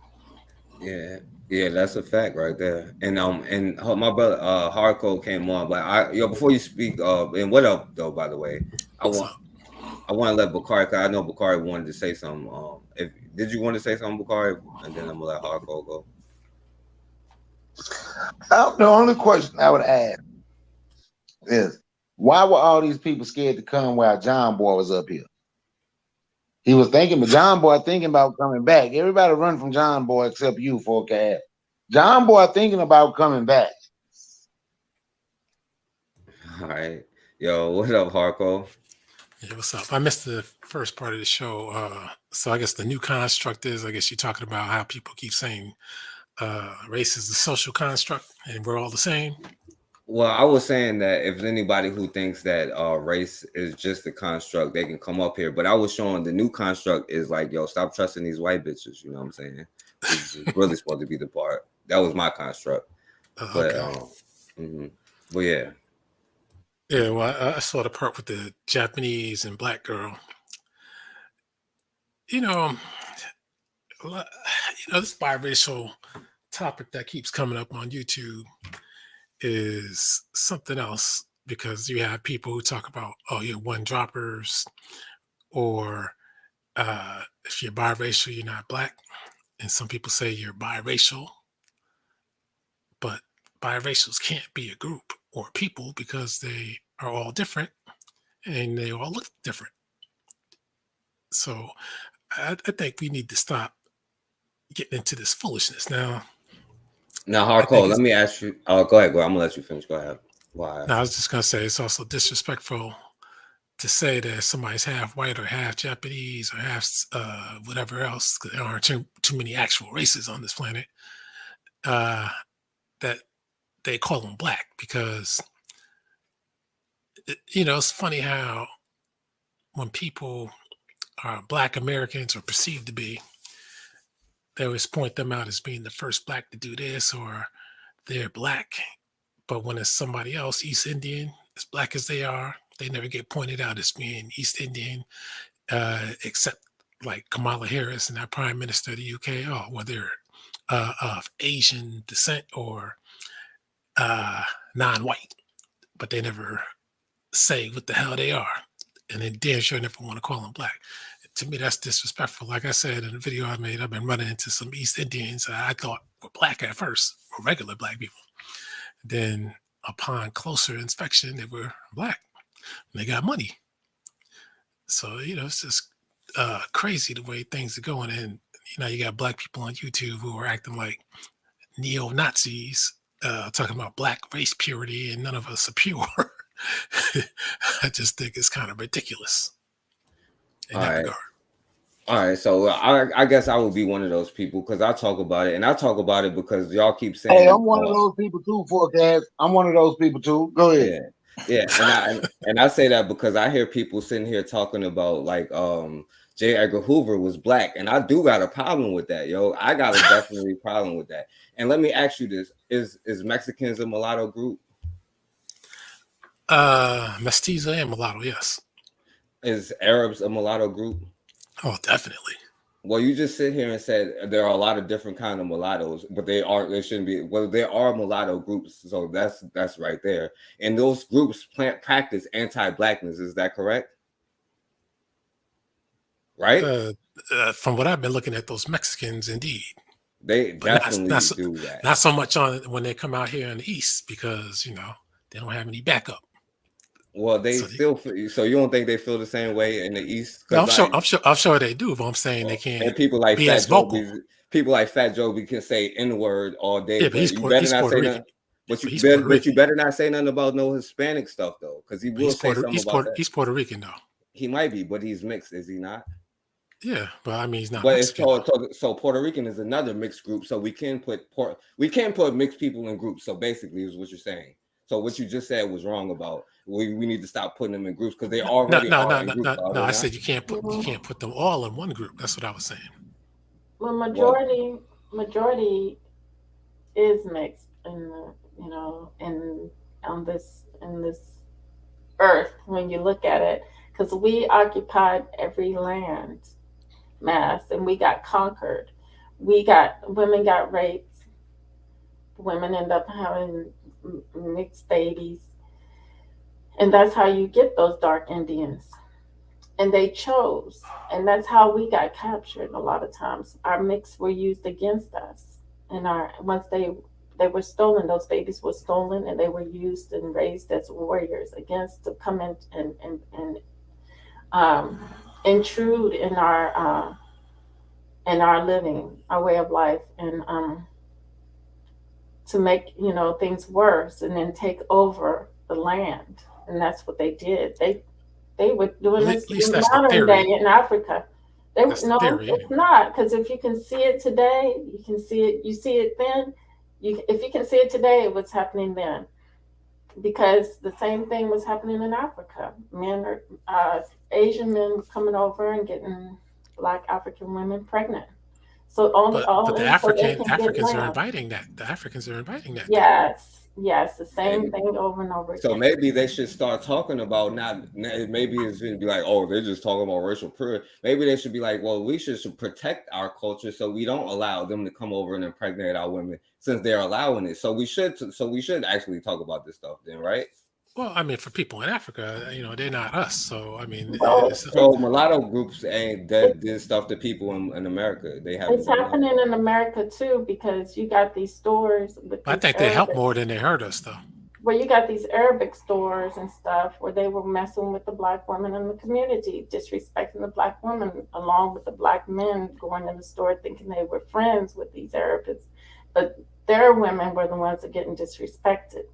yeah, yeah, that's a fact right there. And my brother Hardcore came on, but before you speak, and what up though, by the way, I want to let Bakari, cause I know Bakari wanted to say something. Did you want to say something, Bakari? And then I'm gonna let Hardcore go. The only question I would add is, why were all these people scared to come while John Boy was up here? He was John Boy thinking about coming back. Everybody run from John Boy except you, Forecast. John Boy thinking about coming back. All right, yo, what up, Hardcore? Yeah, what's up? I missed the first part of the show. So I guess the new construct is, I guess you're talking about how people keep saying race is a social construct and we're all the same. Well, I was saying that if anybody who thinks that race is just a construct, they can come up here. But I was showing the new construct is like, yo, stop trusting these white bitches. You know what I'm saying? This is really supposed to be the part. That was my construct. But, Okay. But yeah. Yeah, well, I saw the part with the Japanese and black girl. This biracial topic that keeps coming up on YouTube is something else, because you have people who talk about, oh, you're one droppers, or if you're biracial, you're not black. And some people say you're biracial, but biracials can't be a group or people because they are all different and they all look different. So I think we need to stop getting into this foolishness now. Now, Hardcore, let me ask you. Oh, go ahead. I'm gonna let you finish. Go ahead. Why? I was just gonna say it's also disrespectful to say that somebody's half white or half Japanese or half whatever else, because there aren't too many actual races on this planet, that they call them black, because it's funny how when people are Black Americans or perceived to be, they always point them out as being the first black to do this, or they're black. But when it's somebody else, East Indian, as black as they are, they never get pointed out as being East Indian, except like Kamala Harris and our Prime Minister of the UK, whether of Asian descent or non-white, but they never say what the hell they are. And they damn sure never want to call them black. To me, that's disrespectful. Like I said in the video I made, I've been running into some East Indians that I thought were black at first, were regular black people. Then upon closer inspection, they were black. And they got money. So, it's just crazy the way things are going. And, you got black people on YouTube who are acting like neo-Nazis, talking about black race purity, and none of us are pure. I just think it's kind of ridiculous. All right, so I guess I would be one of those people, because I talk about it, and I talk about it because y'all keep saying. Hey, I'm one of those people too, Forecast. I'm one of those people too. Go ahead. Yeah, and I say that because I hear people sitting here talking about like J. Edgar Hoover was black, and I do got a problem with that, yo. I got a definitely problem with that. And let me ask you this: Is Mexicans a mulatto group? Mestiza and mulatto, yes. Is Arabs a mulatto group? Oh, definitely. Well, you just sit here and said there are a lot of different kind of mulattoes, but they shouldn't be. Well, there are mulatto groups, so that's right there. And those groups practice anti-blackness. Is that correct? right? From what I've been looking at, those Mexicans, indeed. They But definitely do that. not so much on when they come out here in the East because, you know, they don't have any backup. Well, they still. So you don't think they feel the same way in the East? No, 'Cause I'm sure they do, but I'm saying they can't. and people like be Fat as vocal. Joe, people like Fat Joe, we can say N-word all day. Yeah, but but he's you Puerto- better he's not Puerto say Rican. nothing. But you, He's better, Puerto but you Rican. better not say nothing about no Hispanic stuff though, because he will He's say something about that. He's Puerto Rican though. He might be, but he's mixed, is he not? Yeah, but I mean he's not But it's Mexican. so Puerto Rican is another mixed group, so we can put mixed people in groups. So basically, is what you're saying. So what you just said was wrong about we need to stop putting them in groups because they already are in groups. No. I said you can't put them all in one group. That's what I was saying. Well, majority is mixed in the, you know, on this earth when you look at it, because we occupied every land mass and we got conquered. Women got raped. Women end up having mixed babies. And that's how you get those dark Indians. And they chose. And that's how we got captured a lot of times. Our mix were used against us. And once they were stolen, those babies were stolen and they were used and raised as warriors against to come in and intrude in our living, our way of life, and to make, you know, things worse and then take over the land. And that's what they did. They were doing this in modern day in Africa. It's not, because if you can see it today, you see it then. If you can see it today, what's happening then? Because the same thing was happening in Africa. Asian men coming over and getting Black African women pregnant. So But the Africans are inviting that. The Africans are inviting that. Yes, the same thing over and over again. So maybe they should start talking about maybe it's going to be like, oh, they're just talking about racial privilege. Maybe they should be like, well, we should protect our culture so we don't allow them to come over and impregnate our women since they're allowing it. So we should actually talk about this stuff then, right? Well, I mean, for people in Africa, you know, they're not us. So I mean, so mulatto groups ain't did stuff to people in America. It's happening in America too, because you got these stores with. I think they help more than they hurt us, though. Well, you got these Arabic stores and stuff where they were messing with the Black women in the community, disrespecting the Black women, along with the Black men going in the store thinking they were friends with these Arabics, but their women were the ones that getting disrespected,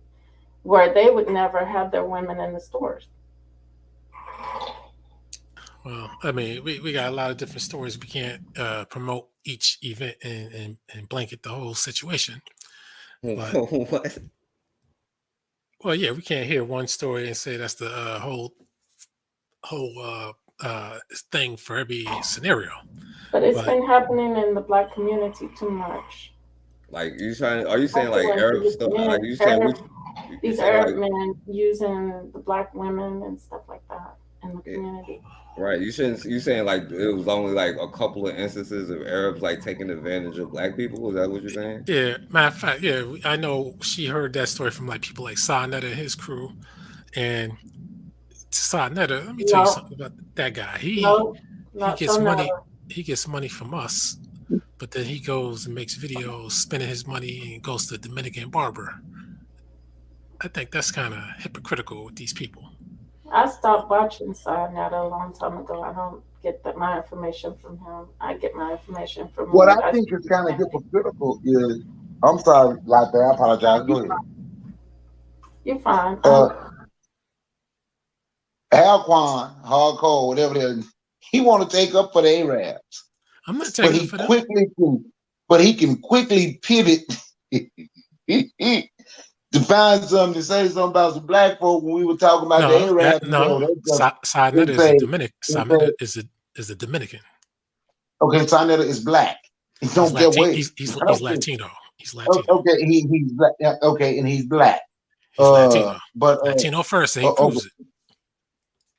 where they would never have their women in the stores. Well, I mean, we got a lot of different stories. We can't promote each event and blanket the whole situation. But, what? Well, yeah, we can't hear one story and say that's the whole thing for every scenario. But it's been happening in the Black community too much. Like are you saying like Arab stuff? Like you saying these Arab men using the Black women and stuff like that in the community. Right. You saying like it was only like a couple of instances of Arabs like taking advantage of Black people? Is that what you're saying? Yeah, matter of fact, yeah, I know she heard that story from like people like Sa Neter and his crew. And Sa Neter, let me tell you something about that guy. He gets money. He gets money from us, but then he goes and makes videos spending his money and goes to the Dominican barber. I think that's kind of hypocritical with these people. I stopped watching Sa Neter a long time ago. I don't get my information from him. I get my information from what I think is kind of hypocritical is, I'm sorry, like that. I apologize. Go ahead. You're fine. Alquan, hardcore, whatever it is, he want to take up for the Arabs. I'm not taking up for them. But he can quickly pivot to find something to say something about some Black folk when we were talking about the Arabs. Sa Neter is a Dominican. Sa Neter is a Dominican. Okay, Sa Neter is Black. He's Latino. He's Latino. He's Latino. Okay, he's Black. Okay, and he's Black. He's Latino. But Latino first, and he proves it.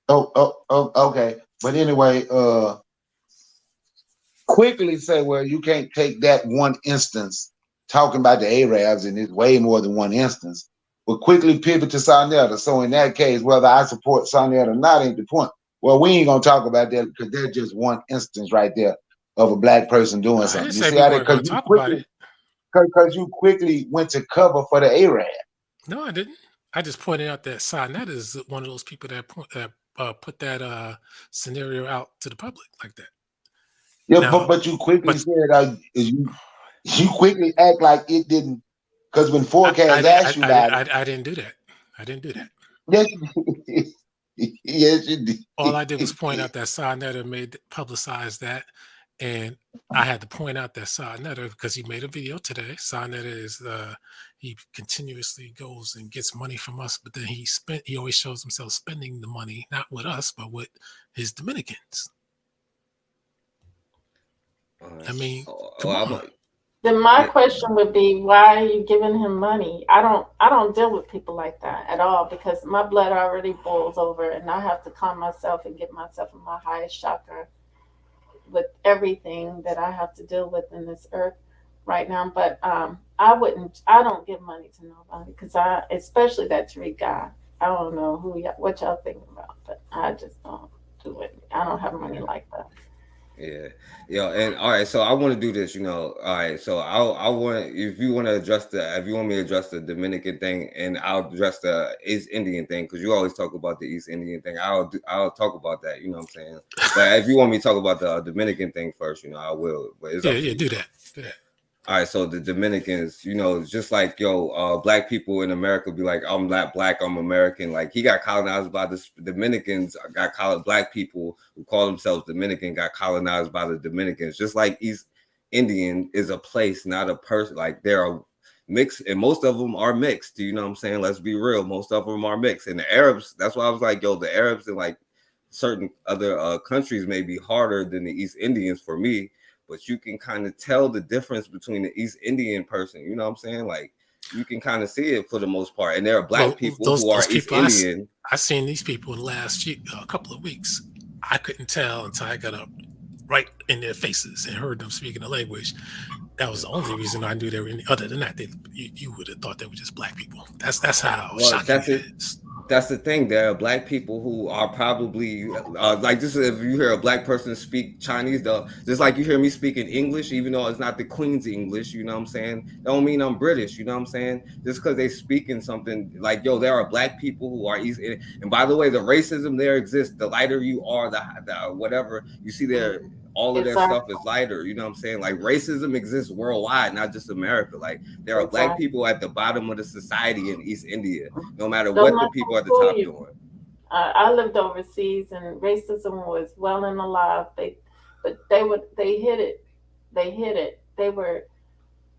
Okay. But anyway, quickly say, well, you can't take that one instance talking about the Arabs, and it's way more than one instance, but quickly pivot to Sa Neter. So in that case, whether I support Sa Neter or not ain't the point. Well, we ain't gonna talk about that because there's just one instance right there of a black person doing I something. didn't You say see we how weren't that going to talk about it. because you quickly went to cover for the Arab. No, I didn't. I just pointed out that Sonnet is one of those people that put that scenario out to the public like that. Yeah, Now, but you quickly said you quickly act like it didn't, because when Forecast asked you about it, I didn't do that. I didn't do that. yes, you did. Yes, you did. All I did was point out that Sarnetta publicized that, and I had to point out that Sarnetta, because he made a video today. Sarnetta is he continuously goes and gets money from us, but then he always shows himself spending the money not with us but with his Dominicans. I mean, come on. Then my question would be, why are you giving him money? I don't deal with people like that at all, because my blood already boils over and I have to calm myself and get myself in my highest chakra with everything that I have to deal with in this earth right now. But I don't give money to nobody, because especially that Tariq guy, I don't know what y'all thinking about, but I just don't do it. I don't have money like that. Yeah, and all right. So I want to do this. All right. So I want, if you want me to address the Dominican thing, and I'll address the East Indian thing, because you always talk about the East Indian thing. I'll talk about that. You know what I'm saying? But if you want me to talk about the Dominican thing first, I will. But it's up to you. Do that. All right, so the Dominicans, just like black people in America be like, I'm not black, I'm American. Like, he got colonized by the Dominicans. Black people who call themselves Dominican got colonized by the Dominicans. Just like East Indian is a place, not a person. Like, there are mixed, and most of them are mixed. You know what I'm saying? Let's be real. Most of them are mixed. And the Arabs, that's why I was like, the Arabs in like certain other countries may be harder than the East Indians for me. But you can kind of tell the difference between the East Indian person. You know what I'm saying? Like, you can kind of see it for the most part. And there are black people who are East Indian. I've seen these people in the last couple of weeks. I couldn't tell until I got up right in their faces and heard them speaking the language. That was the only reason I knew they were any. Other than that, you would have thought they were just black people. That's how shocking it is. That's the thing. There are black people who are probably like this. If you hear a black person speak Chinese, just like you hear me speaking English, even though it's not the Queen's English, you know what I'm saying? Don't mean I'm British, you know what I'm saying? Just because they speak in something like, there are black people who are East. And by the way, the racism there exists. The lighter you are, the whatever you see there, all of their stuff is lighter. You know what I'm saying? Like, racism exists worldwide, not just America. Like, there are black people at the bottom of the society in East India, no matter what the people at the top doing. I lived overseas, and racism was well and alive. They hid it. They were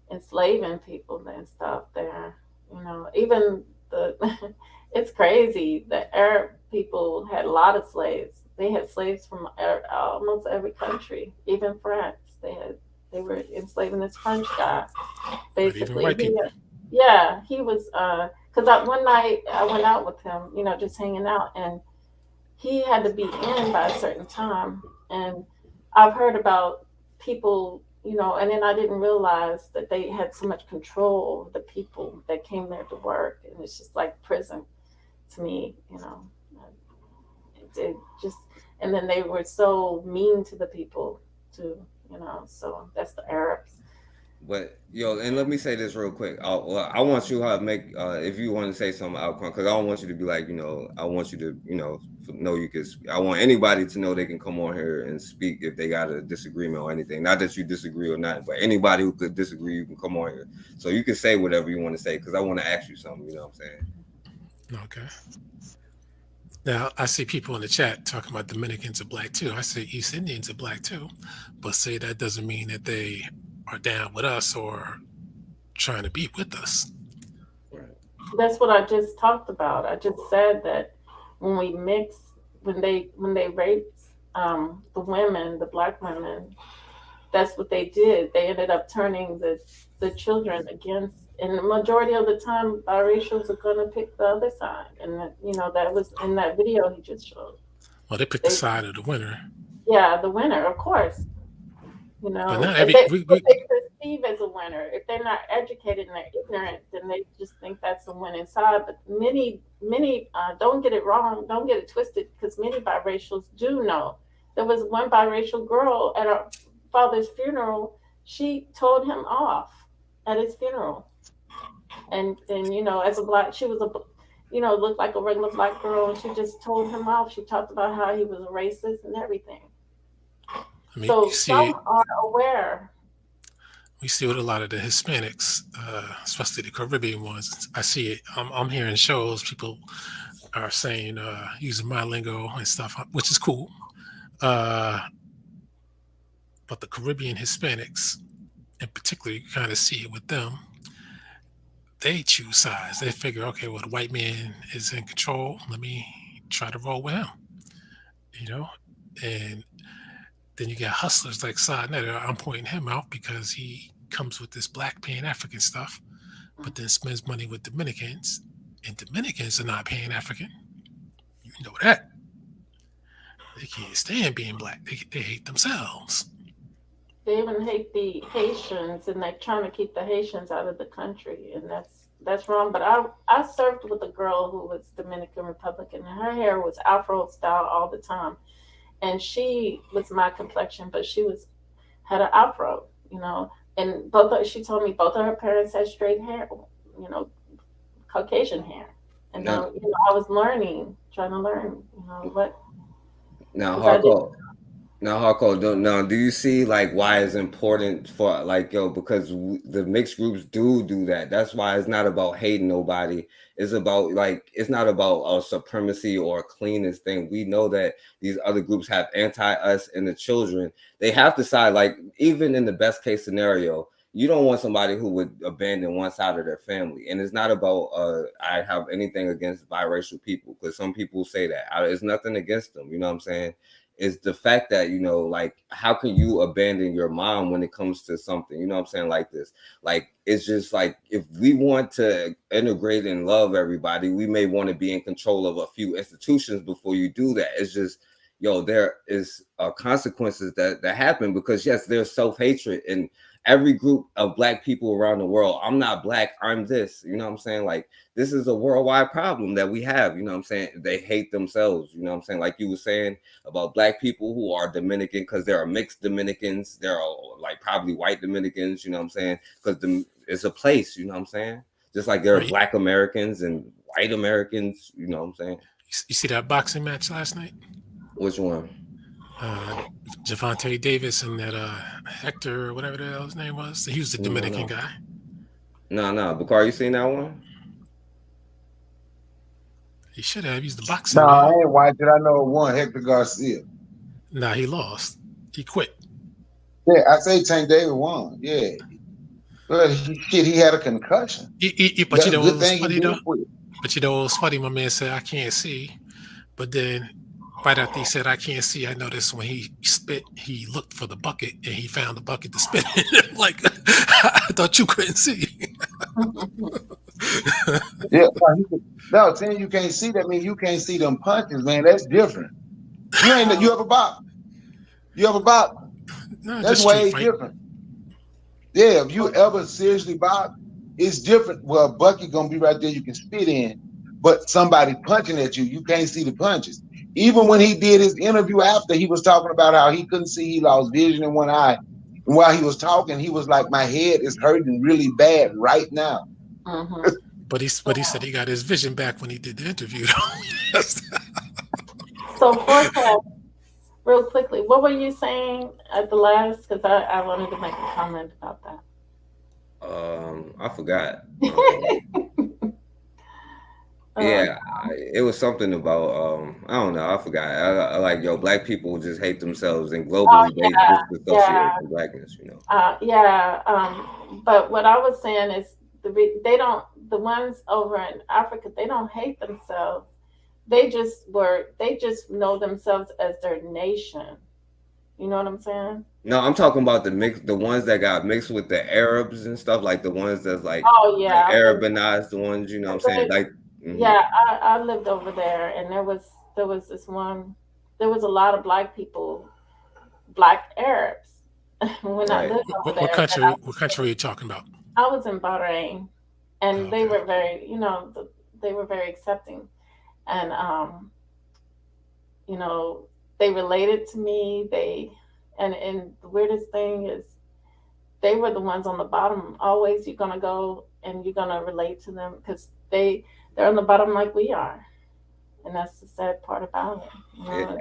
enslaving people and stuff there. Even it's crazy. The Arab people had a lot of slaves. They had slaves from almost every country, even France. They were enslaving this French guy, basically. He was. Because one night I went out with him, just hanging out, and he had to be in by a certain time. And I've heard about people, and then I didn't realize that they had so much control of the people that came there to work, and it's just like prison to me, It just. And then they were so mean to the people too, so that's the Arabs. But and let me say this real quick. I want you to make if you want to say something, outcome, because I don't want you to be like, I want you to, know you can. I want anybody to know they can come on here and speak if they got a disagreement or anything. Not that you disagree or not, but anybody who could disagree, you can come on here. So you can say whatever you want to say, because I want to ask you something. You know what I'm saying? Okay. Now, I see people in the chat talking about Dominicans are black too. I say East Indians are black too, but say that doesn't mean that they are down with us or trying to be with us. That's what I just talked about. I just said that when we mix, when they raped the women, the black women, that's what they did. They ended up turning the children against. And the majority of the time, biracials are going to pick the other side. And, that was in that video he just showed. Well, they picked the side of the winner. Yeah, the winner, of course. But not perceive as a winner. If they're not educated and they're ignorant, then they just think that's a winning side. But many don't get it wrong, don't get it twisted, because many biracials do know. There was one biracial girl at her father's funeral. She told him off at his funeral, and you know, as a black, she was a, you know, looked like a regular black girl, and she just told him off. She talked about how he was a racist and everything. I mean, So you see, some are aware. we see with a lot of the Hispanics, especially the Caribbean ones. I see it. I'm hearing shows. People are saying, using my lingo and stuff, which is cool. But the Caribbean Hispanics, in particular, you kind of see it with them. They choose sides. They figure, okay, well, the white man is in control. Let me try to roll with him. You know, and then you got hustlers like Sa Neter. I'm pointing him out because he comes with this black Pan-African stuff, but then spends money with Dominicans, and Dominicans are not Pan-African. You know that. They can't stand being black. They hate themselves. They even hate the Haitians, and they're trying to keep the Haitians out of the country, and that's wrong. But I served with a girl who was Dominican Republican, and her hair was Afro style all the time, and she was my complexion, but she had an Afro, you know. And she told me both of her parents had straight hair, you know, Caucasian hair, and Now, you know, I was trying to learn, you know, what. now, 'Cause I didn't- Harco. Now, Harco, do you see like why it's important for like because the mixed groups do that. That's why it's not about hating nobody. It's about like it's not about a supremacy or a cleanest thing. We know that these other groups have anti-us and the children. They have to side, like even in the best case scenario, you don't want somebody who would abandon one side of their family. And it's not about I have anything against biracial people, because some people say that. It's nothing against them. You know what I'm saying? Is the fact that, you know, like, how can you abandon your mom when it comes to something, you know what I'm saying, like this? Like, it's just like, if we want to integrate and love everybody, we may want to be in control of a few institutions before you do that. It's just, yo, there is consequences that happen, because yes, there's self-hatred in every group of black people around the world. I'm not black, I'm this, you know what I'm saying? Like, this is a worldwide problem that we have, you know what I'm saying? They hate themselves, you know what I'm saying? Like you were saying about black people who are Dominican, because there are mixed Dominicans, there are like probably white Dominicans, you know what I'm saying? Because it's a place, you know what I'm saying? Just like there are black Americans and white Americans, you know what I'm saying? You see that boxing match last night? Which one? Javante Davis and that Hector, or whatever the hell his name was. He was the Dominican guy. No. Bakar, you seen that one? He should have. He's the boxing No, man. I ain't watched it. I know one, Hector Garcia. Nah, he lost. He quit. Yeah, I say Tank Davis won. Yeah. But he had a concussion. But you know what Good was thing he funny didn't though? quit. But you know what was funny? My man said, I can't see. But then right after he said, I can't see, I noticed when he spit, he looked for the bucket and he found the bucket to spit in. Like, I thought you couldn't see. Yeah, no, saying you can't see that means you can't see them punches, man. That's different. You ever box? You ever box? No, That's just way street fight. different. Yeah, if you ever seriously box, it's different. Well, bucket gonna be right there, you can spit in, but somebody punching at you, you can't see the punches. Even when he did his interview after, he was talking about how he couldn't see, he lost vision in one eye. And while he was talking, he was like, my head is hurting really bad right now. But he said he got his vision back when he did the interview. So forecast, real quickly, what were you saying at the last? Because I wanted to make a comment about that. I forgot. Yeah, it was something about I don't know. I forgot. I like, yo, black people just hate themselves, and globally they disassociate from blackness. You know. But what I was saying is the ones over in Africa, they don't hate themselves. They just know themselves as their nation. You know what I'm saying? No, I'm talking about the ones that got mixed with the Arabs and stuff, like the ones that's like, yeah, like Arabanized, the ones, you know what I'm saying? Like, yeah, I lived over there, and there was this one. There was a lot of black people, black Arabs, when I Right. lived over there. What that country? What country are you talking about? I was in Bahrain, and they Okay. were very, they were very accepting, and you know, they related to me. And the weirdest thing is, they were the ones on the bottom. Always, you're gonna go and you're gonna relate to them because they're on the bottom like we are, and that's the sad part about it. Yeah.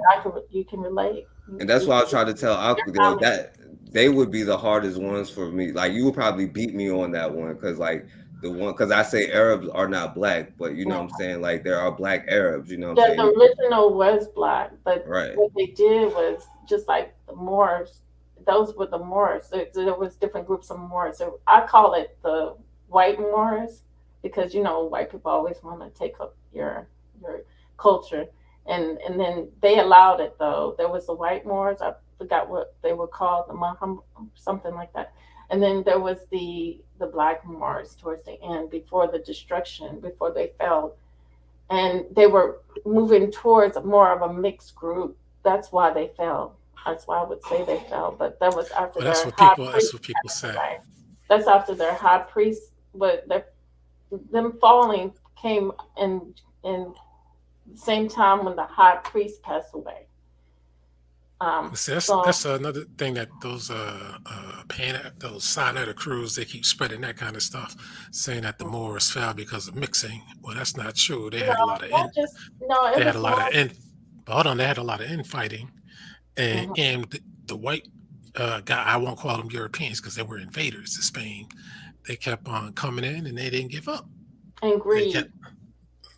You can relate. And that's why I try to tell Your Aqua family. that they would be the hardest ones for me. Like you would probably beat me on that one because like because I say Arabs are not black, but you know what I'm saying, like there are black Arabs, you know what I'm Yeah, the saying? original was black, but Right. what they did was just like the Moors. Those were the Moors. There was different groups of Moors. So I call it the white Moors because white people always want to take up your culture, and then they allowed it though. There was the white Moors. I forgot what they were called, the Maham, something like that. And then there was the black Moors towards the end before the destruction, before they fell, and they were moving towards more of a mixed group. That's why they fell. That's why I would say they fell. But that was after Well, that's their what high people. priest. That's what people say. Right. That's after their high priest. But them falling came in the same time when the high priest passed away. See, So that's another thing that those those Sinai crews, they keep spreading that kind of stuff, saying that the Moors fell because of mixing. Well, that's not true. They had a lot of not just it they had was a lot more. of hold on, they had a lot of infighting, and the white guy, I won't call them Europeans because they were invaders to Spain. They kept on coming in and they didn't give up. And They greed. kept,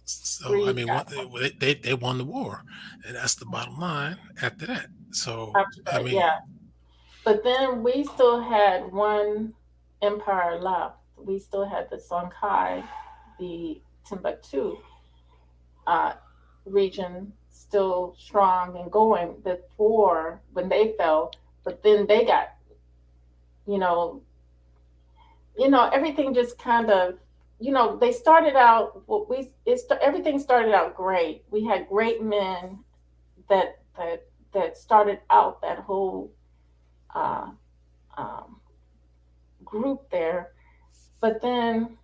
so I Greed mean, got they won the war, and that's the bottom line. After that, so after I that, mean, yeah. But then we still had one empire left. We still had the Songhai, the Timbuktu region still strong and going before when they fell. But then they got, you know, everything just kind of, they started out. Everything started out great. We had great men that started out that whole group there, but then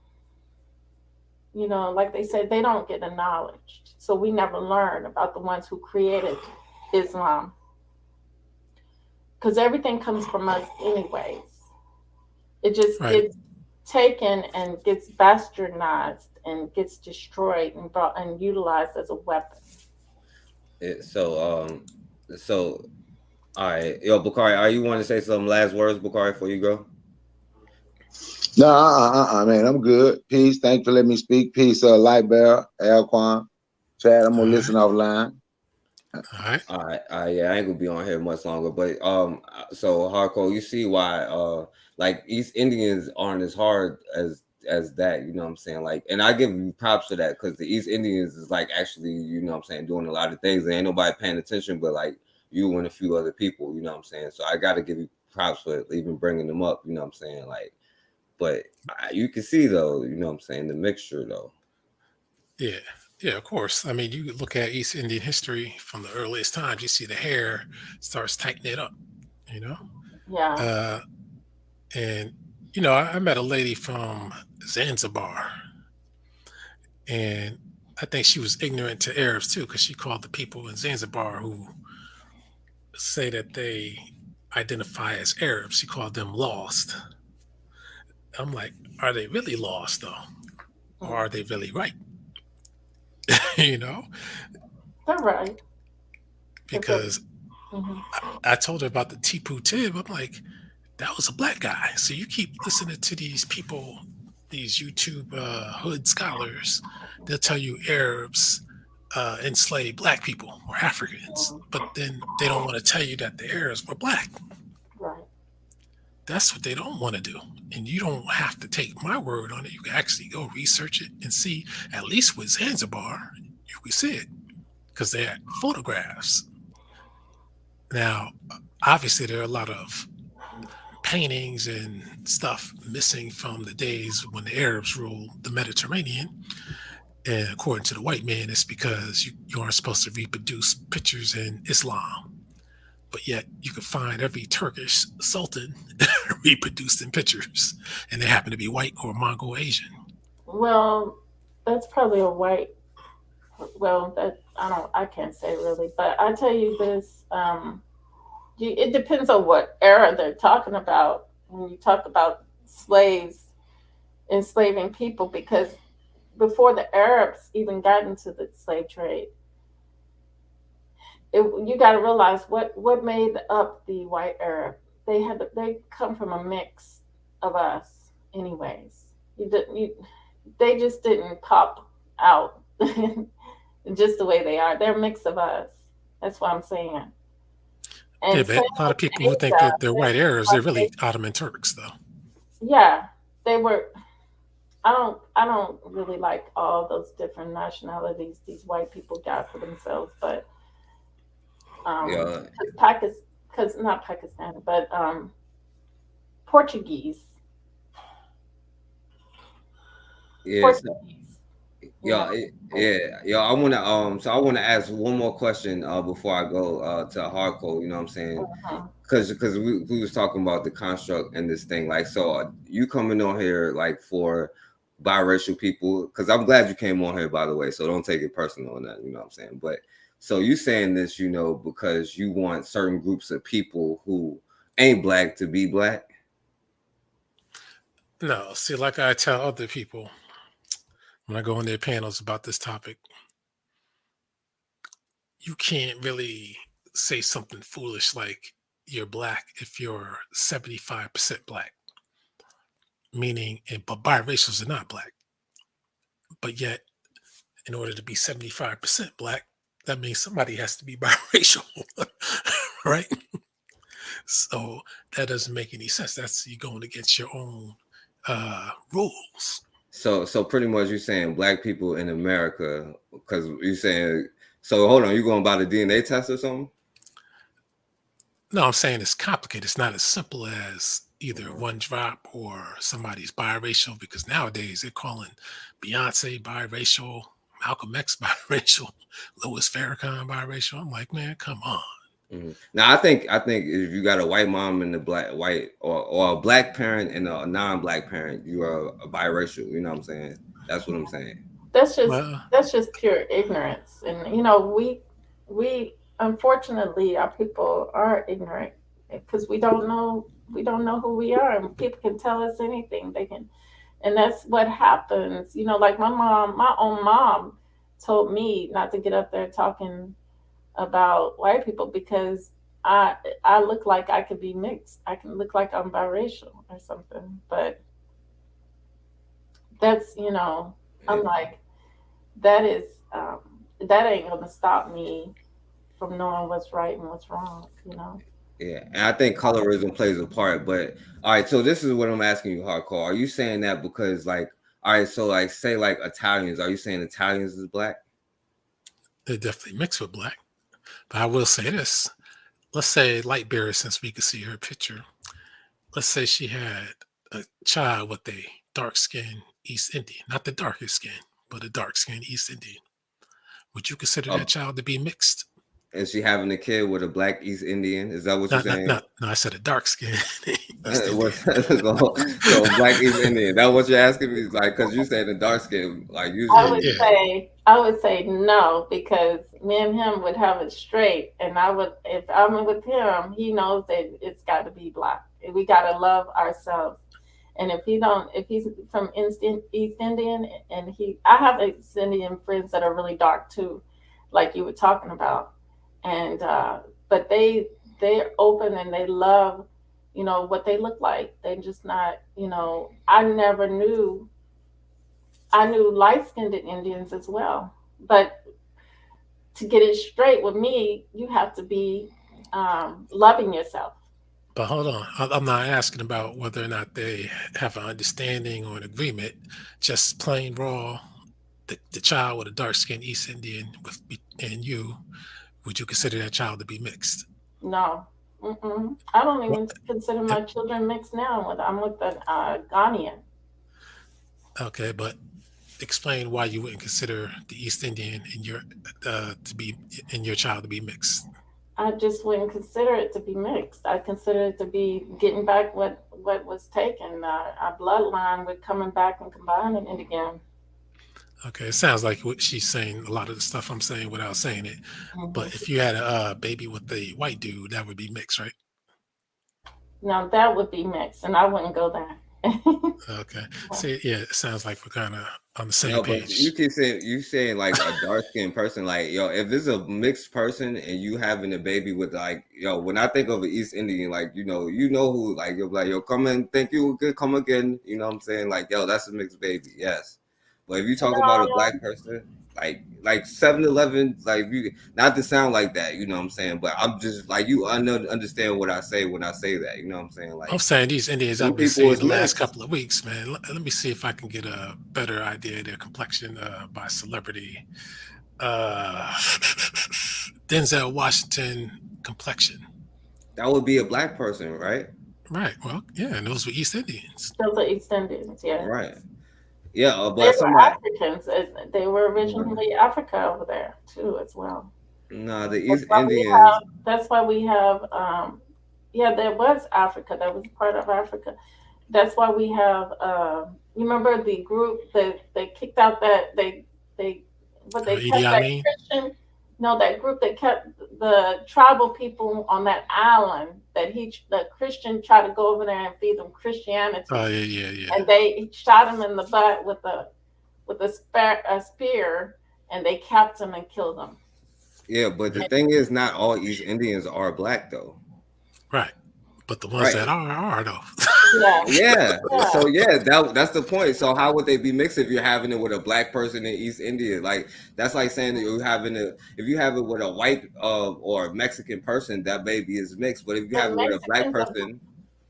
like they said, they don't get acknowledged, so we never learn about the ones who created Islam, because everything comes from us anyways. It just gets taken and gets bastardized and gets destroyed and brought and utilized as a weapon. So all right, yo, Bakari, are you want to say some last words, Bakari, before you go? No, man, I'm good. Peace. Thank you for letting me speak. Peace, Light Bearer, Alquan, Chad. I'm gonna listen offline. All right. Yeah, I ain't gonna be on here much longer. But so Hardcore, you see why like East Indians aren't as hard as that, you know what I'm saying? Like, and I give you props for that because the East Indians is like actually, you know what I'm saying, doing a lot of things. And ain't nobody paying attention, but like you and a few other people, you know what I'm saying? So I gotta give you props for even bringing them up, you know what I'm saying? Like, but you can see though, you know what I'm saying, the mixture though. Yeah, of course. I mean, you look at East Indian history from the earliest times, you see the hair starts tightening it up, you know? Yeah. And, I met a lady from Zanzibar, and I think she was ignorant to Arabs too, because she called the people in Zanzibar who say that they identify as Arabs, she called them lost. I'm like, are they really lost though? Or are they really right? They're right. Because I told her about the Tipu Tib. I'm like, that was a black guy. So you keep listening to these people, these YouTube hood scholars, they'll tell you Arabs enslaved black people or Africans, but then they don't want to tell you that the Arabs were black. Right. That's what they don't want to do. And you don't have to take my word on it. You can actually go research it and see, at least with Zanzibar, you can see it because they had photographs. Now, obviously, there are a lot of paintings and stuff missing from the days when the Arabs ruled the Mediterranean. And according to the white man, it's because you aren't supposed to reproduce pictures in Islam. but yet you could find every Turkish sultan reproduced in pictures, and they happen to be white or Mongol Asian. Well, that's probably a white. Well, that I can't say really, but I tell you this. It depends on what era they're talking about when you talk about slaves enslaving people, because before the Arabs even got into the slave trade, you got to realize what made up the white Arab. They come from a mix of us, anyways. They just didn't pop out just the way they are. They're a mix of us. That's what I'm saying. And Yeah, but a lot of people who think that they're white Arabs, they're really Ottoman Turks, though. Yeah, they were. I don't really like all those different nationalities these white people got for themselves, but Yeah. because not Pakistan, but Portuguese. Yeah. Yeah. I want to so I want to ask one more question before I go to hardcore. You know what I'm saying? Because we was talking about the construct and this thing. Like, so you coming on here like for biracial people? Because I'm glad you came on here, by the way. So don't take it personal on that. You know what I'm saying? But so you saying this, you know, because you want certain groups of people who ain't black to be black? No, see, like I tell other people when I go on their panels about this topic, you can't really say something foolish like you're black if you're 75% black, meaning, but biracials are not black. But yet, in order to be 75% black, that means somebody has to be biracial, right? So that doesn't make any sense. That's you going against your own rules. So pretty much you're saying black people in America, because you're saying, so hold on, you going by the DNA test or something? No, I'm saying it's complicated. It's not as simple as either one drop or somebody's biracial, because nowadays they're calling Beyonce biracial, Malcolm X biracial, Louis Farrakhan biracial. I'm like, man, come on. Now I think if you got a white mom and a white or a black parent and a non-black parent, you are a biracial. You know what I'm saying? That's what I'm saying. That's just pure ignorance, and you know we unfortunately our people are ignorant because we don't know who we are, and people can tell us anything they can, and that's what happens. You know, like my own mom told me not to get up there talking about white people because I look like I could be mixed. I can look like I'm biracial or something. But that's, you know, I'm like, that ain't gonna stop me from knowing what's right and what's wrong, you know. Yeah, and I think colorism plays a part. But all right, so this is what I'm asking you, hardcore. Are you saying that because, like, all right, so like say like Italians, are you saying Italians is black? They're definitely mixed with black. But I will say this. Let's say Lightbearer, since we could see her picture. Let's say she had a child with a dark-skinned East Indian, not the darkest skin, but a dark-skinned East Indian. Would you consider that child to be mixed? Is she having a kid with a black East Indian? Is that what you're saying? No, I said a dark skin. So black East Indian. That what you're asking me? Like, because you said the dark skin, like usually. I would say no, because me and him would have it straight, and if I'm with him, he knows that it's got to be black. We got to love ourselves, and if he's from East Indian, and I have East Indian friends that are really dark too, like you were talking about. And but they're open and they love, you know, what they look like. They're just not, you know, I knew light-skinned Indians as well. But to get it straight with me, you have to be loving yourself. But hold on, I'm not asking about whether or not they have an understanding or an agreement. Just plain raw, the child with a dark-skinned East Indian and you. Would you consider that child to be mixed? No. I don't even consider my children mixed now. I'm with an Ghanaian. Okay, but explain why you wouldn't consider the East Indian in your child to be mixed. I just wouldn't consider it to be mixed. I consider it to be getting back what was taken. Our bloodline, we're coming back and combining it again. Okay, it sounds like what she's saying, a lot of the stuff I'm saying without saying it. But if you had a baby with a white dude, that would be mixed, right? Now that would be mixed, and I wouldn't go there. Okay. See, yeah, it sounds like we're kind of on the same No, but page. you keep saying like a dark skinned person, like yo, if it's a mixed person and you having a baby with like yo, when I think of an East Indian, like you know who like you're like yo, come in, thank you, good, come again. You know what I'm saying? Like yo, that's a mixed baby, yes. But if you talk about a black person, like 7-Eleven, like you not to sound like that, you know what I'm saying? But I'm just like you understand what I say when I say that, you know what I'm saying? Like I'm saying these Indians some I've been people seeing is the last mixed. couple of weeks, man. Let me see if I can get a better idea of their complexion by celebrity. Denzel Washington complexion. That would be a black person, right? Right. Well, yeah, and those were East Indians. Those are East Indians, yeah. Right. Yeah, They but were somebody Africans. They were originally Africa over there too, as well. no, the That's East why we Indians. have. That's why we have. Yeah, there was Africa. That was part of Africa. That's why we have. You remember the group that they kicked out that they kept Idi that Amin? Christian. No, that group that kept the tribal people on that island. The Christian tried to go over there and feed them Christianity. Oh yeah. And they shot him in the butt with a spear, and they capped him and killed him. Yeah, but the thing is, not all East Indians are black though. Right. But the ones Right. that are though. Yeah. Yeah. So yeah, that's the point. So how would they be mixed if you're having it with a black person in East India? Like that's like saying that you're having if you have it with a white or a Mexican person, that baby is mixed. But if you have it with a black person,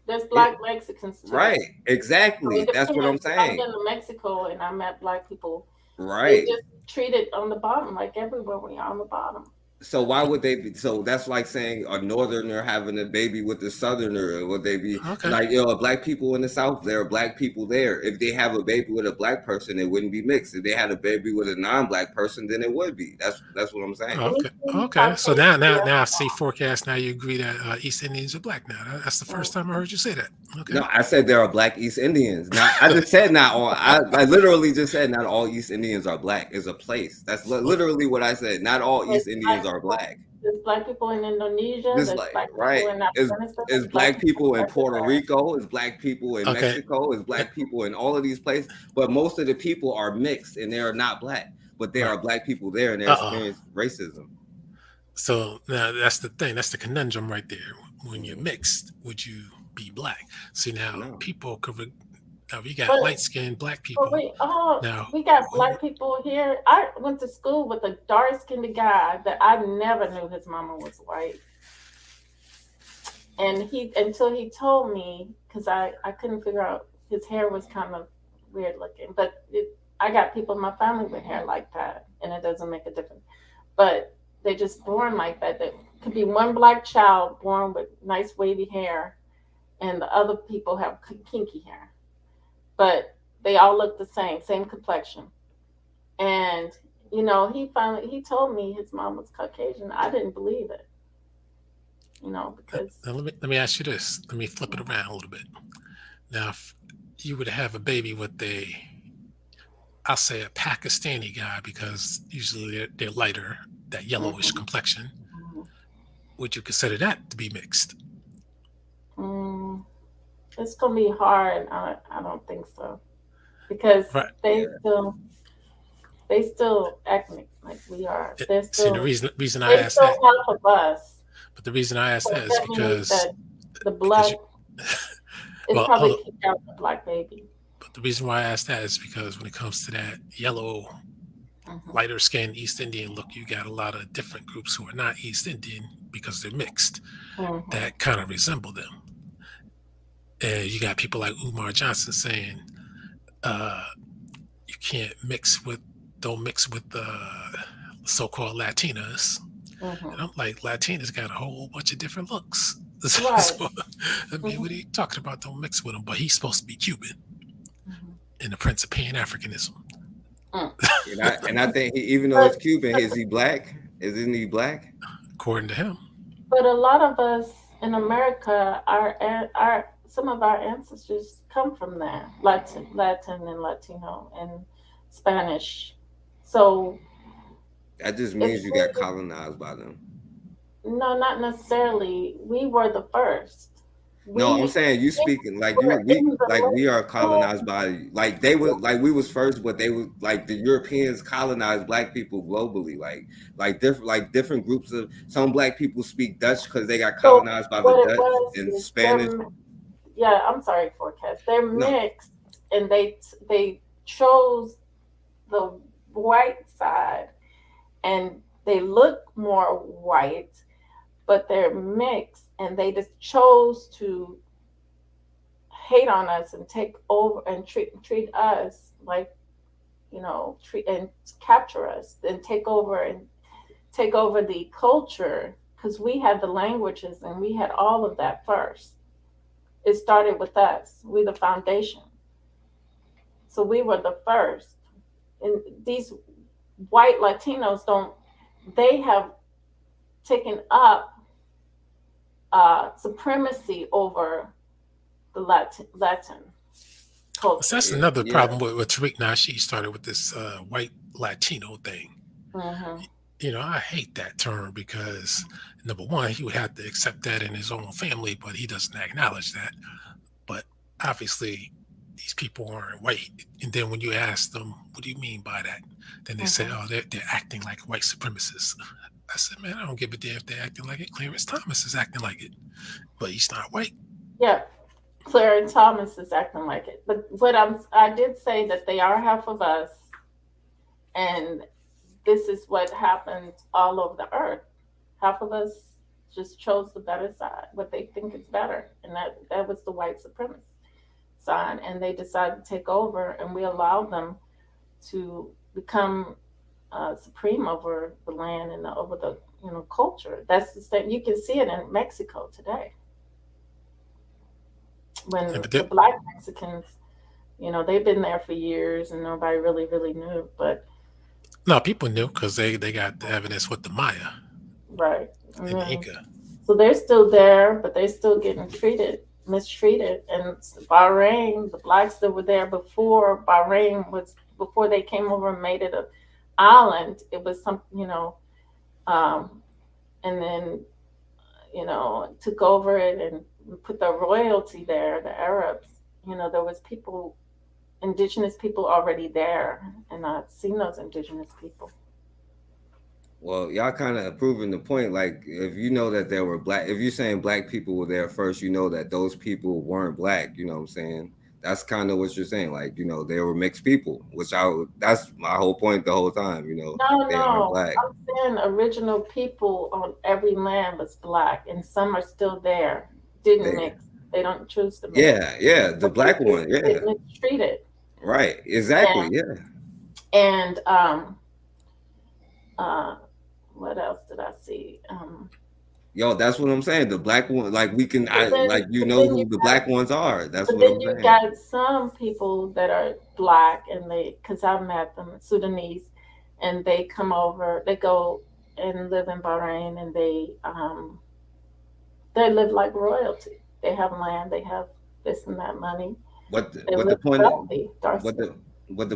There's black Mexicans too. right? Exactly. It That's what I'm depends. I've saying. been to Mexico and I met black people. Right. They just treated on the bottom, like everywhere we are on the bottom. So why would they be? So that's like saying a northerner having a baby with a southerner. Would they be like black people in the South? There are black people there. If they have a baby with a black person, it wouldn't be mixed. If they had a baby with a non-black person, then it would be. That's what I'm saying. Okay. So now I see forecast. Now you agree that East Indians are black now. That's the first time I heard you say that. Okay. No, I said there are black East Indians. Now I just said not all. I literally just said not all East Indians are black. Is a place. That's literally what I said. Not all East Indians are black. There's black people in Indonesia. There's There's like black right. people in Afghanistan. It's black people in Puerto Rico. It's black people in Okay. Mexico. It's black people in all of these places. But most of the people are mixed and they are not black. But there are black people there and they experience racism. So now that's the thing. That's the conundrum right there. When you're mixed, would you be black? See now, people could. Now we got light-skinned black people. But we got black people here. I went to school with a dark-skinned guy that I never knew his mama was white. And until he told me, because I couldn't figure out, his hair was kind of weird looking. But I got people in my family with hair like that, and it doesn't make a difference. But they're just born like that. There could be one black child born with nice wavy hair, and the other people have kinky hair. But they all look the same complexion. And, he told me his mom was Caucasian. I didn't believe it, because. Now let me ask you this. Let me flip it around a little bit. Now, if you were to have a baby with I'll say a Pakistani guy, because usually they're lighter, that yellowish complexion, would you consider that to be mixed? It's gonna be hard. I don't think so, because they still act like we are. They're still, the reason I asked that. Half of us. But the reason I asked that is because the blood is probably kicked out the black baby. But the reason why I asked that is because when it comes to that yellow, lighter skinned East Indian look, you got a lot of different groups who are not East Indian because they're mixed that kind of resemble them. And you got people like Umar Johnson saying you can't don't mix with the so-called Latinas. And I'm like, Latinas got a whole bunch of different looks. Right. So, I mean, what are you talking about? Don't mix with them. But he's supposed to be Cuban and the Prince of Pan-Africanism. And I think even though it's Cuban, is he black? Isn't he black? According to him. But a lot of us in America, our some of our ancestors come from there, Latin and Latino and Spanish. So That just it's means you got colonized by them. no, not necessarily. We were the first. No, I'm We saying you speaking like were in the we are land. colonized by, like they were, like we was first, but they were like the Europeans colonized black people globally, like different groups of, some black people speak Dutch because they got So colonized by the what it Dutch was and is Spanish. yeah, I'm sorry, forecast. They're No, mixed, and they chose the white side, and they look more white, but they're mixed, and they just chose to hate on us and take over and treat us like, treat and capture us and take over the culture, because we had the languages and we had all of that first. It started with us. We the foundation. So we were the first. And these white Latinos they have taken up supremacy over the Latin culture. So that's another problem with Tariq Nasheed started with this white Latino thing. Mm-hmm. You know, I hate that term because number one, he would have to accept that in his own family, but he doesn't acknowledge that. But obviously, these people aren't white. And then when you ask them, what do you mean by that? Then they say, oh, they're acting like white supremacists. I said, man, I don't give a damn if they're acting like it. Clarence Thomas is acting like it, but he's not white. Yeah, Clarence Thomas is acting like it. But I did say that they are half of us, and this is what happens all over the earth. Half of us just chose the better side, what they think is better, and that was the white supremacist side, and they decided to take over, and we allowed them to become supreme over the land and over the culture. That's the same. You can see it in Mexico today. When the Black Mexicans, they've been there for years and nobody really knew. But no, people knew because they got the evidence with the Maya, right? And the Inca. So they're still there, but they're still getting mistreated. And Bahrain, the blacks that were there before before they came over and made it an island. It was some, and then took over it and put the royalty there, the Arabs. There was indigenous people already there, and I've seen those indigenous people. well, y'all kind of proving the point. Like, if you know that there were if you're saying black people were there first, you know that those people weren't black. You know what I'm saying? That's kind of what you're saying. Like, they were mixed people, that's my whole point the whole time. They aren't black. I'm saying original people on every land was black, and some are still there. Didn't mix. They don't choose to mix. Yeah, the black one. Yeah, mistreated. Right. Exactly. And what else did I see? Yo, that's what I'm saying. The black one, like who the black ones are. That's what I'm saying. You got some people that are black, and because I've met them, Sudanese, and they come over, they go and live in Bahrain, and they live like royalty. They have land, they have this and that money. But the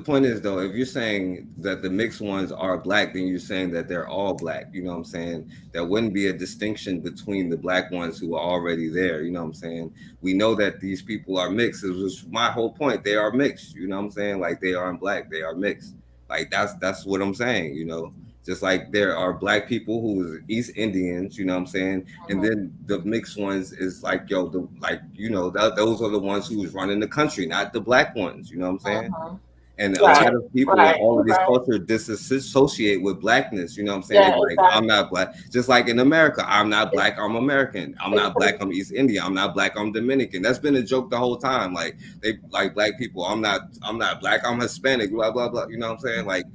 point is, though, if you're saying that the mixed ones are black, then you're saying that they're all black. You know what I'm saying? There wouldn't be a distinction between the black ones who are already there. You know what I'm saying? We know that these people are mixed. It was my whole point. They are mixed. You know what I'm saying? Like, they aren't black. They are mixed. Like, that's what I'm saying. Just like there are black people who is East Indians, you know what I'm saying? And then the mixed ones is like, those are the ones who's running the country, not the black ones, you know what I'm saying? And a lot of people in all of this culture disassociate with blackness, you know what I'm saying? Exactly. I'm not black. Just like in America, I'm not black, I'm American. I'm not black, I'm East Indian. I'm not black, I'm Dominican. That's been a joke the whole time. Like, they like black people, I'm not black, I'm Hispanic, blah, blah, blah. You know what I'm saying?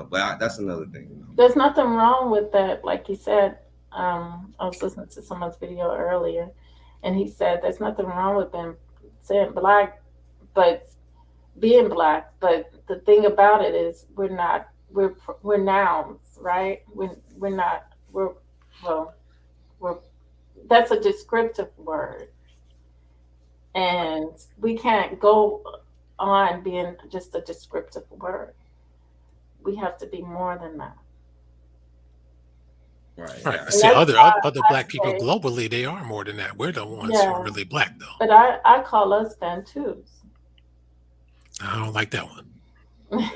But that's another thing. There's nothing wrong with that. Like you said, I was listening to someone's video earlier, and he said there's nothing wrong with them saying black, but being black. But the thing about it is we're nouns, right? We're that's a descriptive word. And we can't go on being just a descriptive word. We have to be more than that. Right. Right. See, other black people globally, they are more than that. We're the ones who are really black, though. But I call us Bantus. I don't like that one.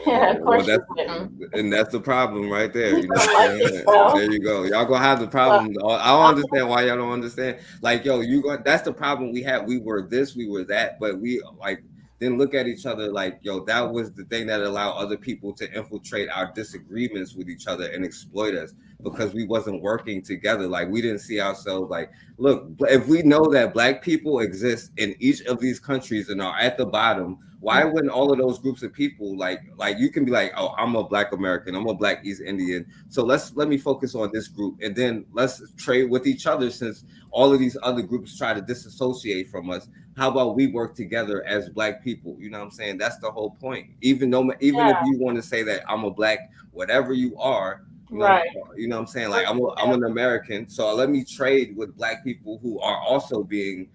Yeah, of course Well, you didn't. and that's the problem right there. You know what I'm saying? There you go. Y'all gonna have the problem. I don't understand why y'all don't understand. Like, yo, that's the problem we had. We were this, we were that, but we like didn't look at each other like, yo, that was the thing that allowed other people to infiltrate our disagreements with each other and exploit us because we wasn't working together. Like, we didn't see ourselves like, look, if we know that black people exist in each of these countries and are at the bottom, why wouldn't all of those groups of people like you can be like, oh, I'm a black American, I'm a black East Indian, so let me focus on this group and then let's trade with each other since all of these other groups try to disassociate from us. How about we work together as black people? You know what I'm saying? That's the whole point. Even if you want to say that I'm a black, whatever you are, you know, Right. you know what I'm saying? Like I'm an American, so let me trade with black people who are also being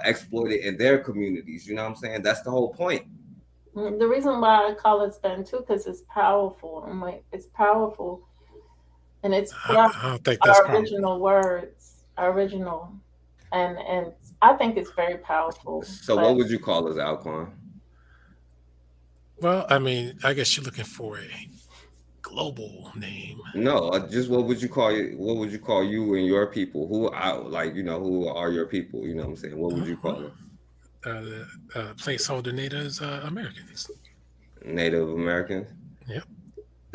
exploited in their communities. You know what I'm saying? That's the whole point. The reason why I call it Bantu because it's powerful. I'm like, it's powerful, and it's I don't think that's our original words, original, and I think it's very powerful. So what would you call us, Alquan? Well, I mean, I guess you're looking for a global name. No, just what would you call you and your people? Who are your people? You know what I'm saying? What would you call them? Placeholder natives, Americans. Native Americans? Yep.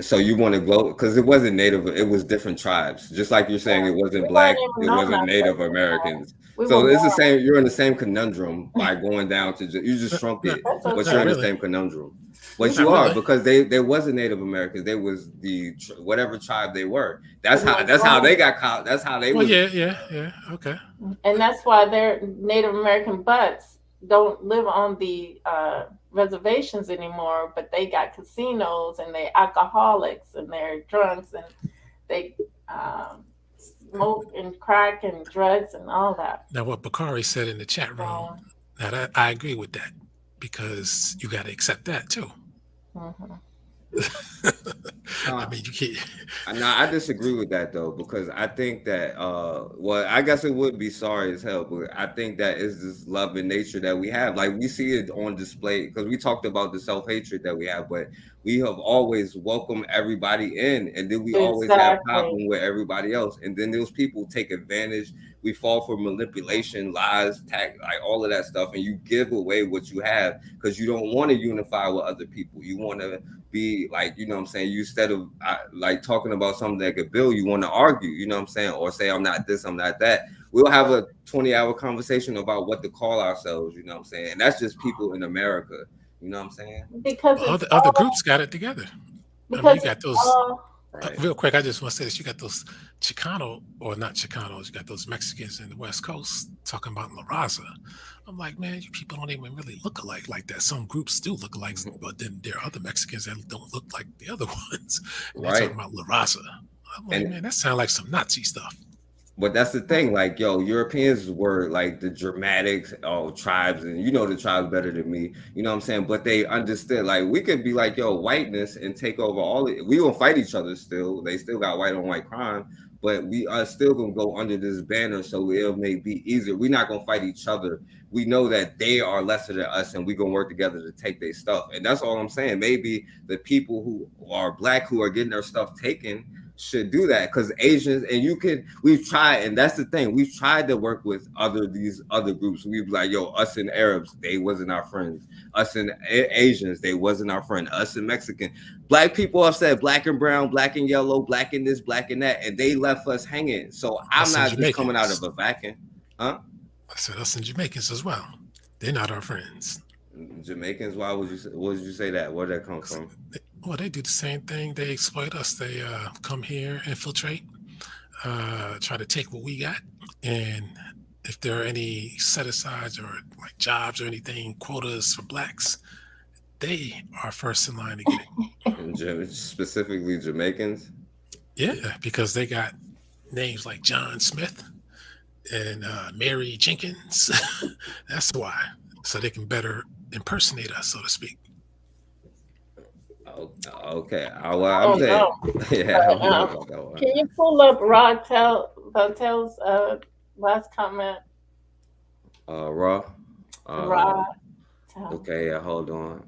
So you want to go because it wasn't native, it was different tribes. Just like you're saying it wasn't black, it wasn't Native Americans. So it's the same, you're in the same conundrum by going down to you just shrunk it, but you're in the same conundrum. But you are because there wasn't Native Americans, they was the whatever tribe they were. That's how they got caught. That's how they was. Yeah. Okay. And that's why they're Native American butts don't live on the reservations anymore, but they got casinos and they're alcoholics and they're drunks and they smoke and crack and drugs and all that. Now, what Bakari said in the chat room, I agree with that because you got to accept that too. Mm-hmm. I mean, you can't. No, I disagree with that though, because I think that well, I guess it would be sorry as hell, but I think that is this love and nature that we have. Like we see it on display because we talked about the self-hatred that we have, but we have always welcomed everybody in, and then we always have problem with everybody else, and then those people take advantage. We fall for manipulation, lies, like all of that stuff, and you give away what you have because you don't want to unify with other people. You want to be like, you know what I'm saying? You instead of like talking about something that could build, you want to argue, you know what I'm saying? Or say, I'm not this, I'm not that. We'll have a 20-hour conversation about what to call ourselves, you know what I'm saying? And that's just people in America, you know what I'm saying? Because other groups got it together. I mean, you got those. Real quick, I just want to say this. You got those Chicano, or not Chicanos, you got those Mexicans in the West Coast talking about La Raza. I'm like, man, you people don't even really look alike like that. Some groups do look alike, but then there are other Mexicans that don't look like the other ones. And they're talking about La Raza. I'm like, man, that sounds like some Nazi stuff. But that's the thing, like, yo, Europeans were like the dramatic tribes, and you know the tribes better than me, you know what I'm saying? But they understood, like, we could be like, yo, whiteness and take over all it. We gonna fight each other still. They still got white on white crime, but we are still gonna go under this banner, so it may be easier. We're not gonna fight each other. We know that they are lesser than us, and we're gonna work together to take their stuff. And that's all I'm saying. Maybe the people who are black who are getting their stuff taken should do that, because Asians, and we've tried, and that's the thing, we've tried to work with these other groups. We've like, yo, us and Arabs, they wasn't our friends. Us and Asians, they wasn't our friend. Us and Mexican. Black people have said black and brown, black and yellow, black and this, black and that, and they left us hanging. So I'm not just coming out of a vacuum. Huh? I said us and Jamaicans as well. They're not our friends. Jamaicans, why would you say that? Where'd that come from? Well, they do the same thing. They exploit us. They come here, infiltrate, try to take what we got. And if there are any set-asides or like jobs or anything, quotas for blacks, they are first in line to get it. Specifically Jamaicans? Yeah, because they got names like John Smith. and Mary Jenkins. That's why, so they can better impersonate us, so to speak. Okay. Oh, I'm saying, no. yeah. I But, don't know about that one. can you pull up Rod Vatel's last comment? Raw. Rod. Okay, yeah, hold on.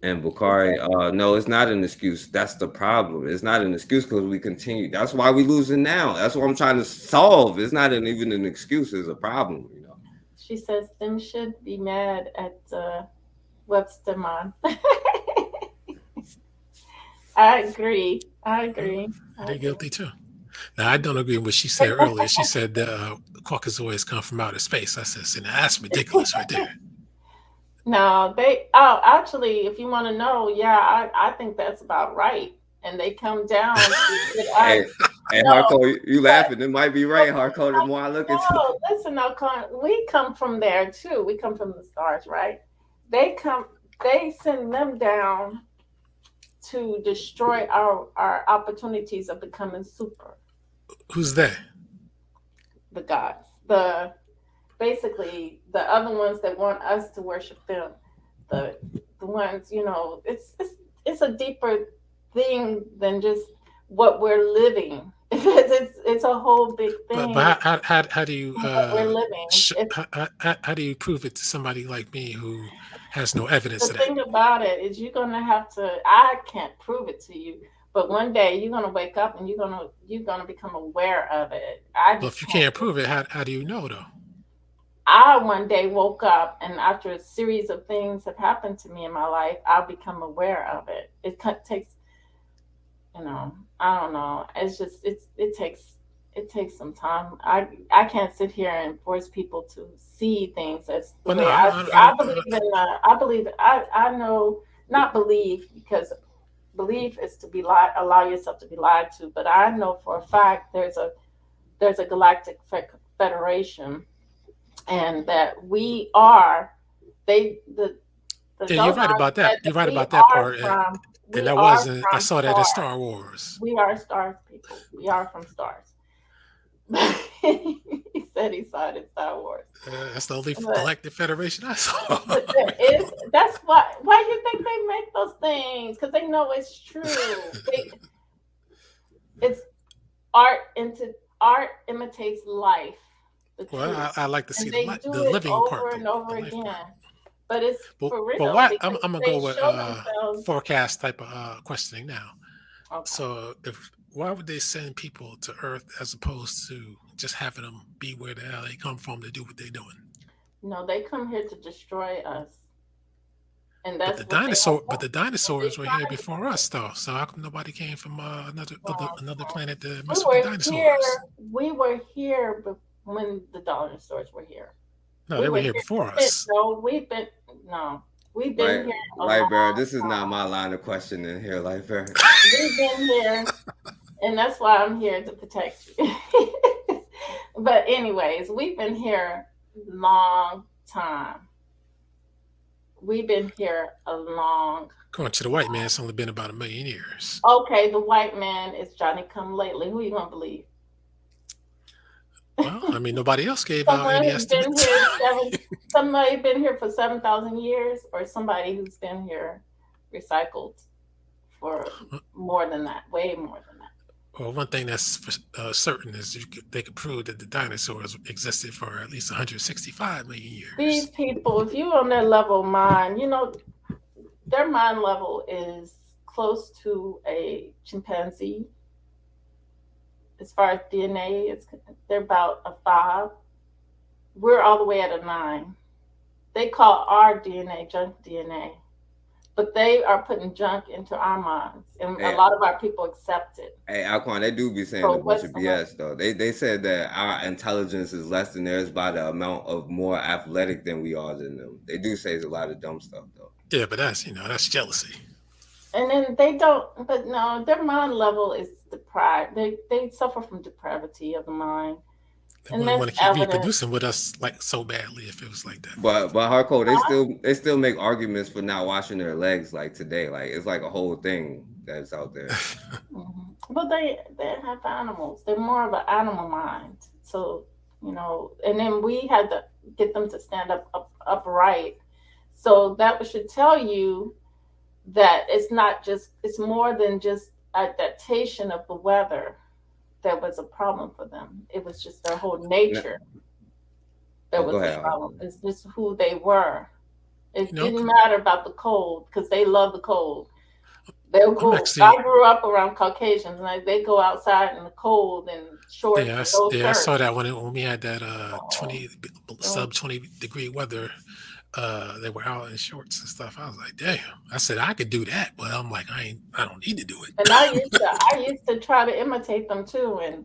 And Bukhari, no, it's not an excuse. That's the problem. It's not an excuse because we continue. That's why we losing now. That's what I'm trying to solve. It's not even an excuse. It's a problem, you know. She says them should be mad at Websterman. I agree. They're guilty too. Now, I don't agree with what she said earlier. She said Caucasoids come from outer space. I said, see, now that's ridiculous right there. No, actually, if you want to know, yeah, I think that's about right. And they come down. Hey, Harco, you laughing? It might be right, Harco. The more I look into it. No, listen, we come from there too. We come from the stars, right? They send them down to destroy our opportunities of becoming super. Who's they? The gods. Basically the other ones that want us to worship them. The ones, you know, it's a deeper thing than just what we're living. It's a whole big thing. But how do you we're living. How do you prove it to somebody like me who has no evidence The of that? thing about it is you're gonna have to. I can't prove it to you, but one day you're gonna wake up and you're gonna become aware of it. Well, if you can't prove it, how do you know though? I one day woke up, and after a series of things have happened to me in my life, I'll become aware of it. It takes, you know, I don't know. It's just it takes some time. I can't sit here and force people to see things as the way I believe in. I believe I know, not believe, because belief is to be allow yourself to be lied to. But I know for a fact there's a galactic federation. And that we are, the yeah, you're right about that. You're right about that part. And that wasn't. I saw that in Star Wars. We are stars, people. We are from stars. He said he saw it in Star Wars. That's the only galactic federation I saw. But that's why you think they make those things, because they know it's true. It's art imitates life. Well, I like to see the living over part and over again. But it's for real. But why? I'm gonna go with forecast type of questioning now. Okay. So why would they send people to Earth as opposed to just having them be where the hell they come from to do what they're doing? No, they come here to destroy us. And that's the dinosaurs were here before us, though. So how come nobody came from another planet to mess with the dinosaurs? We were here when the dinosaurs were here. No, they were here before us. We've been here. Light Bearer, this is not my line of questioning here, Light Bearer. We've been here, and that's why I'm here to protect you. But anyways, we've been here long time. We've been here a long. According to the white man, it's only been about 1 million years. Okay, the white man is Johnny come lately. Who you gonna believe? Well, I mean, nobody else gave out any estimates. Somebody been here for 7,000 years, or somebody who's been here recycled for more than that, way more than that. Well, one thing that's certain is they could prove that the dinosaurs existed for at least 165 million years. These people, if you're on their level of mind, you know, their mind level is close to a chimpanzee. As far as DNA, they're about a 5. We're all the way at a 9. They call our DNA junk DNA, but they are putting junk into our minds, and a lot of our people accept it. Hey, Alquan, they do be saying a bunch of BS though. They said that our intelligence is less than theirs by the amount of more athletic than we are than them. They do say a lot of dumb stuff though. Yeah, but that's jealousy. And then they don't, but no, their mind level is deprived. They suffer from depravity of the mind. They wouldn't want to keep reproducing with us like so badly if it was like that. But Hardcore, they still make arguments for not washing their legs like today. Like it's like a whole thing that's out there. But they have animals. They're more of an animal mind. So, you know, and then we had to get them to stand upright. So that should tell you that it's more than just adaptation of the weather that was a problem for them. It was just their whole nature that was the problem. It's just who they were. It didn't matter about the cold because they love the cold. They'll go. I grew up around Caucasians, and they go outside in the cold and shorts. Yeah, I saw that when we had that 20 sub 20 degree weather. They were out in shorts and stuff. I was like, damn. I said I could do that, but I'm like, I don't need to do it. And I used to try to imitate them too, and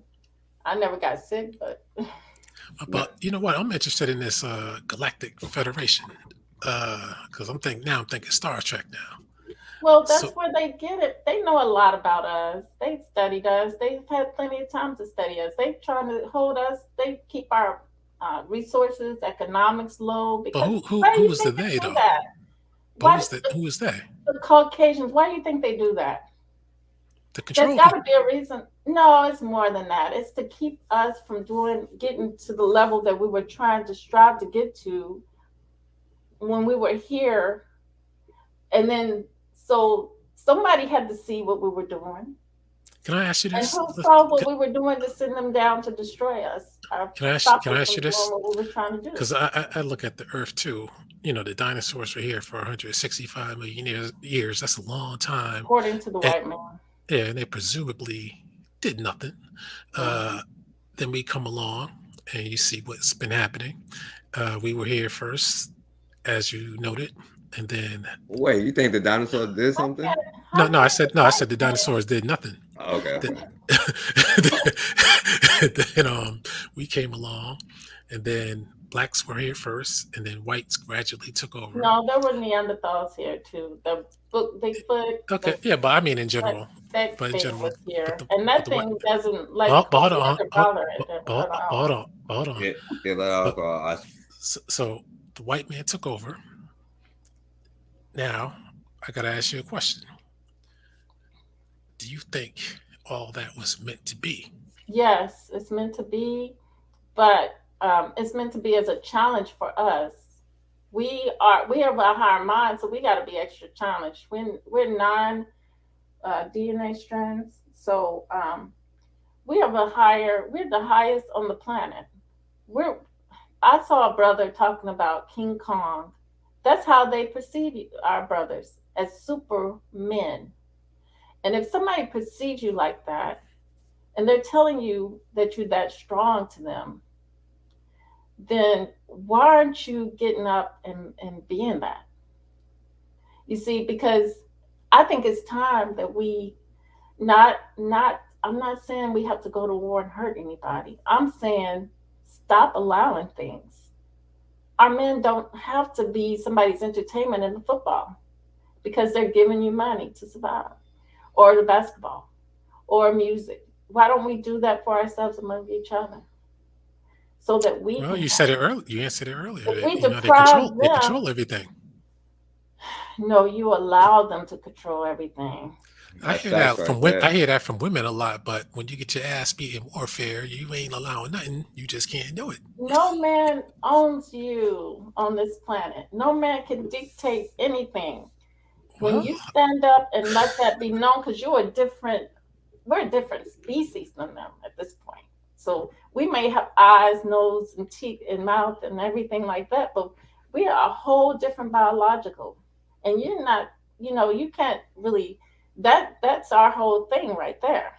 I never got sick. But you know what? I'm interested in this Galactic Federation because I'm thinking Star Trek now. Well, that's where they get it. They know a lot about us. They studied us. They've had plenty of time to study us. They're trying to hold us. They keep our resources, economics low. But who is the they though? Who is they? The Caucasians. Why do you think they do that? The control. There's got to be a reason. No, it's more than that. It's to keep us from getting to the level that we were trying to strive to get to when we were here, and then. So somebody had to see what we were doing. Can I ask you this? And who saw what we were doing to send them down to destroy us? Can I ask you this? What we were trying to do. Because I look at the Earth too. You know, the dinosaurs were here for 165 million years. That's a long time. According to the white man. Yeah, and they presumably did nothing. Then we come along and you see what's been happening. We were here first, as you noted. And then wait, you think the dinosaurs did something? No, I said the dinosaurs did nothing. Okay. Then we came along, and then blacks were here first, and then whites gradually took over. No, there were Neanderthals here too. The Bigfoot. Okay, yeah, but I mean in general. That thing was here, and that thing doesn't like. Hold on. Yeah, so the white man took over. Now, I got to ask you a question. Do you think all that was meant to be? Yes, it's meant to be, but it's meant to be as a challenge for us. We have a higher mind, so we got to be extra challenged. We're 9 DNA strands, so we're the highest on the planet. I saw a brother talking about King Kong. That's how they perceive our brothers, as supermen. And if somebody perceives you like that, and they're telling you that you're that strong to them, then why aren't you getting up and being that? You see, because I think it's time that we I'm not saying we have to go to war and hurt anybody. I'm saying stop allowing things. Our men don't have to be somebody's entertainment in the football because they're giving you money to survive, or the basketball, or music. Why don't we do that for ourselves among each other? So that we. Well, you said it earlier. You answered it earlier. We they control everything. No, you allow them to control everything. I hear that from women a lot, but when you get your ass beat in warfare, you ain't allowing nothing. You just can't do it. No man owns you on this planet. No man can dictate anything. When you stand up and let that be known, because we're a different species than them at this point. So we may have eyes, nose, and teeth and mouth and everything like that, but we are a whole different biological. And you're not, you can't really. That's our whole thing right there.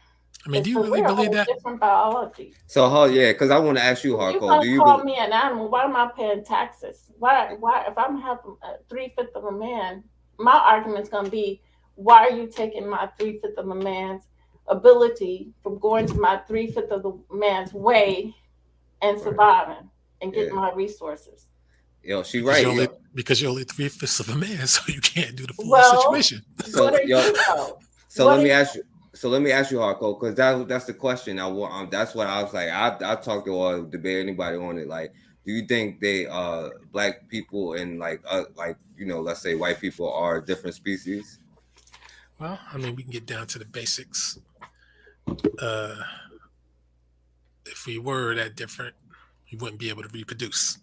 I mean, do you really believe that? Different biology. So, because I want to ask you, Harco, do you call me an animal? Why am I paying taxes? Why? If I'm having 3/5 of a man, my argument's gonna be, why are you taking my 3/5 of a man's ability from going to my 3/5 of the man's way and surviving and getting my resources? Yo, she right. Because you're only 3/5 of a man, so you can't do the full situation. So let me ask you. So let me ask you, Harco, because that's the question. That's what I was like. I talk to or debate anybody on it. Like, do you think they black people and let's say white people are different species? Well, I mean, we can get down to the basics. if we were that different, we wouldn't be able to reproduce.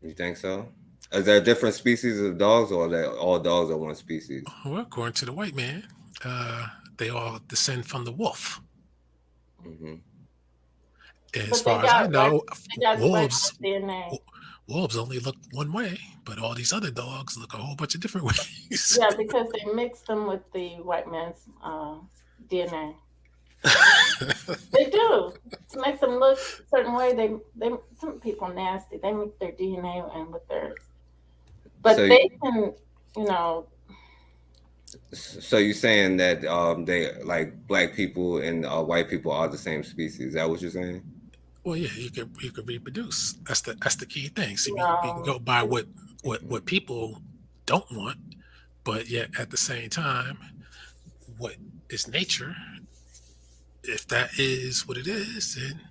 You think so? Is there different species of dogs, or are they all dogs are one species? Well, according to the white man, they all descend from the wolf. Mm-hmm. As But they far as I got know, they got wolves DNA. wolves only look one way, but all these other dogs look a whole bunch of different ways. Yeah, because they mixed them with the white man's DNA. They do to make them look a certain way. They some people nasty. They mix their DNA in with theirs, but So, they can, you know, so you saying that they like black people and white people are the same species? Is that what you're saying? Well, yeah, you could reproduce. That's the key thing. See, we can no, go by what people don't want, but yet at the same time, what is nature? If that is what it is, then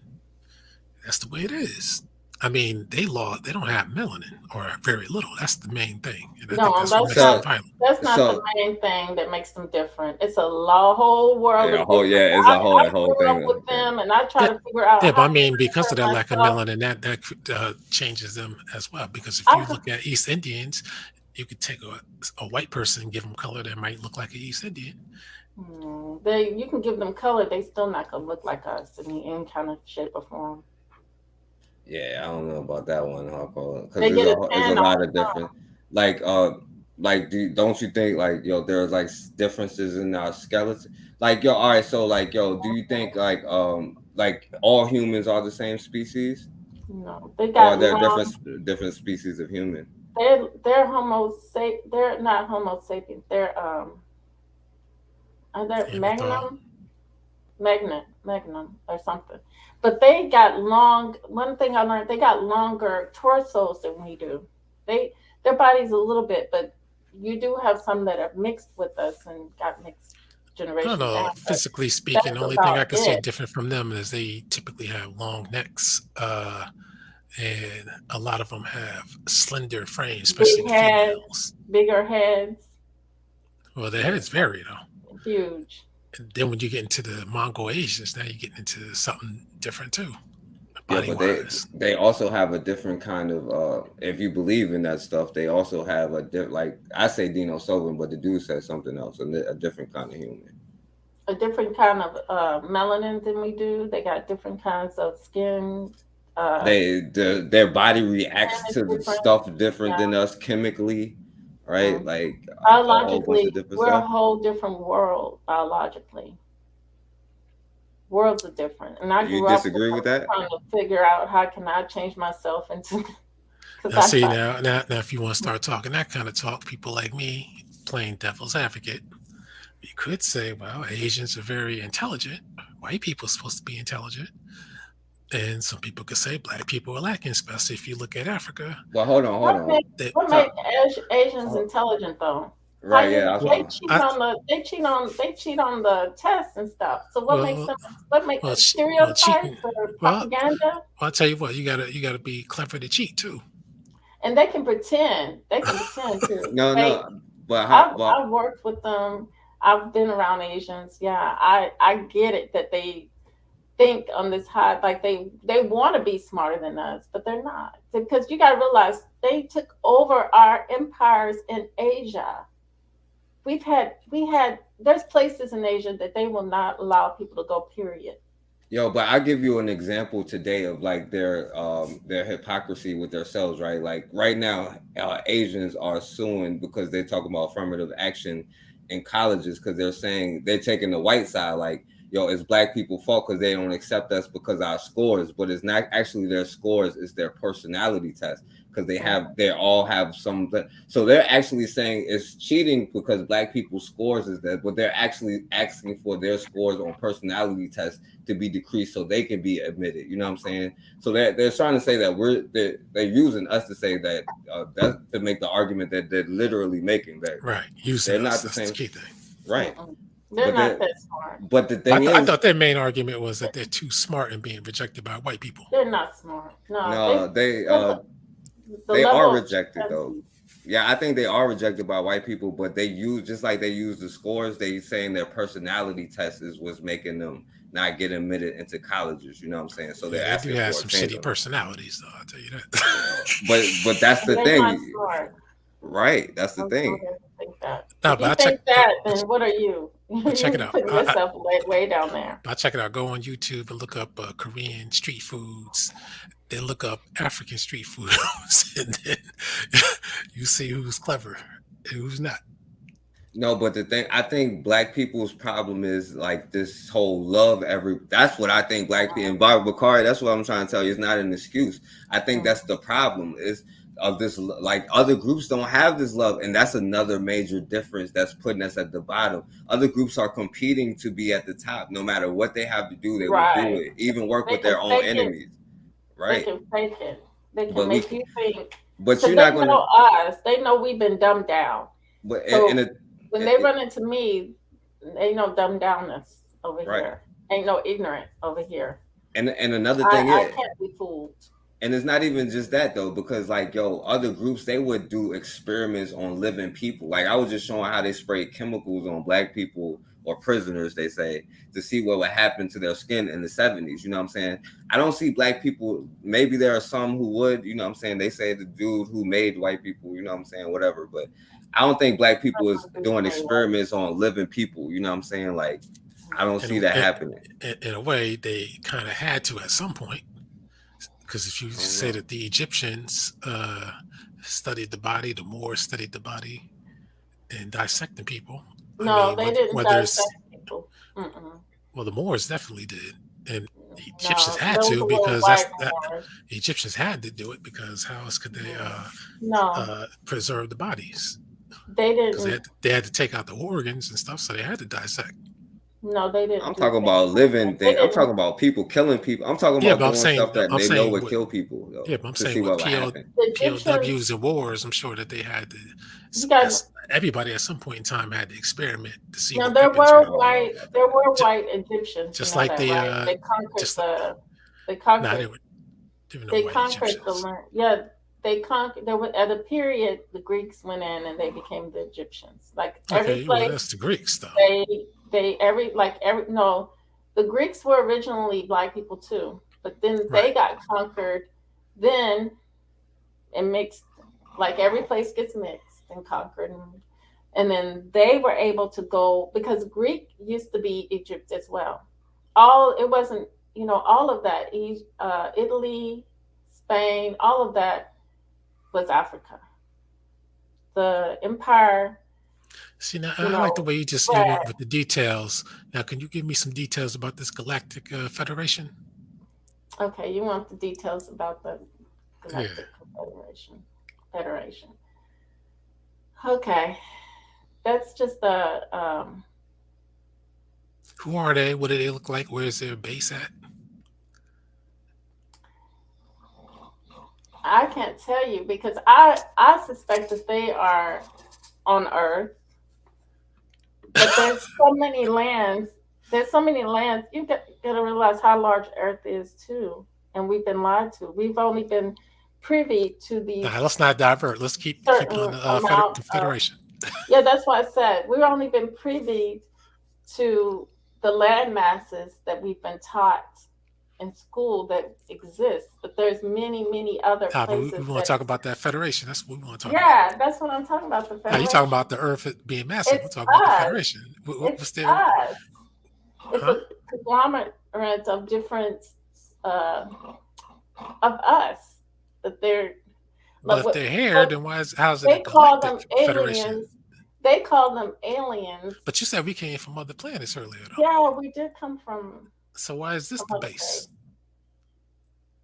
that's the way it is. I mean, they don't have melanin or very little. That's the main thing, and I think no, that's what that's makes them not violent. that's not the So main thing that makes them different. It's a whole world yeah, of a whole different. it's a I whole grew up thing. with them, and I Yeah, try to figure out yeah, but how I to mean, because of prepare that lack of myself. melanin, that changes them as well. Because if I you could, look at East Indians, you could take a white person and give them color that might look like an East Indian. they you can give them color, they still not gonna look like us in any kind of shape or form. Yeah, I don't know about that one, Harpo, because They get a there's a tan all lot the of different, like don't you think like there's like differences in our skeleton? Like all right, so like do you think like all humans are the same species, time. No, they or are got there long. different species of human? They're not Homo sapiens. They're are they Neanderthal. Magnum or something. But they got long. One thing I learned, they got longer torsos than we do. Their bodies a little bit, but you do have some that are mixed with us and got mixed I don't generations know. down. But Physically speaking, that's the only thing I about can see it. different from them is they typically have long necks, and a lot of them have slender frames, especially Big the heads, females. bigger heads, Well, their heads vary though. huge. And then when you get into the Mongol Asians, now you're getting into something different too, Yeah, body but wise. they also have a different kind of if you believe in that stuff, they also have like I say Dino Sovan, but the dude says something else, a different kind of human. A different kind of melanin than we do. They got different kinds of skin. Their body reacts Skin to is the different. stuff different Yeah. than us chemically, right? Mhm. Like a whole bunch of Biologically, different we're a stuff. whole different world. Biologically, worlds are different. And I You grew up disagree with that? trying to figure out how can I change myself into. Because Now, I see, thought, now, if you want to start talking that kind of talk, people like me, playing devil's advocate, you could say, well, Asians are very intelligent. White people are supposed to be intelligent. And some people could say black people are lacking, especially if you look at Africa. Well, hold on. what makes Asians intelligent though? Right? Yeah. They cheat on the tests and stuff. So what makes them? What makes stereotypes cheating. or Well, propaganda? I'll tell you what, you gotta be clever to cheat too. And they can pretend. They can pretend too. No, but I've worked with them. I've been around Asians. Yeah, I get it that they think on this high, like they want to be smarter than us, but they're not. Because you got to realize they took over our empires in Asia. We had there's places in Asia that they will not allow people to go, period. Yo, but I'll give you an example today of like their hypocrisy with themselves, right? Like right now, Asians are suing because they're talking about affirmative action in colleges because they're saying they're taking the white side, like, yo, it's black people's fault because they don't accept us because our scores, but it's not actually their scores, it's their personality test because they all have some. So they're actually saying it's cheating because black people's scores is that, but they're actually asking for their scores on personality tests to be decreased so they can be admitted. You know what I'm saying? So they're trying to say that they're using us to say that that's to make the argument that they're literally making that right. They're not the That's same the key thing. Right. They're not that smart. But the thing I is, thought their main argument was that they're too smart and being rejected by white people. They're not smart. no, they the are level of rejected though. Yeah, I think they are rejected by white people, but they use just like they use the scores. They saying their personality test is what's making them not get admitted into colleges. You know what I'm saying? So they're Yeah, they asking do have for some a change. shitty personalities, though. I'll tell you that. But that's the They not thing, smart. right? That's the I'm thing. sorry to think that. No, If but you I think check. that, then what are you? But check it You're out. putting yourself way down there. I check it out. Go on YouTube and look up Korean street foods. Then look up African street foods, and then you see who's clever and who's not. No, but the thing, I think black people's problem is like this whole love that's what I think black people, and Barbara Bakari, that's what I'm trying to tell you. It's not an excuse. I think that's the problem is of this, like other groups don't have this love. And that's another major difference that's putting us at the bottom. Other groups are competing to be at the top. No matter what they have to do, they will do it, even work with their own enemies. Right. They can fake it. They can But make you think. but 'cause you're not they going know to, us. They know we've been dumbed down. but So in a, when they run into me, ain't no dumb downness over Right. here. Ain't no ignorant over here. and another thing I is, can't be fooled. and it's not even just that though, because like other groups, they would do experiments on living people. Like I was just showing how they sprayed chemicals on black people or prisoners, they say, to see what would happen to their skin in the 70s. You know what I'm saying? I don't see black people. Maybe there are some who would. You know what I'm saying? They say the dude who made white people. You know what I'm saying? Whatever. But I don't think black people is doing experiments on living people. You know what I'm saying? Like I don't see that happening. In a way, they kind of had to at some point. Because if you say that the Egyptians studied the body, the Moors studied the body and dissecting people. No, they didn't whether it's, dissect people. well, the Moors definitely did. And the Egyptians had those to were because white the Moors. Egyptians had to do it because how else could they No. preserve the bodies? They Because didn't. they had to take out the organs and stuff, so they had to dissect. No, they didn't. I'm do talking that. about living They things. I'm didn't. talking about people killing people. I'm talking Yeah, about but I'm doing saying, stuff that I'm they know saying, would what, kill people though, yeah, but I'm to see saying what with would happen. The Egyptians. POWs and wars, I'm sure that they had to. You guys. Everybody at some point in time had to experiment to see No, what there weapons were were. white. There were white Egyptians. Just you know like that, the, right? They conquered just the. They Nah, conquered. they were no They white conquered the Egyptians. land. Yeah, they conquered. There was at a period the Greeks went in and they became the Egyptians. Like every Okay, well place that's the Greeks though. they every no, the Greeks were originally black people too, but then they got conquered. Then it mixed. Like every place gets mixed and conquered, and then they were able to go because Greek used to be Egypt as well. It wasn't all of that. Italy, Spain, all of that was Africa. The empire. See, now I like the way you just you went with the details. Now, can you give me some details about this Galactic Federation? Okay, you want the details about the Galactic Federation. Okay, that's just Who are they? What do they look like? Where is their base at? I can't tell you because I suspect that they are on Earth, but there's so many lands. There's so many lands. You got to realize how large Earth is too, and we've been lied to. We've only been privy to these. Nah, let's not divert. Let's keep on the Federation. Yeah, that's why I said we've only been privy to the land masses that we've been taught in school that exist, but there's many other places. But we want to talk about that Federation. That's what we want to talk about. Yeah, that's what I'm talking about. The Federation. Now, you're talking about the Earth being massive. It's We're talking about us. the Federation. What's their? Us. It's a conglomerate of different of us that they're. But if they're here, then how's it They a call them Galactic Federation? aliens. They call them aliens. But you said we came from other planets earlier, though. Yeah, we did come from. So why is this the base?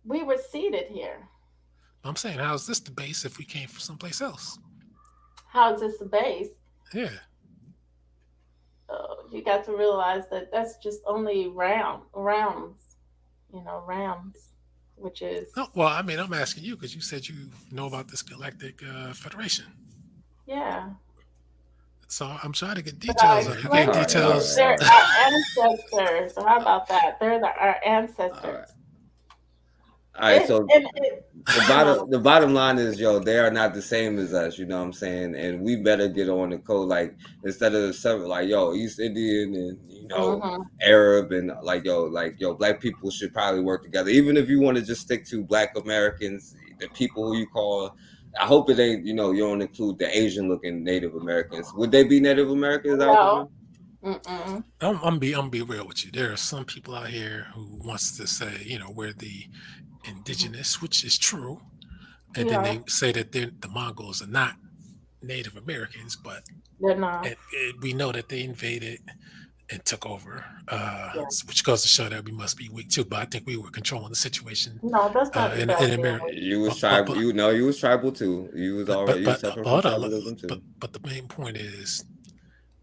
We were seated here. I'm saying, how is this the base if we came from someplace else? How is this the base? Yeah. You got to realize that that's just only realms, which is. No, well, I mean, I'm asking you because you said you know about this Galactic Federation. Yeah. So I'm trying to get details on it. You get details. They're our ancestors. So how about that? They're our ancestors. All right, It, so and it, the bottom line is, yo, they are not the same as us. You know what I'm saying? And we better get on the code. Like instead of like, yo, East Indian and Mhm. Arab and like yo, black people should probably work together. Even if you want to just stick to Black Americans, the people who you call. I hope it ain't, you don't include the Asian looking Native Americans. Would they be Native Americans? No. I'm be real with you. There are some people out here who wants to say, we're the indigenous, which is true, and then they say that the Mongols are not Native Americans, but They're not. we know that they invaded and took over, which goes to show that we must be weak too. But I think we were controlling the situation. No, that's not in America. You was tribal. You was tribal too. You was already suffering from tribalism too. But the main point is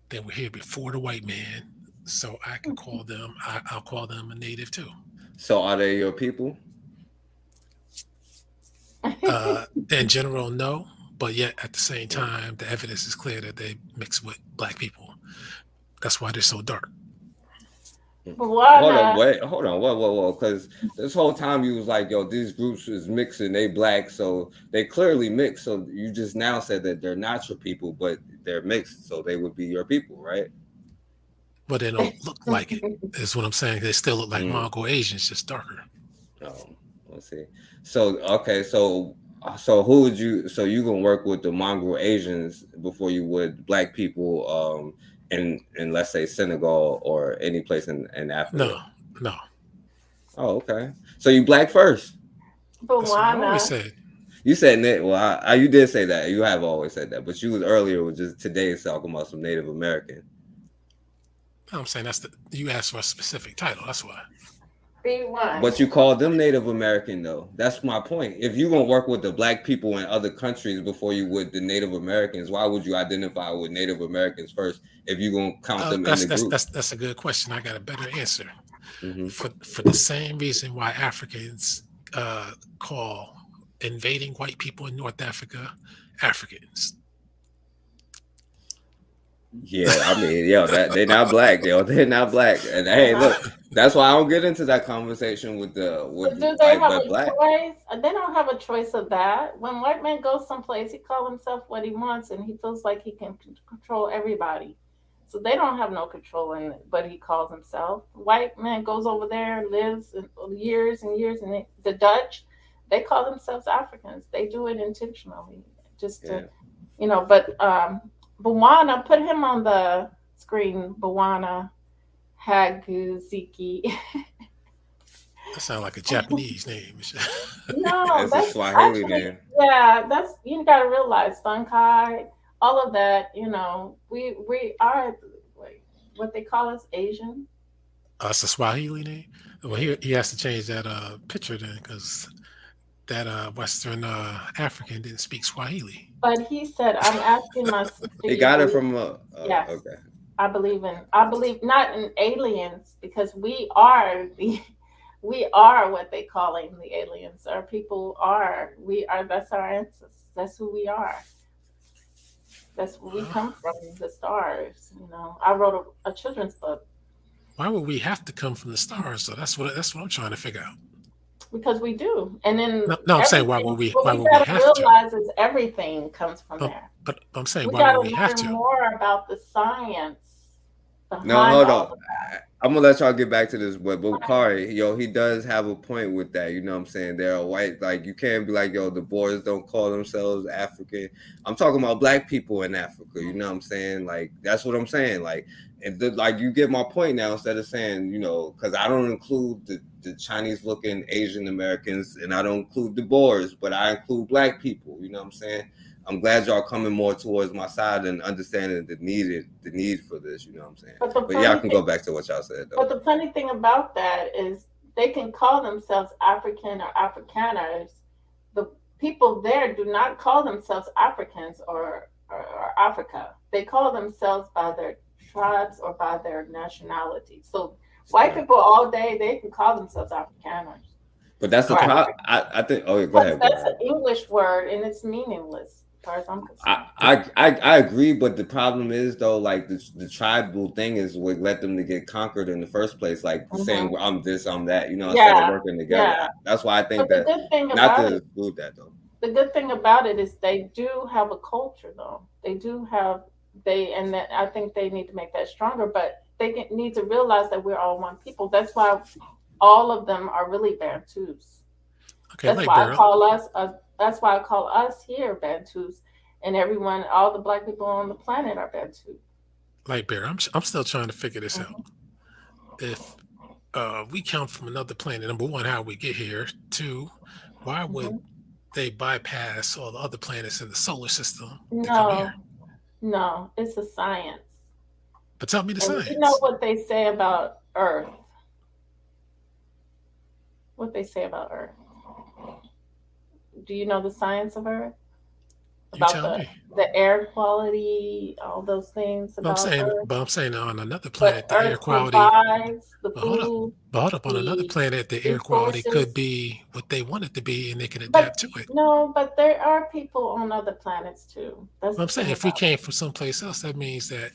they were here before the white man, so I can call them. I'll call them a native too. So are they your people? In general, no. But yet at the same time, the evidence is clear that they mix with black people. That's why they're so dark. Hold on, whoa, because this whole time you was like, yo, these groups is mixing, they black, so they clearly mixed. So you just now said that they're not your people, but they're mixed, so they would be your people, right? But they don't look like it, is what I'm saying. They still look like Mongol Asians, just darker. Oh, let's see. So okay, so who would you? So you gonna work with the Mongol Asians before you would black people? In let's say Senegal or any place in Africa? No. Oh, okay. So you black first? But why not? You said that. Well, you did say that. You have always said that, but you was earlier with just today talking about some Native American. I'm saying you asked for a specific title. That's why. But you call them Native American though. That's my point. If you're gonna work with the black people in other countries before you would the Native Americans, why would you identify with Native Americans first if you're gonna count them in the group? That's a good question. I got a better answer. For the same reason why Africans call invading white people in North Africa Africans. Yeah, I mean, they're not black, they're not black. And hey, look, that's why I don't get into that conversation with do they have a choice? They don't have a choice of that. When white man goes someplace, he calls himself what he wants, and he feels like he can control everybody. So they don't have no control in what he calls himself. White man goes over there, lives years and years, and the Dutch, they call themselves Africans. They do it intentionally, just to, But Bwana, put him on the screen. Bwana Haguziki. That sounds like a Japanese name. No, that's a Swahili name. Yeah, you got to realize Sunkai, all of that. We are what they call us Asian. It's a Swahili name. Well, he has to change that picture then, because that Western African didn't speak Swahili. But he said, "I'm asking my sister." He got it from yes. Okay. I believe not in aliens, because we are what they calling the aliens. Our people are. That's our ancestors. That's who we are. That's where we come from, the stars. I wrote a children's book. Why would we have to come from the stars? So that's what I'm trying to figure out. Because we do, and then no, I'm saying why would we? Why would we have to? Realize is everything comes from there. But I'm saying we why would we have to? Learn more about the science. No, hold on. I'm gonna let y'all get back to this, but Kari, he does have a point with that. You know what I'm saying? They're white, like you can't be like, the Boers don't call themselves African. I'm talking about black people in Africa. You know what I'm saying? Like that's what I'm saying. Like, and you get my point now. Instead of saying, because I don't include the Chinese looking Asian Americans and I don't include the Boers, but I include black people. You know what I'm saying? I'm glad y'all coming more towards my side and understanding the need for this. You know what I'm saying? But y'all can go back to what y'all said though. But the funny thing about that is they can call themselves African or Afrikaners. The people there do not call themselves Africans or Africa. They call themselves by their tribes or by their nationality. So white people all day, they can call themselves Afrikaners. But that's the problem. I think. Oh, go ahead. That's an English word and it's meaningless. far as I'm concerned. I agree, but the problem is though, like the tribal thing is what led them to get conquered in the first place. Like saying well, I'm this, I'm that, you know, instead of working together. Yeah. That's why I think But the that good thing not about to it, exclude that though. the good thing about it is they do have a culture though. They do have and that I think they need to make that stronger, but they need to realize that we're all one people. That's why all of them are really Bantus. Okay, That's like why I Beryl. call us. That's why I call us here Bantus, and everyone, all the black people on the planet are Bantu. Like Bear, I'm still trying to figure this out. If we come from another planet, number one, how we get here. Two, why would they bypass all the other planets in the solar system to come here? No, it's a science. But tell me the science. You know what they say about Earth? What they say about Earth? Do you know the science of Earth? About the air quality, all those things about Earth? But I'm saying on another planet, the air quality. Hold up, on another planet, the air quality could be what they want it to be, and they can adapt to it. No, but there are people on other planets too. That's I'm saying if we came from someplace else, that means that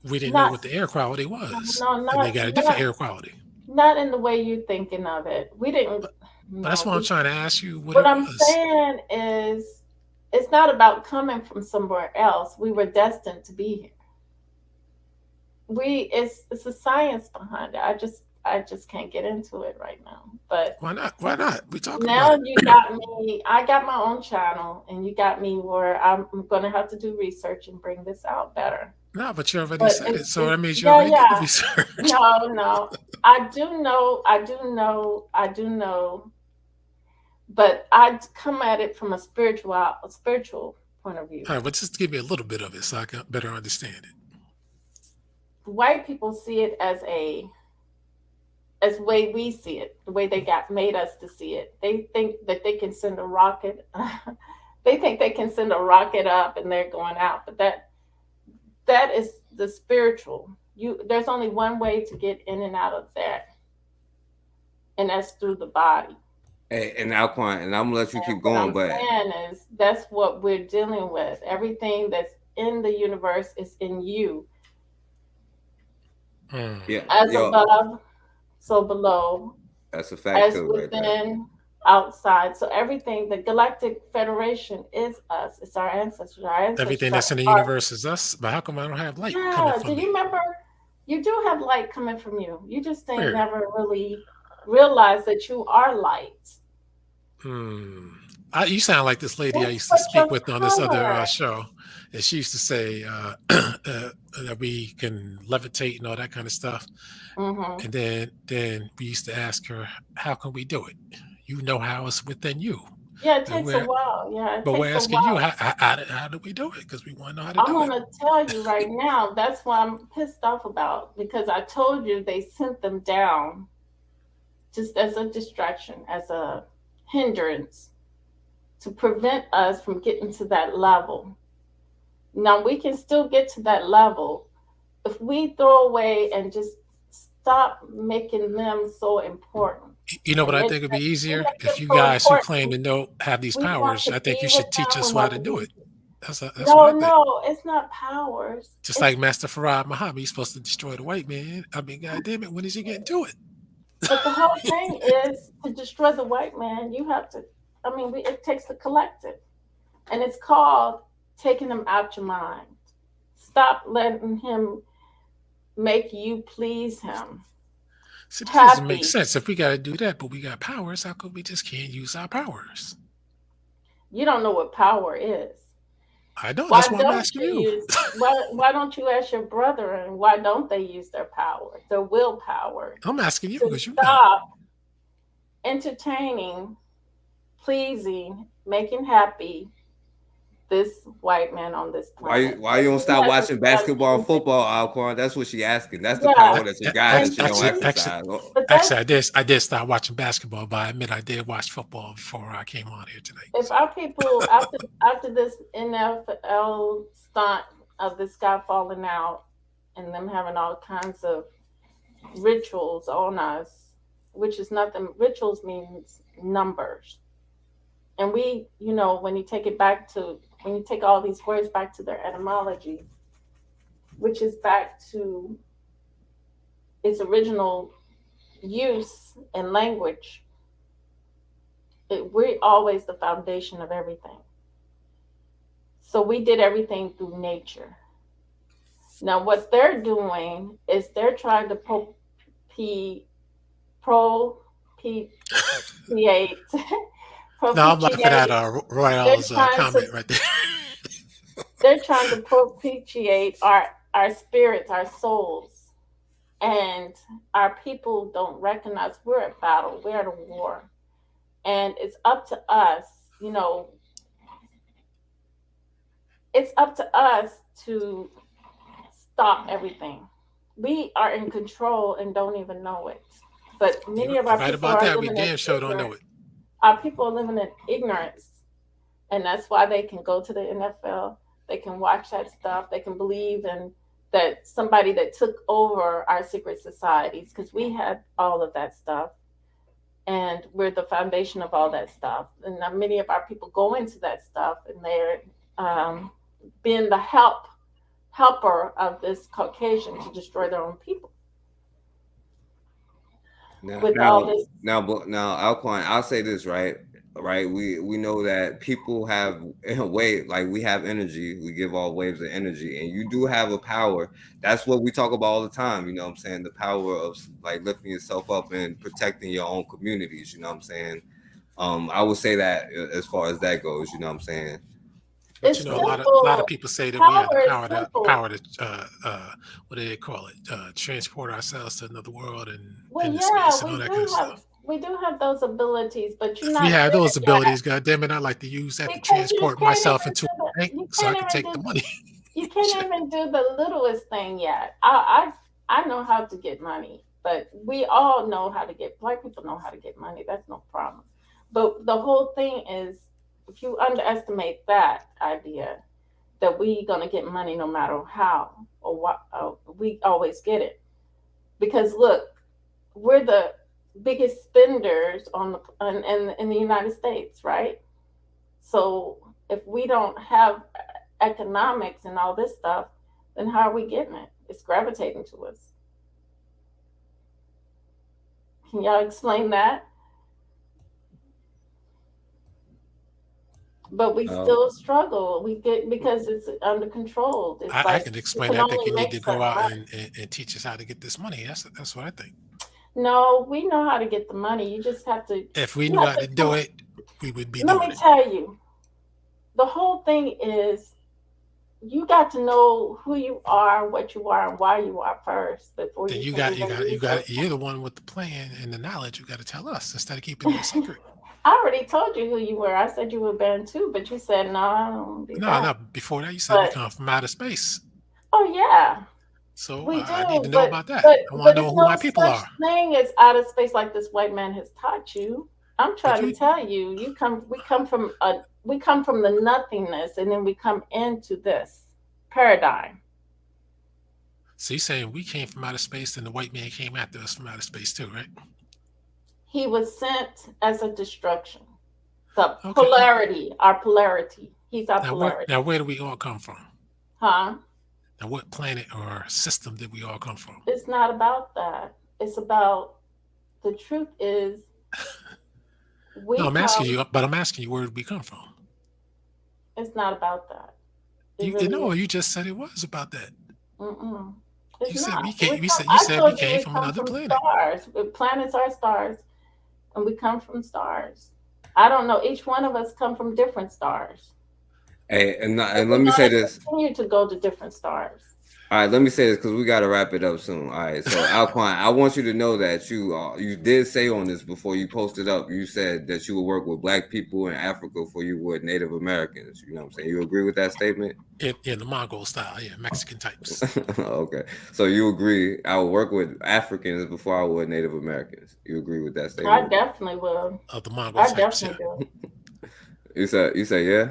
we didn't know what the air quality was. And they got a different air quality. Not in the way you're thinking of it. We didn't. But that's why I'm trying to ask you what I'm saying is, it's not about coming from somewhere else. We were destined to be here. It's a science behind it. I just can't get into it right now. But why not? Why not? We talking now about you got me. I got my own channel, and you got me where I'm gonna have to do research and bring this out better. No, but you already said it, so that means you already did the research. No. I do know. But I come at it from a spiritual point of view. All right, but just give me a little bit of it so I can better understand it. White people see it as the way we see it, the way they made us to see it. They think that they can send a rocket. They think they can send a rocket up and they're going out. But that is the spiritual. There's only one way to get in and out of that, and that's through the body. Hey, and Alquan, and I'm gonna let you keep going, but that's what we're dealing with. Everything that's in the universe is in you. Yeah, as above, so below. That's a fact as too, within, right there. outside. So everything, the Galactic Federation is us. It's our ancestors. Our ancestors. Everything that's in the universe is us. But how come I don't have light coming from do me? you remember? You do have light coming from you. You just Where? never really realize that you are light. You sound like this lady I used to speak with on this other show, and she used to say that we can levitate and all that kind of stuff. And then we used to ask her, "How can we do it? You know how it's within you." Yeah, it takes a while. Yeah, but we're asking you, how do we do it? Because we want to know how to I'm do it. going to tell you right now. That's what I'm pissed off about, because I told you they sent them down just as a distraction, as a hindrance to prevent us from getting to that level. Now we can still get to that level if we throw away and just stop making them so important. You know what I think would be easier? If you guys who claim to know have these powers, I think you should teach us how to do it. That's what I think. No, it's not powers. Just like Master Farad Muhammad, he's supposed to destroy the white man. I mean, God damn it, when is he getting to it? But the whole thing is to destroy the white man, you have to, it takes the collective. And it's called taking them out your mind. Stop letting him make you please him. So it doesn't make sense. If we got to do that, but we got powers, how come we just can't use our powers? You don't know what power is. I don't. That's why I'm asking you. Why don't you ask your brother, and why don't they use their power, their willpower? I'm asking you because you stop entertaining, pleasing, making happy this white man on this planet. Why you don't stop watching basketball and football, Alquan? That's what she asking. That's the power that you got that she don't exercise. I did start watching basketball, but I admit I did watch football before I came on here tonight. If our people after this NFL stunt of this guy falling out and them having all kinds of rituals on us, which is nothing. Rituals means numbers, and we, when you take it back to when you take all these words back to their etymology, which is back to its original use and language, we're always the foundation of everything. So we did everything through nature. Now, what they're doing is they're trying to propitiate. No, I'm laughing at Royale's comment right there. They're trying to propitiate our spirits, our souls. And our people don't recognize we're at battle, we're at a war. And it's up to us, you know, it's up to us to stop everything. We are in control and don't even know it. But many of our Right people about are that, we living in damn sure don't know ignorance. it. Our people are living in ignorance. And that's why they can go to the NFL, they can watch that stuff, they can believe in that somebody that took over our secret societies, because we had all of that stuff. And we're the foundation of all that stuff. And now many of our people go into that stuff, and they're being the helper of this Caucasian to destroy their own people. Now, Alquan, I'll say this, right? We know that people have a way, like we have energy, we give all waves of energy, and you do have a power. That's what we talk about all the time, you know what I'm saying? The power of like lifting yourself up and protecting your own communities, you know what I'm saying? I would say that as far as that goes, you know what I'm saying? But It's you know, a lot simple. of people say that we have the Power is power simple. to what do they call it? Transport ourselves to another world and Well, into yeah, space and all that kind of stuff. we do have those abilities, but you're If we not had good those at that abilities, God damn it, I'd like to use that to because you transport can't myself even into do a bank you so I can't can even take the do money. you can't even do the littlest thing yet. I know how to get money, but we all know how to get. Black people know how to get money. That's no problem. But the whole thing is, if you underestimate that idea, that we gonna get money no matter how or what, we always get it. Because look, we're the biggest spenders in the United States, right? So if we don't have economics and all this stuff, then how are we getting it? It's gravitating to us. Can y'all explain that? But we still struggle. We get because it's under control. It's I like can you explain can that. I think only you need make to go certain out money. and teach us how to get this money. That's what I think. No, we know how to get the money. You just have to. If we You knew have how to to do come. it, we would be Let doing me it. tell you, the whole thing is you got to know who you are, what you are, and why you are first before Then you can even use those. you're the one with the plan and the knowledge. You got to tell us instead of keeping it a secret. I already told you who you were. I said you were Bantu, but you said no, I don't do No, that. before that you said we But come from outer space. oh yeah, So we I need do. to know about that. But I want to know it's who no my people such are. thing as outer space like this white man has taught you. I'm But trying to you, tell you, we come from the nothingness, and then we come into this paradigm. so you're saying we came from outer space and the white man came after us from outer space too, right? He was sent as a destruction. The Okay. polarity, our polarity. He's our polarity. Now where do we all come from? Huh? Now what planet or system did we all come from? It's not about that. It's about the truth is we No, I'm come. asking you, but I'm asking you where did we come from? It's not about that. It You really know, is. you just said it was about that. Mm-mm. You It's said not. we came. You I said we told you came we from come another from planet. stars. Planets are stars, and we come from stars. I don't know. Each one of us come from different stars. Hey, and And let we're me say gonna this. continue to go to different stars. All right, let me say this because we got to wrap it up soon. All right, so Alquan, I want you to know that you did say on this before you posted up. You said that you would work with Black people in Africa before you would Native Americans. You know what I'm saying? You agree with that statement? In the Mongol style, yeah, Mexican types. Okay, so you agree I would work with Africans before I would Native Americans. You agree with that I statement? definitely will. Of the Mongol I types, yeah. definitely do. You say yeah?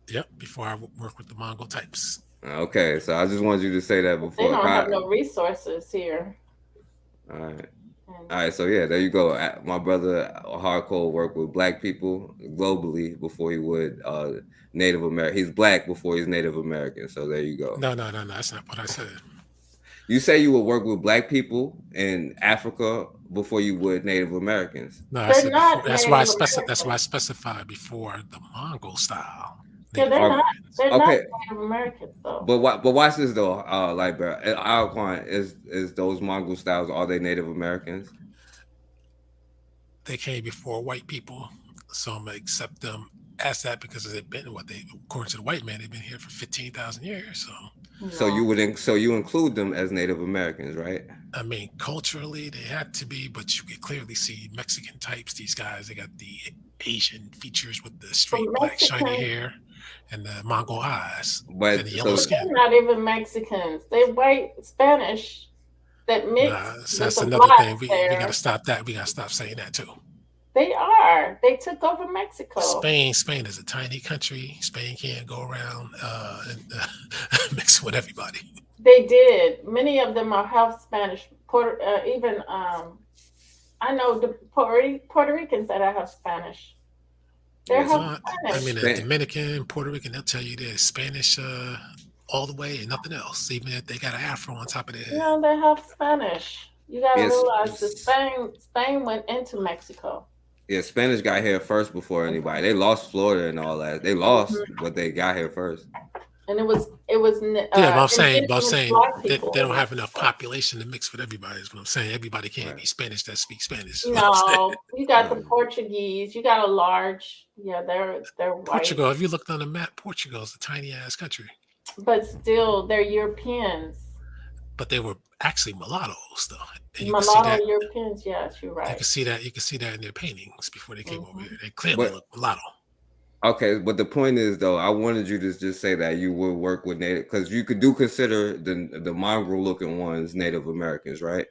Yep, before I work with the Mongol types. Okay, so I just wanted you to say that They before. don't have no resources here. All right. And All right, so yeah, there you go. My brother hardcore worked with black people globally before he would Native American. He's black before he's Native American. So there you go. No, that's not what I said. You say you would work with black people in Africa before you would Native Americans. No, I they're said not before, that's why Native that's why I Americans. specified before the Mongol style. Yeah, Native they're not. Americans. They're not Okay, Native Americans though. but watch this though. Like, bro, Alquan, is those Mongol styles, are they Native Americans? They came before white people, so I'm gonna accept them as that because they've been according to the white man, they've been here for 15,000 years. So you include them as Native Americans, right? I mean, culturally they had to be, but you could clearly see Mexican types. These guys, they got the Asian features with the straight black shiny Mexicans, hair and the Mongol eyes But and the yellow so skin. they're not even Mexicans. They white Spanish that mix So with that's the another thing. blacks We gotta there. stop that. We gotta stop saying that too. They are. They took over Mexico. Spain is a tiny country. Spain can't go around mixing with everybody. They did. Many of them are half Spanish. I know the Puerto Ricans that are half Spanish. They're It's half not. I Spanish. mean, a Dominican, Puerto Rican, they'll tell you they're Spanish all the way and nothing else. Even if they got an afro on top of their head. No, they're half Spanish. You gotta Yes, realize that Spain went into Mexico. yeah, Spanish got here first before anybody. They lost Florida and all that. They lost, Mhm. but they got here first. And it was Yeah, but I'm saying indigenous black they people. don't have enough population to mix with everybody. Is what I'm saying. Everybody can't be Spanish that speak Spanish. Is what I'm saying. No, you got the Portuguese. You got a large. Yeah, they're white, Portugal. If you looked on the map, Portugal is a tiny ass country, but still they're Europeans. but they were actually mulattoes though. And you can see that. Mulatto Europeans. Yes, you're You right. can see that. You can see that in their paintings before they came over here. They clearly But look mulatto. okay, but the point is though, I wanted you to just say that you would work with Native, because you could consider the mongrel looking ones Native Americans, right?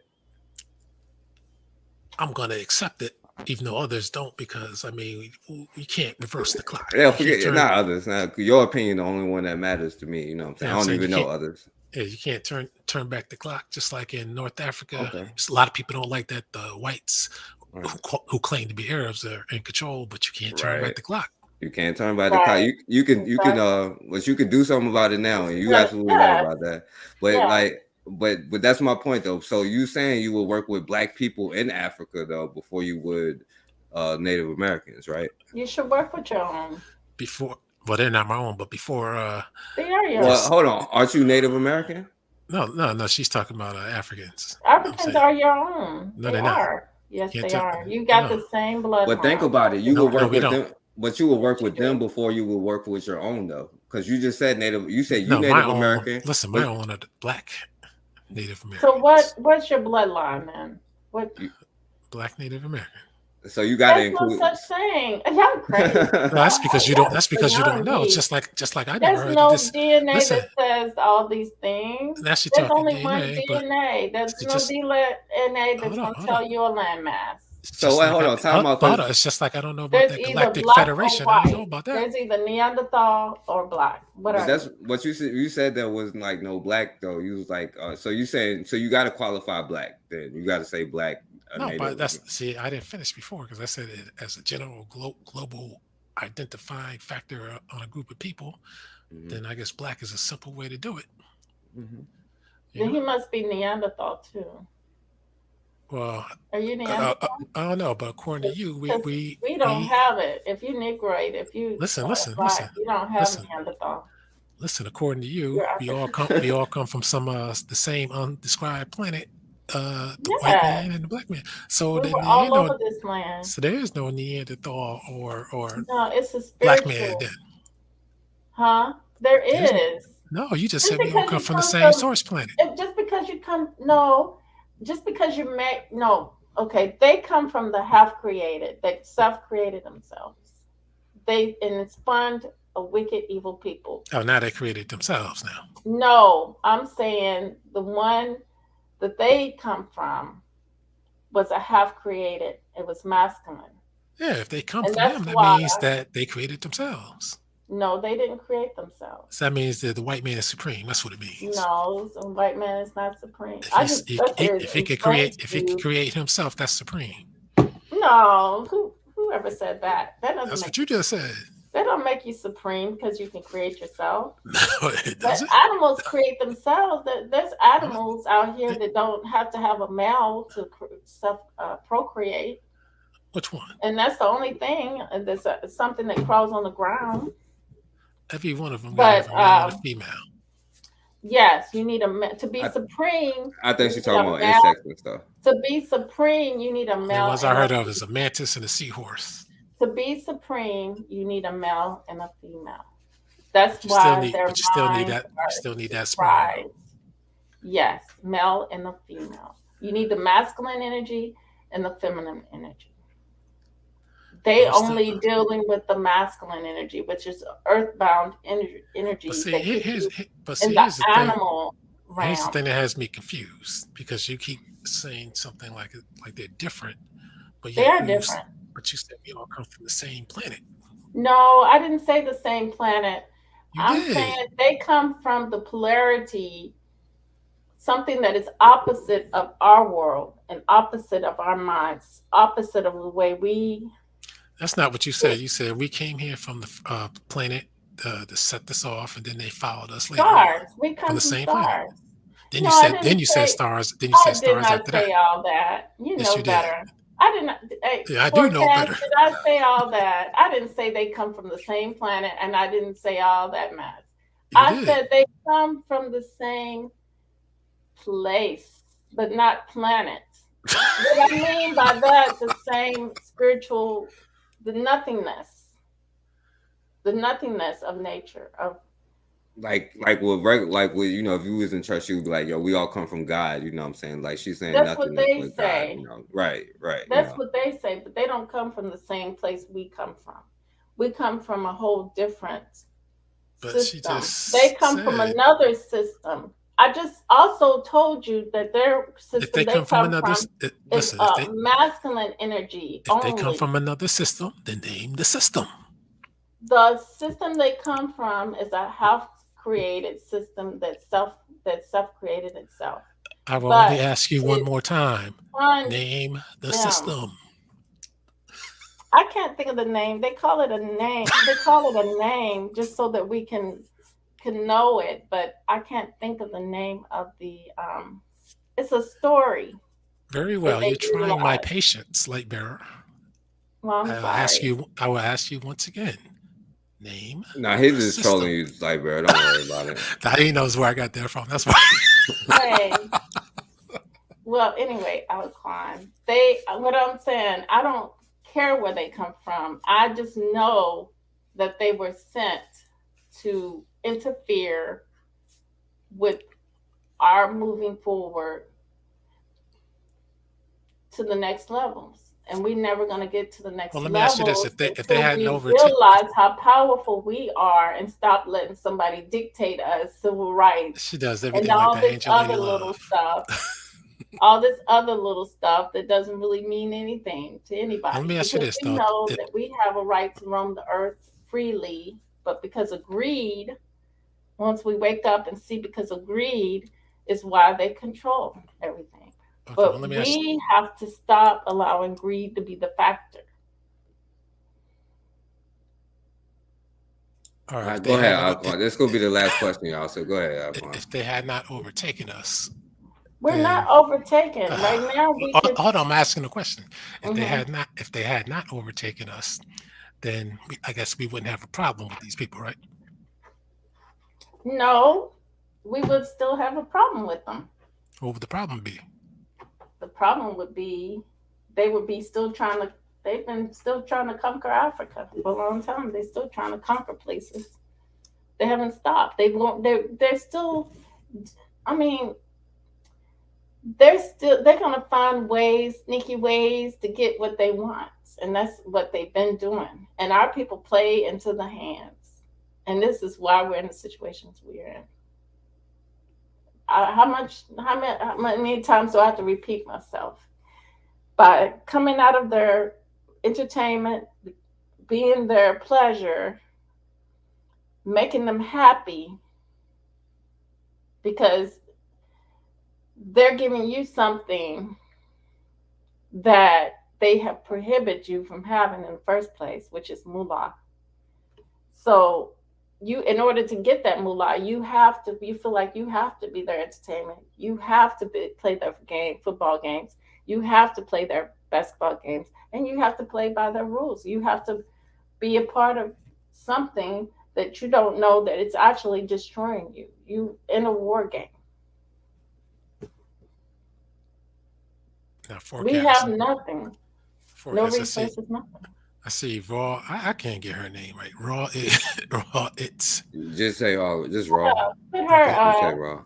I'm gonna accept it, even though others don't, because I mean we can't reverse the clock. Yeah, You can't forget turn. not others. Now your opinion, the only one that matters to me. You know what I'm saying? Yeah, I I'm don't saying you even know can't. others. Yeah, you can't turn back the clock. Just like in North Africa, Okay. a lot of people don't like that the whites Right. who claim to be Arabs are in control, but you can't turn back Right. the clock. You can't turn back the clock. Right. You can Exactly. but you can do something about it now, and you Yes. absolutely right about that. But Yeah. like, but that's my point though. So you saying you would work with black people in Africa though before you would Native Americans, right? You should work with your own. Before, well, they're not my own, but before. They are your Well, own. Yes. hold on. Aren't you Native American? No. She's talking about Africans. Africans are your own. No, They they're not. are. Yes, Can't they tell. are. You got No. the same But think bloodline. about it. You No, would work we with don't. them, but you would work with them before you would work with your own though, because you just said Native. You said you No, my Native own. American. Listen, my but own are the black Native So Americans. what's your bloodline then? What? Black Native American. so you got to There's no include. such thing. Y'all crazy. No, that's because you don't. That's because you don't Beyond know. me. Just like I never There's heard of no this. DNA Listen, that says all these things. that's you There's talking only one DNA, but DNA. There's it no just DNA that's hold on, gonna hold tell on. you a landmass. It's So just wait, like hold I on. Time out, hold because on. It's just like I don't know about There's that either Galactic black or Federation. I don't know white. about that. There's either Neanderthal or black. What but are that's you? what you said. You said there was like no black though. You was like, so you saying so you got to qualify black. Then you got to say black. No, Native. but that's see, I didn't finish before because I said it as a general global identifying factor on a group of people. Mhm. Then I guess black is a simple way to do it. Mhm. You Then he know, must be Neanderthal too. well, Are you Neanderthal? I don't know, but according to you, Because we don't have it. If you Negroid, if you listen, are listen, black, listen, you don't have listen. Neanderthal. Listen, according to you, You're we all African. come from some the same undescribed planet, the white Yeah, man and the black man. So we then were there all ain't no over this land. so there is no Neanderthal or No, it's a black man spiritual. then. Huh? There There's is. no, you just Just said we all because come you from the come same from, source planet. just because you come, no, just because you make, no, okay, they come from the half created, they self created themselves. And it spawned a wicked, evil people. Oh, now they created themselves now. No, I'm saying the one that they come from was a half created, it was masculine. Yeah, if they come And from that's them, that why, means that they created themselves. No, they didn't create themselves. So that means that the white man is supreme. That's what it means. No, a white man is not supreme. If he could create himself, that's supreme. No, whoever said that? That doesn't. That's make what you just said. That don't make you supreme because you can create yourself. No, it But doesn't. animals create themselves. There's animals out here that don't have to have a male to procreate. Which one? And that's the only thing. There's something that crawls on the ground. Every one of them But got a male and a female. yes, you need to be supreme. I think you she's need talking a about male. insects and stuff. To be supreme, you need a The male. ones I heard of is a mantis and a seahorse. To be supreme, you need a male and a female. That's You why still need, their but you still need minds that. are You still need that sperm. comprised. Yes, male and a female. You need the masculine energy and the feminine energy. They I'm still- only dealing with the masculine energy, which is earthbound energy But see, that here- keeps here's you here- but in see, the here's the thing. animal Here's the realm. thing that has me confused because you keep saying something like they're different, but They yet are you different. but you said we all come from the same planet. No, I didn't say the same planet. You I'm did. saying they come from the polarity, something that is opposite of our world and opposite of our minds, opposite of the way we. That's not what you said. You said we came here from the planet to set this off, and then they followed us later on Stars. We come from from the same planet. stars. Then No, you I said didn't you said say. stars. Then you I said did stars not after say that. all that. You Yes, know you did. better. I did not. Hey, Yeah, I do know Forecast, better. did I say all that? I didn't say they come from the same planet, and I didn't say all that mess. You I did. said they come from the same place, but not planet. What I mean by that, the same spiritual, the nothingness of nature. Of Like with you know, if you was in church, you would be like, yo, we all come from God, you know what I'm saying? Like she's saying that's what nothing they but say. God, you know. Right. That's you know. what they say, but they don't come from the same place we come from. We come from a whole different But she system. just They come from said another system. I just also told you that their system if they they come from come another. from is Listen, masculine energy if they come only. from another system, then name the system. The system they come from is a half-created system that self-created itself. I will But only ask you one more time. on Name the them. system. I can't think of the name. They call it a name. They call it a name just so that we can know it, but I can't think of the name of the it's a story. Very well. they You're trying my utilize. patience, light bearer. Well, I'm sorry. I will ask you once again. Name. Nah, he's the just system. trolling you, like, bro. Don't worry about it. Now he knows where I got that from. That's why. Hey. Well, anyway, Alquan, what I'm saying, I don't care where they come from. I just know that they were sent to interfere with our moving forward to the next levels. And we're never going to get to the next Well, let me ask you this: levels if they until hadn't we overtaken, realize how powerful we are and stop letting somebody dictate us civil rights she does and everything all like that this angel other lady little love. stuff. All this other little stuff that doesn't really mean anything to anybody. Let me ask you Because this, we though. know that we have a right to roam the earth freely, but because of greed, once we wake up and see because of greed is why they control everything. Okay, But well, let me ask you. we have to stop allowing greed to be the factor. All All right, right, if go they ahead, had Alquan. This is gonna be the last question, y'all. So go ahead, Alquan. if they had not overtaken us, We're not overtaken. Right now we can hold on, I'm asking a question. If they Mhm. had not overtaken us, then I guess we wouldn't have a problem with these people, right? No, we would still have a problem with them. What would the problem be? The problem would be they would be still trying to they've been still trying to conquer Africa for a long time. They're still trying to conquer places. They haven't stopped. They're still, I mean, they're gonna find ways, sneaky ways to get what they want. And that's what they've been doing. And our people play into the hands. And this is why we're in the situations we're in. How many times do I have to repeat myself? By coming out of their entertainment, being their pleasure, making them happy because they're giving you something that they have prohibited you from having in the first place, which is moolah. So you, in order to get that moolah, you feel like you have to be their entertainment. You have to play their football games. You have to play their basketball games, and you have to play by their rules. You have to be a part of something that you don't know that it's actually destroying you. You in a war game. Now, We have nothing. No forecast, resources, nothing. I see Raw. I can't get her name right. Raw. Raw. It's Just say just Raw. Put Okay, her, just say Raw.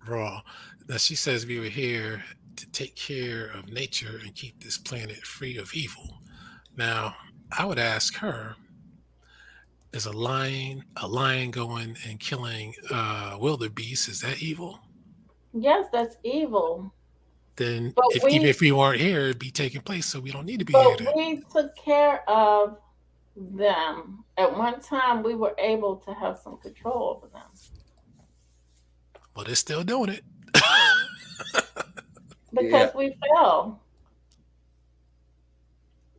Raw. Now she says we were here to take care of nature and keep this planet free of evil. Now I would ask her: is a lion going and killing wildebeest? Is that evil? yes, that's evil. Then But even if we we weren't here, it'd be taking place. So we don't need to be here. but we took care of them. At one time we were able to have some control over them. But they're still doing it. Because we fell.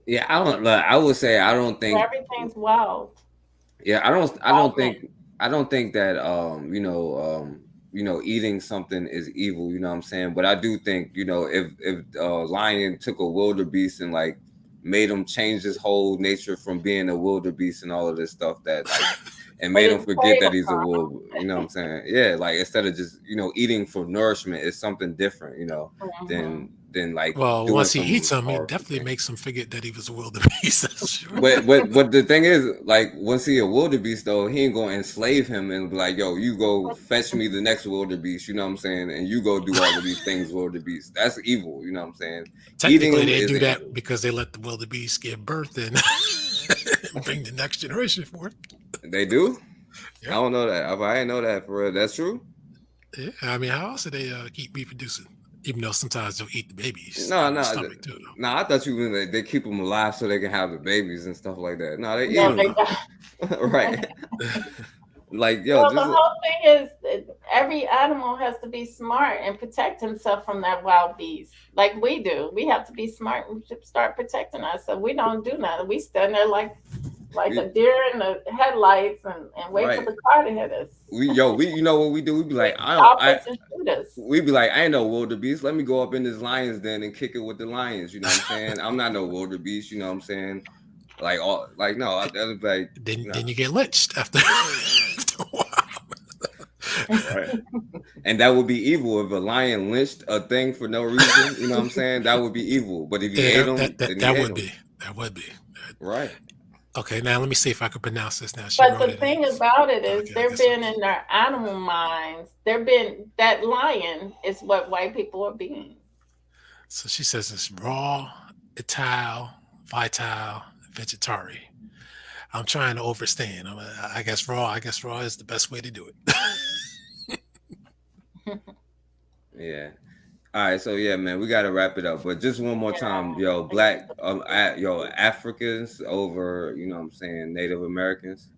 Yeah, I would say I don't think. Everything's wild. Yeah, I don't think that eating something is evil, you know what I'm saying? But I do think, if lion took a wildebeest and like made him change his whole nature from being a wildebeest and all of this stuff that and made him forget that he's a wolf, you know what I'm saying? Yeah, like instead of just, eating for nourishment is something different, than like Well, doing once he some eats them, it horrible definitely makes him forget that he was a wildebeest. That's sure. But the thing is, like, once he a wildebeest though, he ain't gonna enslave him and be like, yo, you go fetch me the next wildebeest, you know what I'm saying? And you go do all of these things, wildebeest. That's evil, you know what I'm saying? Technically, they do that because they let the wildebeest give birth and bring the next generation forth. They do? I don't know that. I didn't know that for real. That's true? Yeah, I mean, how else do they keep reproducing? Even though sometimes they'll eat the babies. No, I thought you meant they keep them alive so they can have the babies and stuff like that. No, they eat them. Right. Like, yo, Well, the whole thing is that every animal has to be smart and protect himself from that wild beast, like we do. We have to be smart and start protecting ourselves. We don't do nothing. We stand there like a deer in the headlights and wait for the car to hit us. We you know what we do? We be like, we be like, I ain't no wildebeest. Let me go up in this lion's den and kick it with the lions. You know what I'm saying? I'm not no wildebeest. You know what I'm saying? Like no, then you get lynched after. Right. And that would be evil if a lion lynched a thing for no reason. You know what I'm saying? That would be evil. But if you ate them, that would be right. Okay, now let me see if I can pronounce this now. But the thing about it is, they're being in their animal minds. That lion is what white people are being. So she says it's raw, Ital, vital, vegetari. I'm trying to overstand. I guess raw is the best way to do it. Yeah. All right, so yeah, man, we gotta wrap it up. But just one more time, black, Africans over, you know what I'm saying, Native Americans.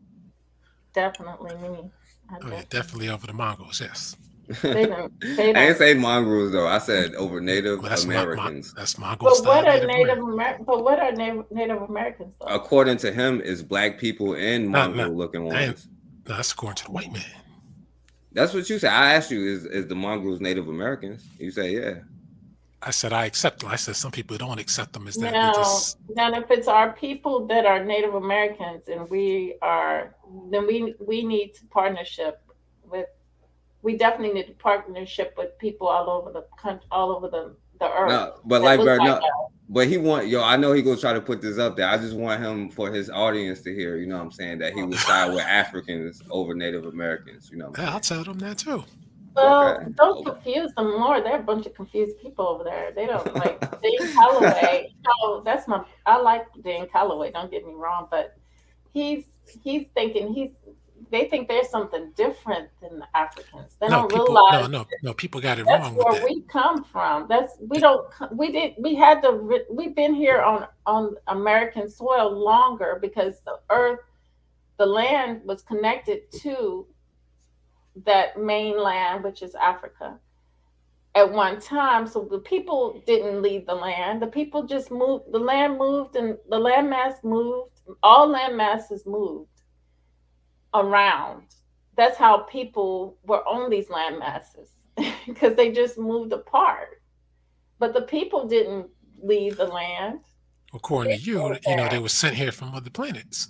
Definitely me. Oh yeah, definitely over the Mongols. Yes. They don't. I didn't say mongrels though. I said over Native Americans. That's Mongols. But what are Native Americans though? According to him, is black people and Mongol looking ones. That's according to the white man. That's what you said. I asked you, is the mongrels Native Americans? You say, yeah. I said I accept them. I said some people don't accept them as that. Now if it's our people that are Native Americans and we are, then we need to partnership with. We definitely need a partnership with people all over the country, all over the earth. No, but but he I know he gonna try to put this up there. I just want him for his audience to hear, you know what I'm saying, that he would side with Africans over Native Americans, you know. Yeah, I'll tell them that too. Well, don't confuse them more. They're a bunch of confused people over there. They don't like Dean Calloway. No, I like Dean Calloway, don't get me wrong, but he's thinking they think there's something different than the Africans. They don't realize. No, people got it that's wrong. Where we come from. We've been here on American soil longer because the earth the land was connected to that mainland, which is Africa, at one time. So the people didn't leave the land. The people just moved. The land moved, and the landmass moved. All land masses moved around. That's how people were on these land masses, because they just moved apart. But the people didn't leave the land. According to you, they were sent here from other planets.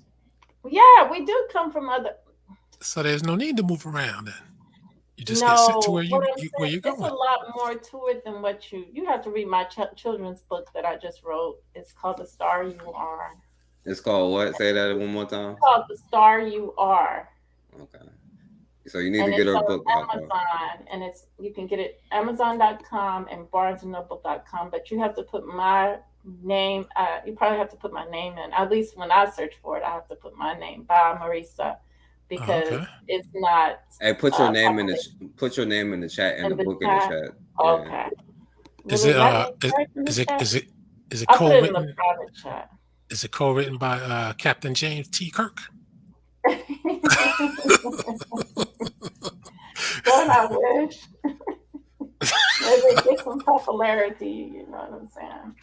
Yeah, we do come from other. So there's no need to move around then. You just get sent to where where you're going. There's a lot more to it than what you have to read my children's book that I just wrote. It's called The Star You Are. It's called what? Say that one more time. It's called The Star You Are. Okay. So you need to get her book. Amazon, and you can get it Amazon.com and BarnesandNoble.com. But you have to put my name. You probably have to put my name in. At least when I search for it, I have to put my name by Marisa, because it's not. Hey, put your name in the chat and the book in the chat. Okay. Yeah. Is it co-written? Is it co-written by Captain James T. Kirk? Don't I wish? Maybe get some popularity, you know what I'm saying?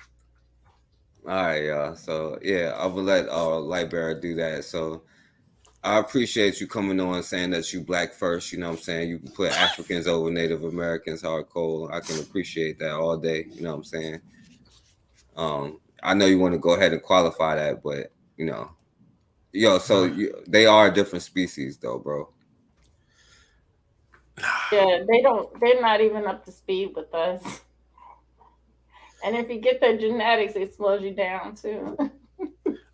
All right, y'all. So yeah, I will let Lightbearer do that. So I appreciate you coming on and saying that you black first. You know what I'm saying? You can put Africans over Native Americans hardcore. I can appreciate that all day. You know what I'm saying? I know you want to go ahead and qualify that, but they are a different species though, bro. Yeah, they're not even up to speed with us. And if you get their genetics, it slows you down too.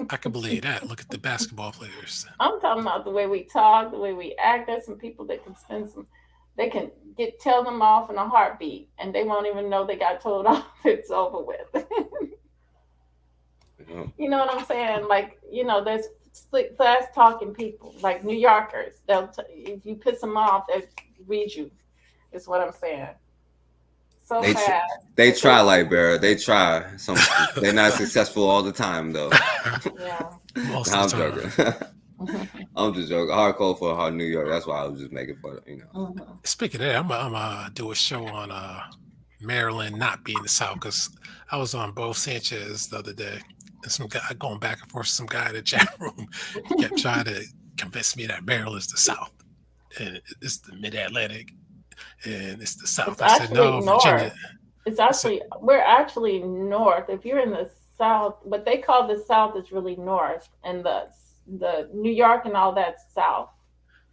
I can believe that. Look at the basketball players. I'm talking about the way we talk, the way we act. There's some people that can tell them off in a heartbeat, and they won't even know they got told off. It's over with. You know what I'm saying? Like, there's slick, fast talking people, like New Yorkers. If you piss them off, they'll read you. Is what I'm saying. So fast. They try, Lightbearer. They try. They're not successful all the time, though. Yeah. I'm joking. I'm just joking. Hardcore for hard New York. That's why I was just making fun of, Speaking of that, I'm gonna do a show on Maryland not being the South, because I was on Bo Sanchez the other day, and some guy going back and forth. Some guy in the chat room kept trying to convince me that Maryland's the South, and it's the Mid-Atlantic, and it's the South. I said no, north. Virginia. We're actually north. If you're in the South, what they call the South is really north, and the New York and all that's south.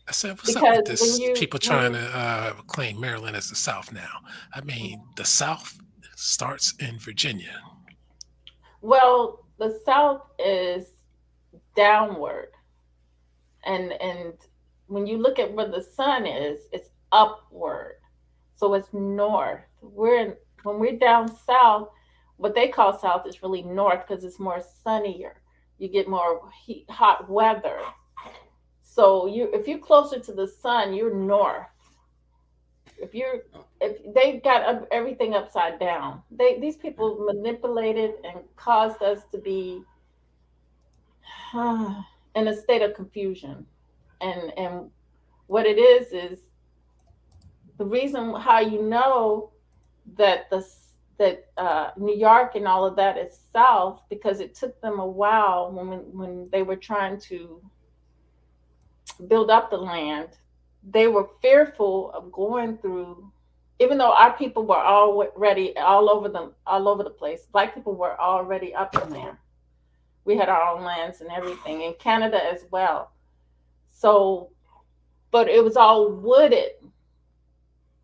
I said, what's up with this? People trying to claim Maryland as the South now. I mean, the South starts in Virginia. Well, the South is downward, and when you look at where the sun is, it's upward, so it's north. When we're down south, what they call south is really north, because it's more sunnier. You get more hot weather. So if you're closer to the sun, you're north. If they got everything upside down, these people manipulated and caused us to be in a state of confusion. And what it is the reason how you know that New York and all of that is south, because it took them a while when they were trying to build up the land. They were fearful of going through, even though our people were already all over the place. Black people were already up in there. We had our own lands and everything, in Canada as well. So, but it was all wooded,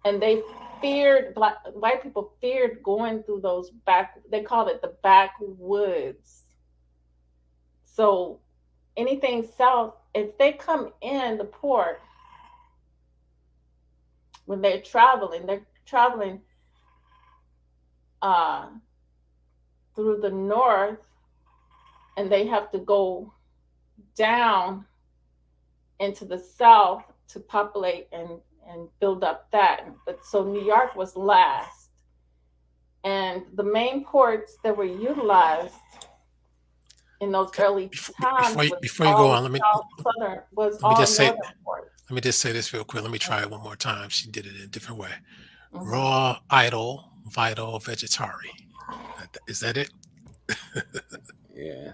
and they feared, white people feared going through those they called it the backwoods. So anything south, if they come in the port, when they're traveling through the north, and they have to go down into the south to populate and build up that. But so New York was last, and the main ports that were utilized in those early times Before you go on, let me just say, northern ports. let me just say this real quick. Let me try it one more time. She did it in a different way. Mhm. Raw, idle, vital, vegetari. Is that it? Yeah.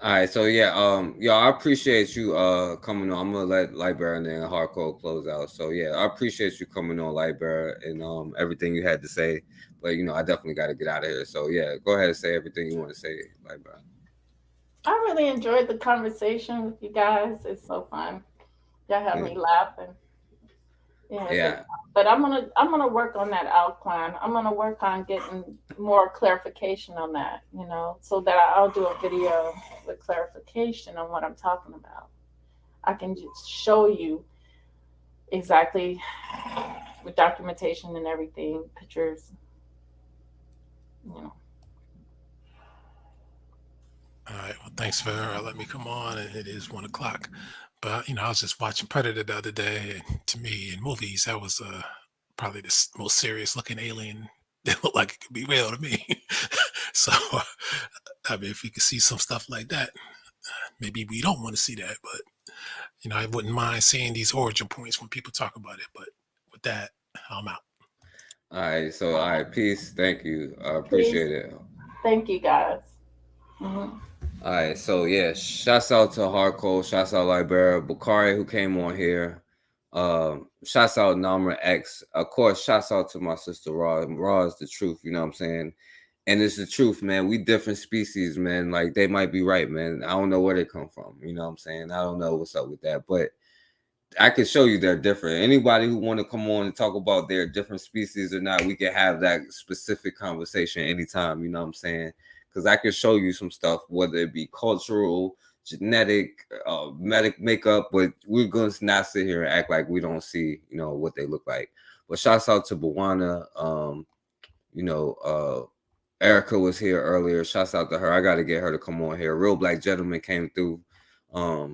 All right, so yeah, y'all, I appreciate you coming on. I'm gonna let Lightbearer and then Hardcore close out. So yeah, I appreciate you coming on, Lightbearer, and everything you had to say. But you know, I definitely got to get out of here. So yeah, go ahead and say everything you want to say, Lightbearer. I really enjoyed the conversation with you guys. It's so fun. Y'all have me laughing. Yeah. But I'm gonna work on that outline. I'm gonna work on getting more clarification on that, you know, so that I'll do a video with clarification on what I'm talking about. I can just show you exactly with documentation and everything, pictures, you know. All right. Well, thanks for letting me come on. And it is 1 o'clock. But, you know, I was just watching Predator the other day. And to me, in movies, that was probably the most serious looking alien that looked like it could be real to me. So, I mean, if we could see some stuff like that, maybe we don't want to see that. But, you know, I wouldn't mind seeing these origin points when people talk about it. But with that, I'm out. All right. So, all right. Peace. Thank you. I appreciate it. Thank you, guys. Mhm. All right, so yeah, shouts out to Hardcore, shouts out Libera, Bakari who came on here. Shouts out Namra X. Of course, shouts out to my sister Raw. Raw is the truth, you know what I'm saying? And it's the truth, man. We different species, man. Like they might be right, man. I don't know where they come from, you know what I'm saying? I don't know what's up with that, but I can show you they're different. Anybody who want to come on and talk about their different species or not, we can have that specific conversation anytime, you know what I'm saying? Because I can show you some stuff, whether it be cultural, genetic, makeup, but we're going to not sit here and act like we don't see, you know, what they look like. But shouts out to Bawana. You know, Erica was here earlier. Shouts out to her. I got to get her to come on here. Real Black Gentleman came through. I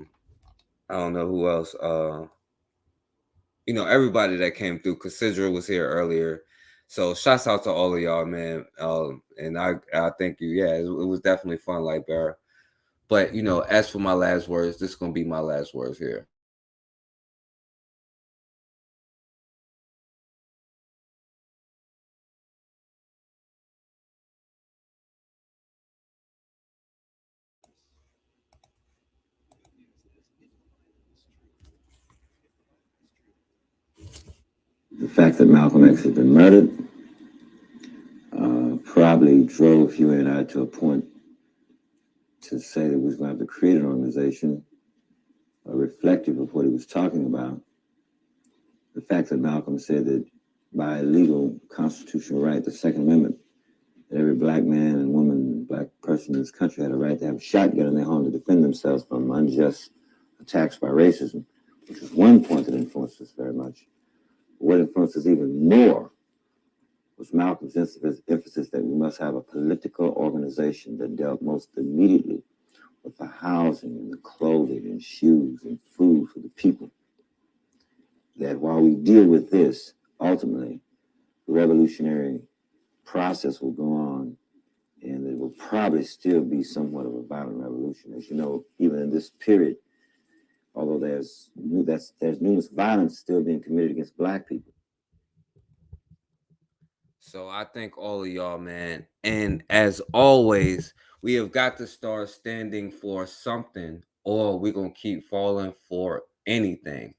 don't know who else. You know, everybody that came through. Cassidra was here earlier. So shouts out to all of y'all, man. And I thank you. Yeah, it was definitely fun, like Barra. But you know, as for my last words, this is gonna be my last words here. The fact that Malcolm X has been murdered probably drove you and I to a point to say that we was going to have to create an organization reflective of what he was talking about. The fact that Malcolm said that by legal constitutional right, the Second Amendment, that every black man and woman, black person in this country had a right to have a shotgun in their home to defend themselves from unjust attacks by racism, which is one point that influenced us very much. What influenced us even more was Malcolm's emphasis that we must have a political organization that dealt most immediately with the housing and the clothing and shoes and food for the people. That while we deal with this, ultimately, the revolutionary process will go on, and it will probably still be somewhat of a violent revolution. As you know, even in this period, although there's numerous violence still being committed against black people. So I thank all of y'all, man. And as always, we have got to start standing for something, or we're going to keep falling for anything.